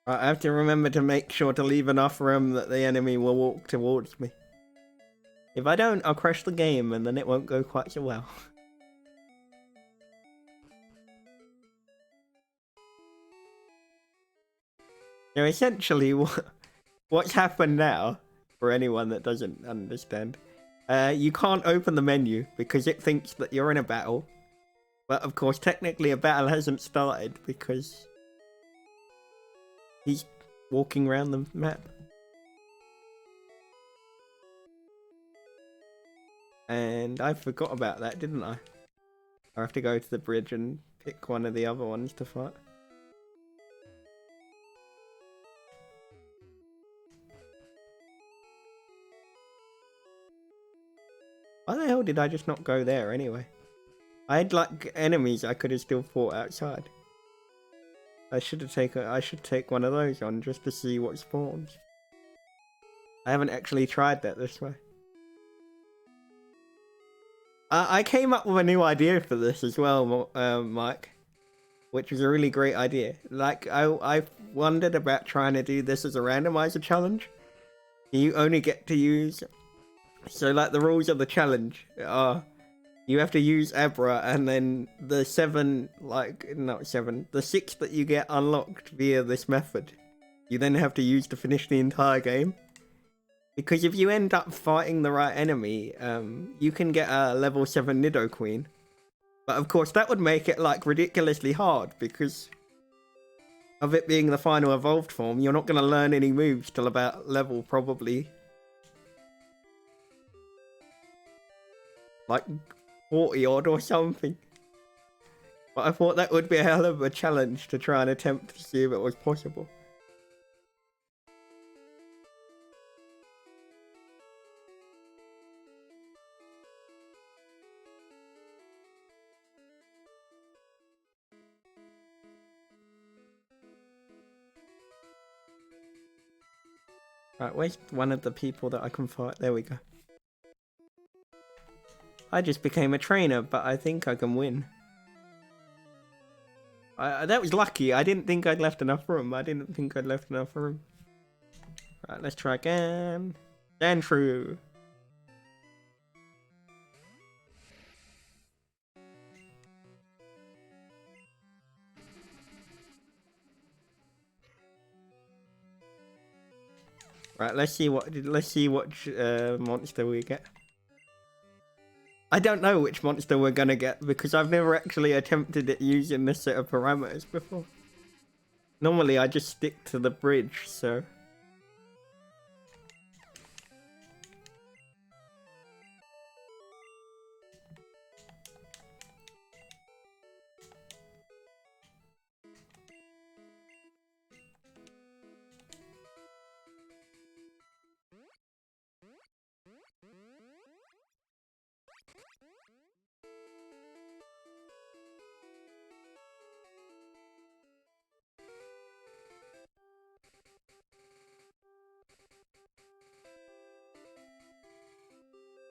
Right, I have to remember to make sure to leave enough room that the enemy will walk towards me. If I don't, I'll crash the game and then it won't go quite so well. So essentially, what's happened now, for anyone that doesn't understand, you can't open the menu because it thinks that you're in a battle. But of course, technically a battle hasn't started because he's walking around the map. And I forgot about that, didn't I? I have to go to the bridge and pick one of the other ones to fight. Why the hell did I just not go there anyway? I had like enemies I could have still fought outside. I should take one of those on just to see what spawns. I haven't actually tried that this way. I came up with a new idea for this as well, Mike, which was a really great idea. Like, I wondered about trying to do this as a randomizer challenge. You only get to use... So, like, the rules of the challenge are... You have to use Abra, and then the 7, like, not 7, the 6 that you get unlocked via this method, you then have to use to finish the entire game. Because if you end up fighting the right enemy, you can get a level 7 Nidoqueen. But of course that would make it like ridiculously hard because of it being the final evolved form. You're not going to learn any moves till about level probably like 40 odd or something. But I thought that would be a hell of a challenge to try and attempt to see if it was possible. Right, where's one of the people that I can fight? There we go. I just became a trainer, but I think I can win. That was lucky. I didn't think I'd left enough room. Right, let's try again. And true. Right, let's see what monster we get. I don't know which monster we're gonna get because I've never actually attempted it using this set of parameters before. Normally I just stick to the bridge, so...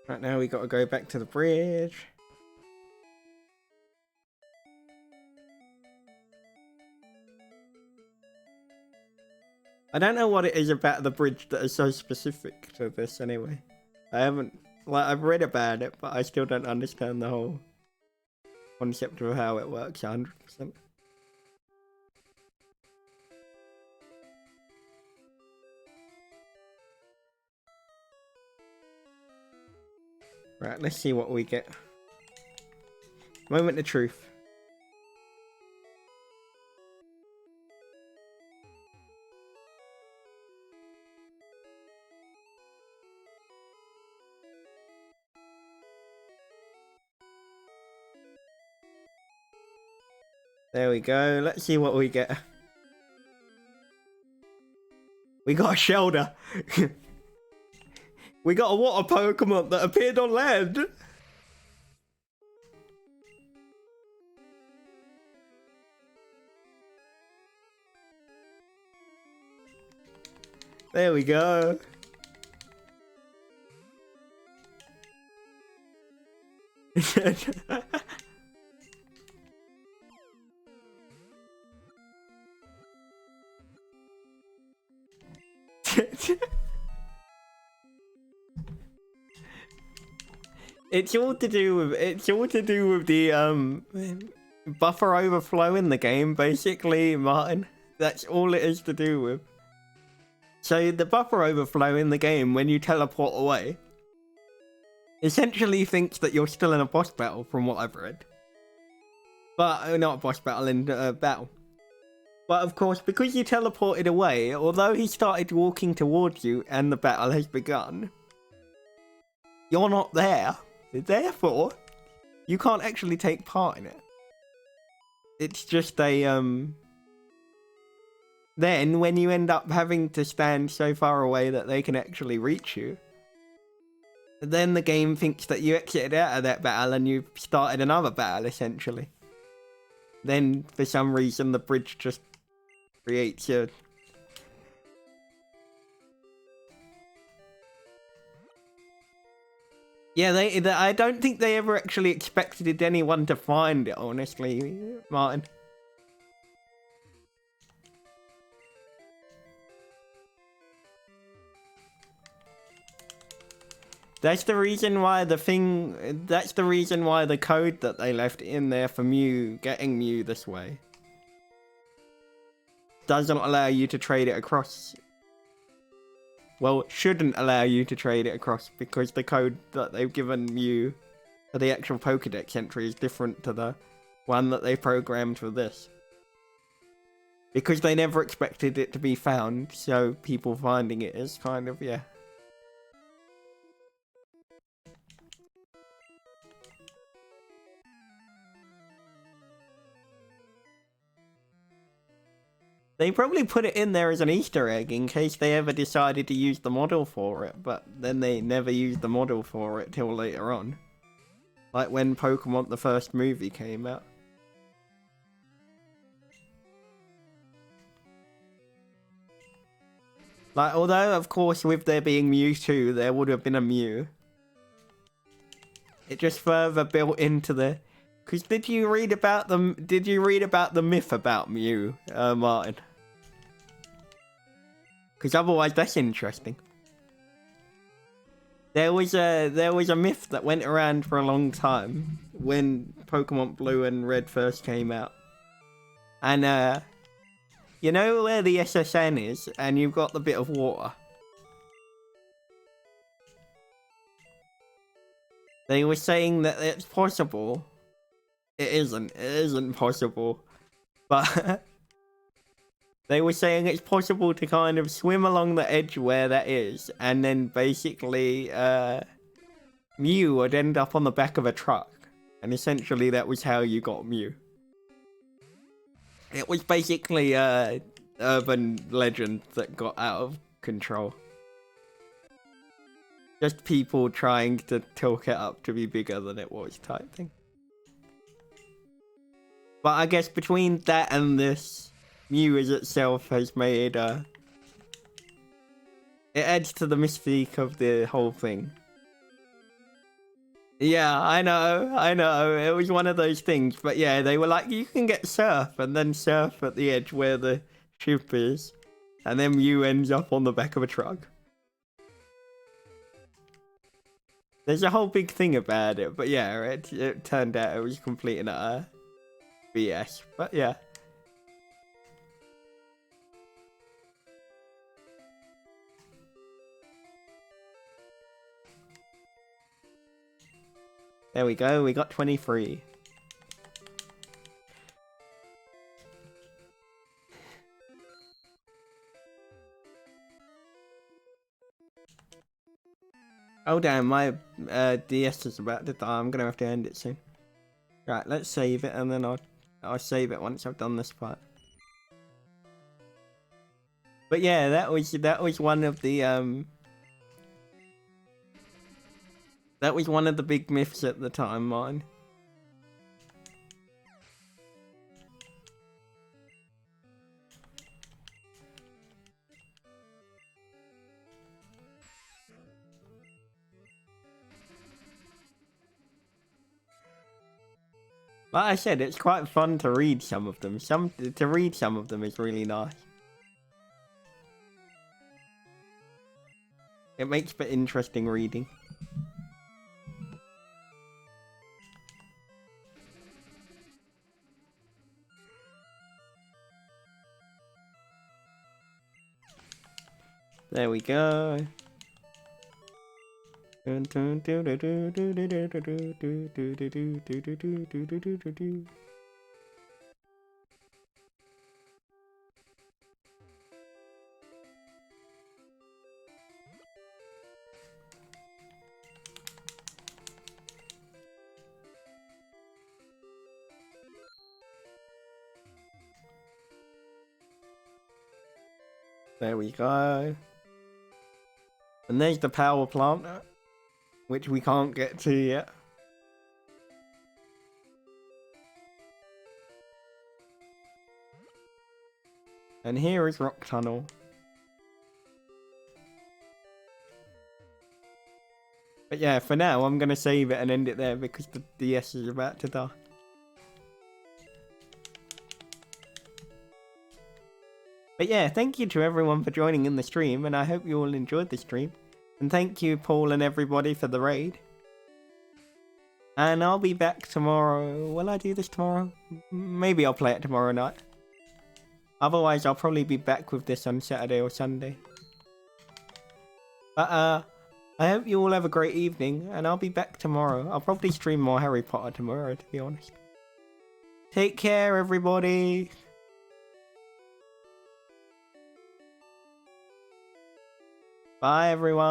Right now we gotta go back to the bridge. I don't know what it is about the bridge that is so specific to this anyway. I haven't, like, I've read about it, but I still don't understand the whole concept of how it works 100%. Right, let's see what we get. Moment of truth. There we go. Let's see what we get. We got a Shelter. We got a water Pokemon that appeared on land. There we go. It's all to do with the buffer overflow in the game, basically, Martin. That's all it is to do with. So the buffer overflow in the game when you teleport away essentially thinks that you're still in a boss battle, from what I've read. But not a boss battle, in a battle. But of course, because you teleported away, although he started walking towards you and the battle has begun, you're not there. Therefore, you can't actually take part in it. It's just a, Then, when you end up having to stand so far away that they can actually reach you, then the game thinks that you exited out of that battle and you've started another battle, essentially. Then, for some reason, the bridge just creates a... Yeah, I don't think they ever actually expected anyone to find it, honestly, Martin. That's the reason why the code that they left in there for Mew, getting Mew this way, doesn't allow you to trade it across. Well, shouldn't allow you to trade it across, because the code that they've given you for the actual Pokédex entry is different to the one that they programmed for this. Because they never expected it to be found, so people finding it is kind of, yeah. They probably put it in there as an Easter egg in case they ever decided to use the model for it, but then they never used the model for it till later on. Like when Pokémon the first movie came out. Like, although, of course, with there being Mewtwo, there would have been a Mew. It just further built into the... Because did you read about the myth about Mew, Martin? Because otherwise, that's interesting. There was a myth that went around for a long time when Pokemon Blue and Red first came out. And, you know where the SSN is, and you've got the bit of water? They were saying that it's possible. It isn't possible. But they were saying it's possible to kind of swim along the edge where that is, and then basically, Mew would end up on the back of a truck. And essentially that was how you got Mew. It was basically a urban legend that got out of control. Just people trying to talk it up to be bigger than it was type thing. But I guess between that and this, Mew as itself has made it adds to the mystique of the whole thing. Yeah, I know, it was one of those things, but yeah, they were like, you can get Surf, and then Surf at the edge where the ship is, and then Mew ends up on the back of a truck. There's a whole big thing about it, but yeah, it turned out it was complete and utter BS, but yeah. There we go, we got 23. Oh damn, my DS is about to die. I'm gonna have to end it soon. Right, let's save it, and then I'll save it once I've done this part. But yeah, that was one of the that was one of the big myths at the time, mine. Like I said, it's quite fun to read some of them. To read some of them is really nice. It makes for interesting reading. There we go. There we go. And there's the power plant, which we can't get to yet. And here is Rock Tunnel. But yeah, for now, I'm going to save it and end it there because the DS is about to die. But yeah, thank you to everyone for joining in the stream, and I hope you all enjoyed the stream. And thank you, Paul and everybody, for the raid. And I'll be back tomorrow. Will I do this tomorrow? Maybe I'll play it tomorrow night. Otherwise, I'll probably be back with this on Saturday or Sunday. But, I hope you all have a great evening, and I'll be back tomorrow. I'll probably stream more Harry Potter tomorrow, to be honest. Take care, everybody! Bye, everyone.